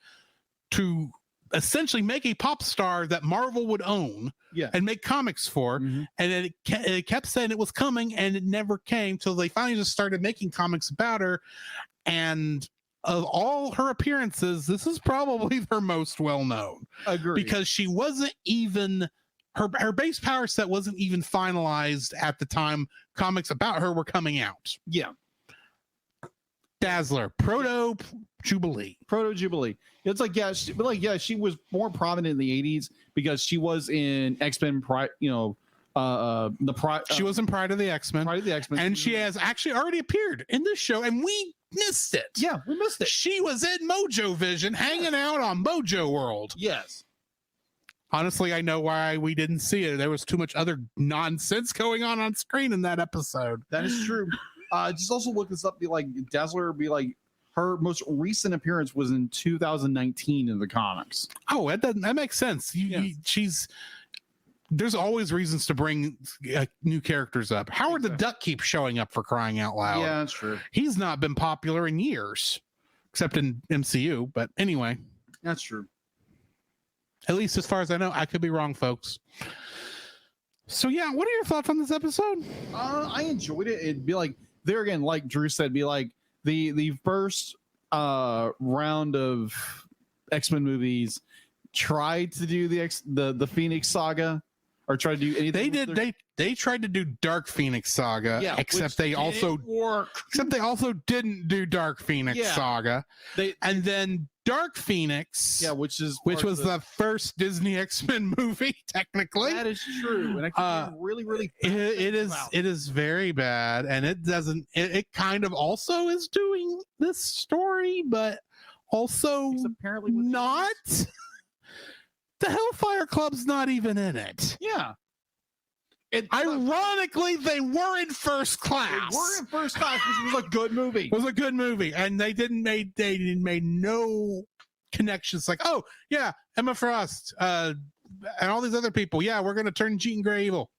Speaker 2: to essentially make a pop star that Marvel would own and make comics for. And it kept saying it was coming and it never came till they finally just started making comics about her. And of all her appearances, this is probably her most well known.
Speaker 3: Agree.
Speaker 2: Because she wasn't even her base power set wasn't even finalized at the time comics about her were coming out.
Speaker 3: Yeah.
Speaker 2: Dazzler, Proto Jubilee.
Speaker 3: It's like, she was more prominent in the 80s because she was in X-Men, she
Speaker 2: was in Pride of the X-Men. And she has actually already appeared in this show, and we missed it.
Speaker 3: Yeah, we missed it.
Speaker 2: She was in Mojo Vision, hanging out on Mojo World.
Speaker 3: Yes.
Speaker 2: Honestly, I know why we didn't see it. There was too much other nonsense going on screen in that episode.
Speaker 3: That is true. Just also look this up. Dazzler, her most recent appearance was in 2019 in the comics.
Speaker 2: Oh, that makes sense. There's always reasons to bring new characters up. Howard the Duck keeps showing up for crying out loud.
Speaker 3: Yeah, that's true.
Speaker 2: He's not been popular in years, except in MCU. But anyway,
Speaker 3: that's true.
Speaker 2: At least as far as I know. I could be wrong, folks. So yeah, what are your thoughts on this episode?
Speaker 3: I enjoyed it. It'd be like there again, like Drew said, be like the first round of X-Men movies tried to do the Phoenix Saga or tried to do anything.
Speaker 2: They tried to do Dark Phoenix Saga, except they also didn't do Dark Phoenix Saga. And then Dark Phoenix, which was the first Disney X-Men movie, technically.
Speaker 3: That is true, and I could really, really.
Speaker 2: It is very bad, and it doesn't. It kind of also is doing this story, but also
Speaker 3: apparently
Speaker 2: not. The Hellfire Club's not even in it.
Speaker 3: Yeah.
Speaker 2: Ironically, they were in First Class.
Speaker 3: Which was a good movie.
Speaker 2: And they made no connections. Like, oh yeah, Emma Frost, and all these other people. Yeah, we're gonna turn Jean Grey evil.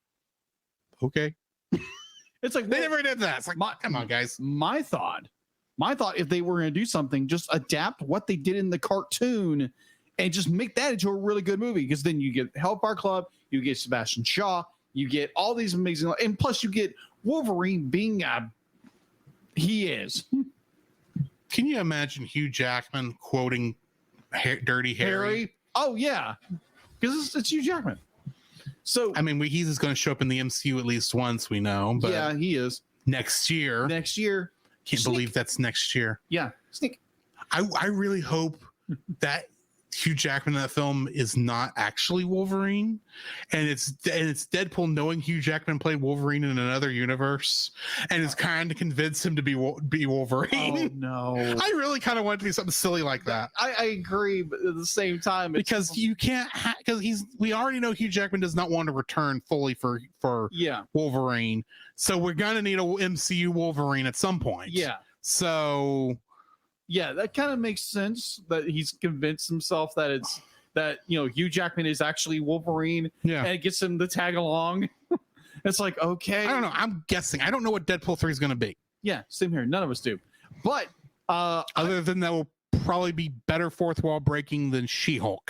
Speaker 2: Okay.
Speaker 3: It's like
Speaker 2: they never did that. It's like, come on, guys.
Speaker 3: My thought, if they were gonna do something, just adapt what they did in the cartoon and just make that into a really good movie. Because then you get Hellfire Club, you get Sebastian Shaw. You get all these amazing, and plus you get Wolverine being he is.
Speaker 2: Can you imagine Hugh Jackman quoting Dirty Harry?
Speaker 3: Oh yeah, because it's Hugh Jackman. So
Speaker 2: I mean, he's going to show up in the MCU at least once, we know. But
Speaker 3: yeah, he is
Speaker 2: next year. Can't believe that's next year.
Speaker 3: Yeah, Sneak.
Speaker 2: I really hope that Hugh Jackman in that film is not actually Wolverine, and it's Deadpool knowing Hugh Jackman played Wolverine in another universe and is kind of convince him to be Wolverine.
Speaker 3: Oh no!
Speaker 2: I really kind of want it to be something silly like that.
Speaker 3: I agree, but at the same time,
Speaker 2: because you can't we already know Hugh Jackman does not want to return fully for Wolverine, so we're gonna need a MCU Wolverine at some point.
Speaker 3: Yeah.
Speaker 2: So.
Speaker 3: Yeah, that kind of makes sense that he's convinced himself that Hugh Jackman is actually Wolverine.
Speaker 2: Yeah.
Speaker 3: And it gets him to tag along. It's like, okay.
Speaker 2: I don't know. I'm guessing. I don't know what Deadpool 3 is going to be.
Speaker 3: Yeah, same here. None of us do. But
Speaker 2: other than that will probably be better fourth wall breaking than She-Hulk.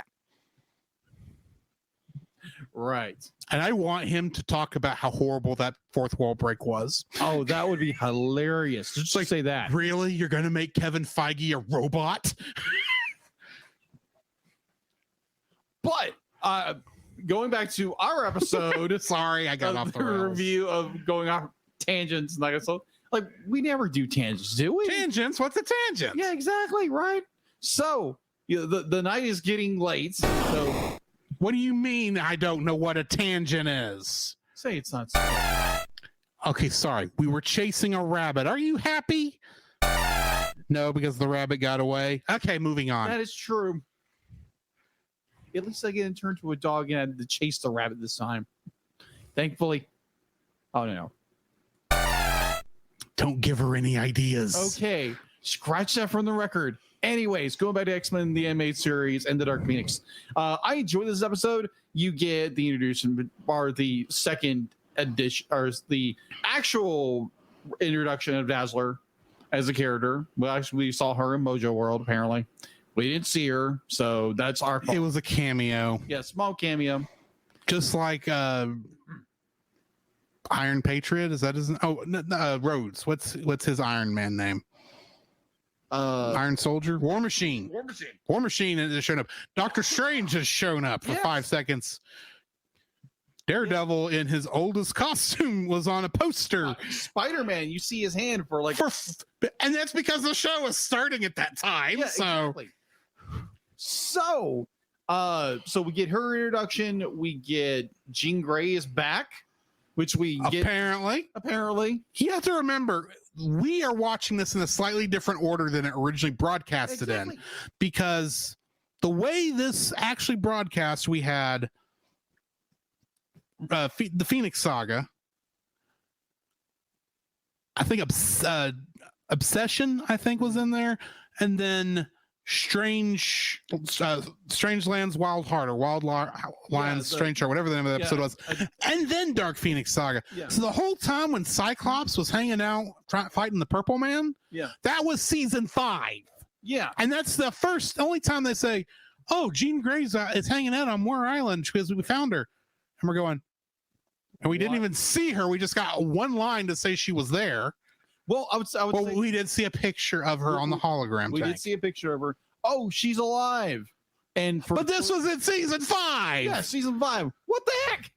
Speaker 3: Right.
Speaker 2: And I want him to talk about how horrible that fourth wall break was.
Speaker 3: Oh, that would be hilarious. Just like say that.
Speaker 2: Really? You're going to make Kevin Feige a robot?
Speaker 3: But going back to our episode,
Speaker 2: Sorry, I got off the rails.
Speaker 3: review of going off tangents, like we never do tangents, do we?
Speaker 2: Tangents? What's a tangent?
Speaker 3: Yeah, exactly, right. So the night is getting late. So
Speaker 2: what do you mean I don't know what a tangent is?
Speaker 3: Say it's not.
Speaker 2: Okay, sorry. We were chasing a rabbit. Are you happy? No, because the rabbit got away. Okay, moving on.
Speaker 3: That is true. At least I get turned to a dog and I had to chase the rabbit this time. Thankfully. Oh, no.
Speaker 2: Don't give her any ideas.
Speaker 3: Okay. Scratch that from the record. Anyways, going back to X-Men, the animated series, and the Dark Phoenix. I enjoyed this episode. You get the introduction, or the second edition, or the actual introduction of Dazzler as a character. Well, actually, we saw her in Mojo World, apparently. We didn't see her, so that's our fault.
Speaker 2: It was a cameo.
Speaker 3: Yeah, small cameo.
Speaker 2: Just like Iron Patriot. Is that his? Oh, no, Rhodes. What's his Iron Man name? Iron Soldier, War Machine. War Machine has shown up. Doctor Strange has shown up for 5 seconds. Daredevil in his oldest costume was on a poster.
Speaker 3: Spider-Man, you see his hand for like,
Speaker 2: and that's because the show was starting at that time.
Speaker 3: Yeah,
Speaker 2: so,
Speaker 3: exactly. So we get her introduction. We get Jean Grey is back, which we get apparently.
Speaker 2: You have to remember, we are watching this in a slightly different order than it originally broadcasted in, because the way this actually broadcast, we had the Phoenix Saga. I think Obsession, I think, was in there, and then Strange Lands, Wild Heart, or Lions, Strange Heart, whatever the name of the episode was, and then Dark Phoenix Saga. Yeah. So the whole time when Cyclops was hanging out fighting the Purple Man, that was season 5.
Speaker 3: Yeah,
Speaker 2: and that's the only time they say, "Oh, Jean Grey is hanging out on Moore Island because we found her," and we're going, and we didn't even see her. We just got one line to say she was there.
Speaker 3: Well, I would say
Speaker 2: we did see a picture of her on the hologram.
Speaker 3: We did see a picture of her. Oh, she's alive. But
Speaker 2: this was in season 5.
Speaker 3: Yeah, season 5. What the heck?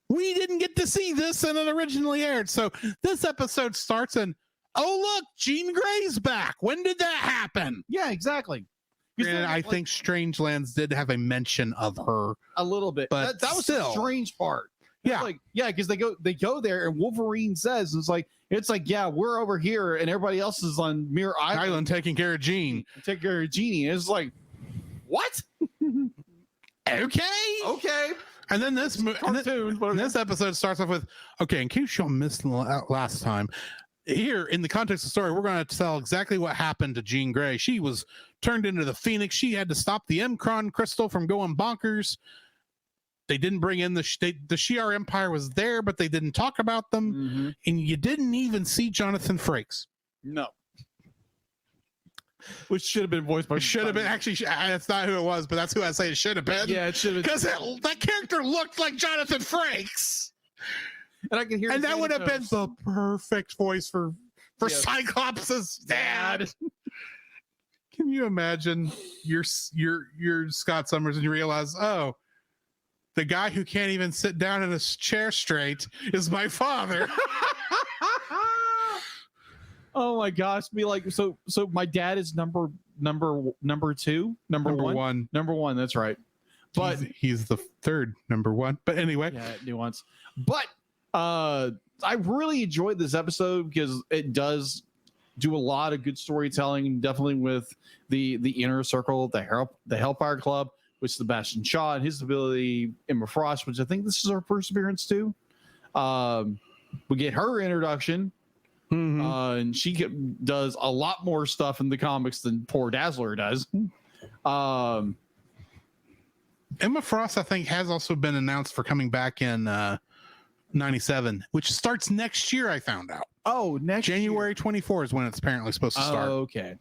Speaker 2: We didn't get to see this and it originally aired. So this episode starts and, oh, look, Jean Grey's back. When did that happen?
Speaker 3: Yeah, exactly.
Speaker 2: And I think Strangelands did have a mention of her
Speaker 3: a little bit, but that was the strange part.
Speaker 2: Yeah,
Speaker 3: because they go there and Wolverine says it's like yeah, we're over here and everybody else is on Mirror Island
Speaker 2: taking care of Jean.
Speaker 3: Take care of Jeannie. And it's like, what?
Speaker 2: Okay. And then this episode starts off with, okay, in case y'all missed last time, here in the context of the story, we're going to tell exactly what happened to Jean Grey. She was turned into the Phoenix. She had to stop the Mkron crystal from going bonkers. They didn't bring in the Shi'ar Empire was there, but they didn't talk about them. Mm-hmm. And you didn't even see Jonathan Frakes.
Speaker 3: No. Which should have been voiced by...
Speaker 2: It should have been. Actually, that's not who it was, but that's who I say it should have been.
Speaker 3: Yeah, it should have been.
Speaker 2: Because that character looked like Jonathan Frakes.
Speaker 3: And I can hear...
Speaker 2: And that would have been the perfect voice for Cyclops' dad. Can you imagine you're Scott Summers and you realize, oh, the guy who can't even sit down in his chair straight is my father.
Speaker 3: Oh my gosh! Be like, so my dad is number 2, number one. That's right. But
Speaker 2: he's the third number 1. But anyway,
Speaker 3: nuance. But I really enjoyed this episode because it does do a lot of good storytelling. Definitely with the inner circle, the Hellfire Club, with Sebastian Shaw and his ability, Emma Frost, which I think this is her first appearance too. We get her introduction, and she does a lot more stuff in the comics than poor Dazzler does.
Speaker 2: Emma Frost, I think, has also been announced for coming back in 97, which starts next year, I found out.
Speaker 3: Oh, next
Speaker 2: January 24 is when it's apparently supposed to start.
Speaker 3: Okay.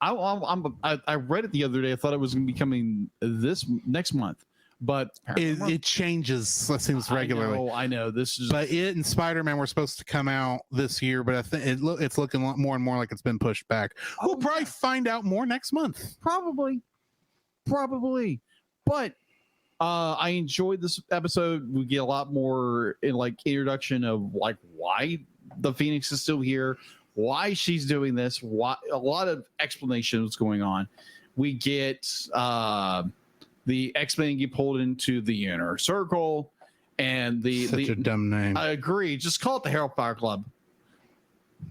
Speaker 3: I read it the other day. I thought it was going to be coming next month, but
Speaker 2: it changes. It seems regularly.
Speaker 3: I know this is.
Speaker 2: But it and Spider-Man were supposed to come out this year, but I think it's looking a lot more and more like it's been pushed back. We'll probably find out more next month.
Speaker 3: Probably. Probably. But I enjoyed this episode. We get a lot more in like introduction of like why the Phoenix is still here, why she's doing this, why a lot of explanation of what's going on. We get the X-Men get pulled into the inner circle, and
Speaker 2: Such a dumb name.
Speaker 3: I agree. Just call it the Hellfire Club.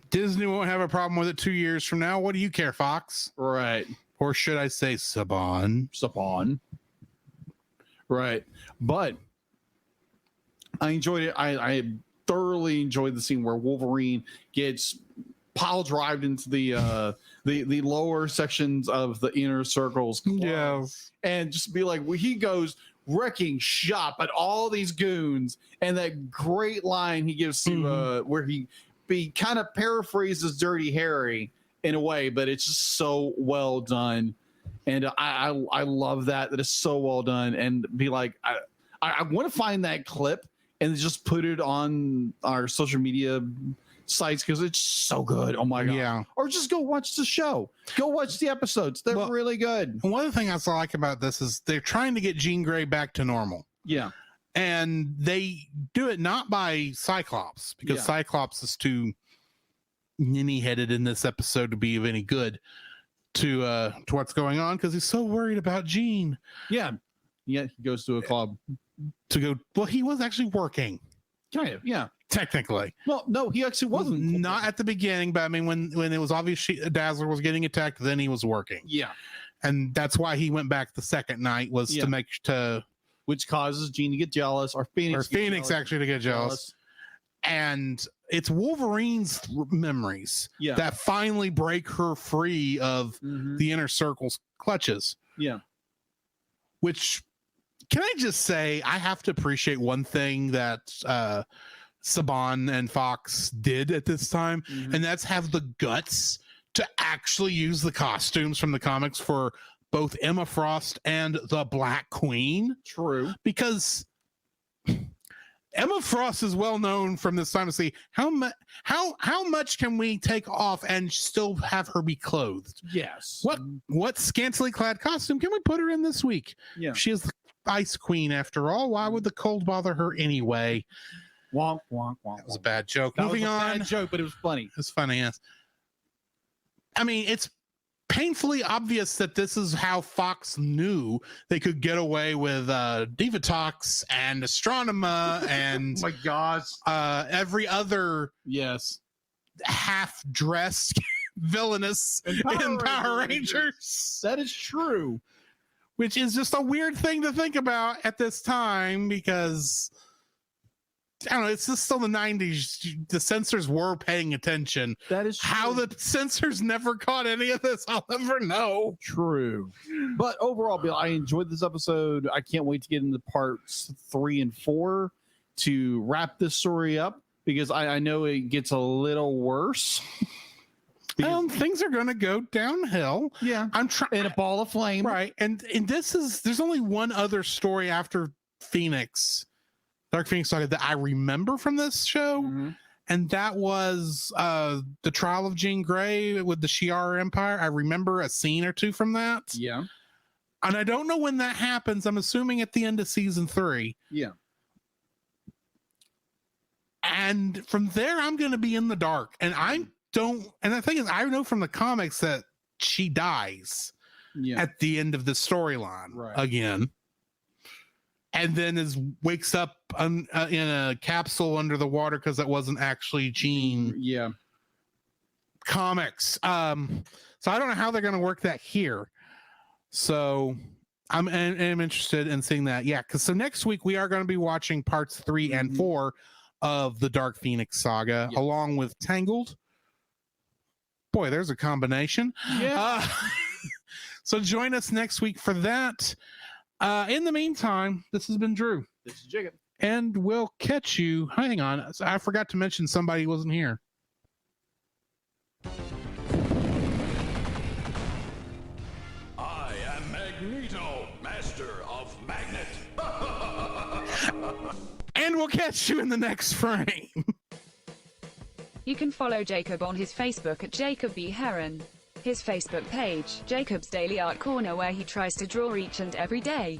Speaker 2: Disney won't have a problem with it 2 years from now. What do you care, Fox?
Speaker 3: Right.
Speaker 2: Or should I say Saban?
Speaker 3: Saban. Right. But I enjoyed it. I thoroughly enjoyed the scene where Wolverine gets pile drived into the lower sections of the inner circles club,
Speaker 2: Yes.
Speaker 3: and just be like, well, he goes wrecking shop at all these goons, and that great line he gives to where he kind of paraphrases Dirty Harry in a way, but it's just so well done. And I love that it's so well done. And be like, I want to find that clip and just put it on our social media sites because it's so good. Oh my god!
Speaker 2: Yeah.
Speaker 3: Or just go watch the show. Go watch the episodes. They're really good.
Speaker 2: One of the things I like about this is they're trying to get Jean Grey back to normal.
Speaker 3: Yeah.
Speaker 2: And they do it not by Cyclops, because Cyclops is too ninny-headed in this episode to be of any good to what's going on, because he's so worried about Jean.
Speaker 3: Yeah. Yeah, he goes to a club
Speaker 2: to go. Well, he was actually working.
Speaker 3: Kind of, yeah.
Speaker 2: Technically.
Speaker 3: Well, no, he actually wasn't.
Speaker 2: Not at the beginning, but I mean, when it was obvious Dazzler was getting attacked, then he was working.
Speaker 3: Yeah.
Speaker 2: And that's why he went back the second night, was to
Speaker 3: which causes Jean to get jealous, or Phoenix
Speaker 2: actually to get jealous. And it's Wolverine's memories that finally break her free of the inner circle's clutches.
Speaker 3: Yeah.
Speaker 2: Which, can I just say, I have to appreciate one thing that Saban and Fox did at this time, and that's have the guts to actually use the costumes from the comics for both Emma Frost and the Black Queen.
Speaker 3: True.
Speaker 2: Because Emma Frost is well known from this time to see how much can we take off and still have her be clothed.
Speaker 3: Yes.
Speaker 2: What scantily clad costume can we put her in this week?
Speaker 3: Yeah.
Speaker 2: She is the Ice Queen after all. Why would the cold bother her anyway?
Speaker 3: Wonk, wonk, wonk.
Speaker 2: That was a bad joke.
Speaker 3: That
Speaker 2: Moving
Speaker 3: was a
Speaker 2: on.
Speaker 3: bad joke, but it was funny.
Speaker 2: It's funny, yes. I mean, it's painfully obvious that this is how Fox knew they could get away with Divatox and Astronema and
Speaker 3: oh my gosh,
Speaker 2: every other half-dressed villainous in Power Rangers.
Speaker 3: That is true.
Speaker 2: Which is just a weird thing to think about at this time, because I don't know, it's just still the 90s. The censors were paying attention.
Speaker 3: That is true.
Speaker 2: How the censors never caught any of this, I'll never know.
Speaker 3: True. But overall, Bill, I enjoyed this episode. I can't wait to get into parts 3 and 4 to wrap this story up, because I know it gets a little worse.
Speaker 2: Things are going to go downhill.
Speaker 3: Yeah.
Speaker 2: I'm trying
Speaker 3: in a ball of flame.
Speaker 2: Right. And there's only one other story after Dark Phoenix Saga that I remember from this show. And that was the trial of Jean Grey with the Shi'ar Empire. I remember a scene or two from that.
Speaker 3: Yeah.
Speaker 2: And I don't know when that happens. I'm assuming at the end of season 3.
Speaker 3: Yeah.
Speaker 2: And from there, I'm going to be in the dark. And the thing is, I know from the comics that she dies at the end of the storyline again. And then wakes up in a capsule under the water, because that wasn't actually Jean.
Speaker 3: Yeah.
Speaker 2: Comics. So I don't know how they're going to work that here. So I'm interested in seeing that. Yeah. So next week we are going to be watching parts 3 and 4 of the Dark Phoenix Saga, along with Tangled. Boy, there's a combination.
Speaker 3: Yeah.
Speaker 2: So join us next week for that. In the meantime, this has been Drew.
Speaker 3: This is Jacob.
Speaker 2: And we'll catch you. Hang on. I forgot to mention somebody wasn't here.
Speaker 8: I am Magneto, master of magnet.
Speaker 2: And we'll catch you in the next frame.
Speaker 1: You can follow Jacob on his Facebook at Jacob B. Heron. His Facebook page, Jacob's Daily Art Corner, where he tries to draw each and every day.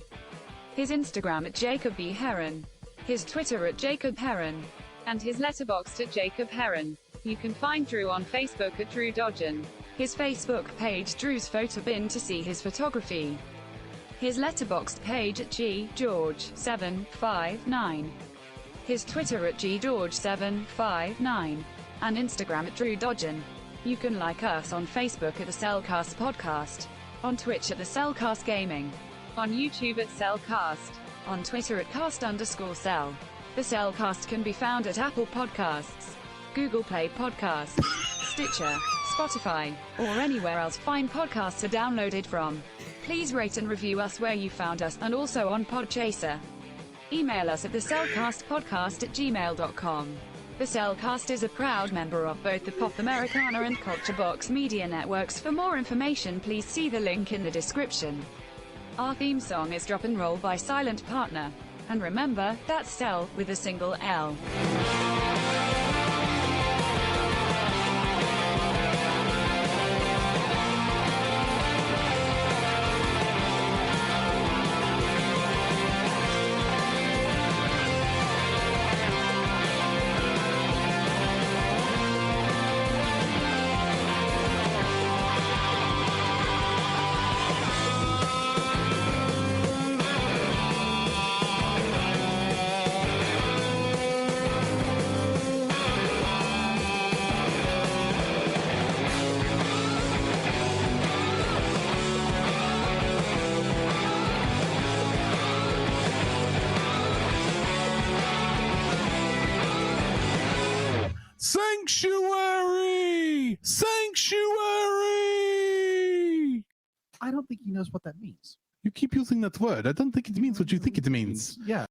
Speaker 1: His Instagram at Jacob B. Heron. His Twitter at Jacob Heron. And his letterboxd at Jacob Heron. You can find Drew on Facebook at Drew Dodgen. His Facebook page Drew's Photobin to see his photography. His letterboxd page at GGeorge759. His Twitter at GGeorge759. And Instagram at Drew Dodgen. You can like us on Facebook at the Cellcast Podcast. On Twitch at the Cellcast Gaming. On YouTube at Cellcast. On Twitter at cast_cell. The Cellcast can be found at Apple Podcasts, Google Play Podcasts, Stitcher, Spotify, or anywhere else fine podcasts are downloaded from. Please rate and review us where you found us, and also on Podchaser. Email us at thecellcastpodcast@gmail.com. The Cellcast is a proud member of both the Pop Americana and Culture Box media networks. For more information, please see the link in the description. Our theme song is Drop and Roll by Silent Partner. And remember, that's Cell with a single L.
Speaker 2: Sanctuary! Sanctuary!
Speaker 3: I don't think he knows what that means.
Speaker 2: You keep using that word. I don't think it means what you think it means.
Speaker 3: Yeah.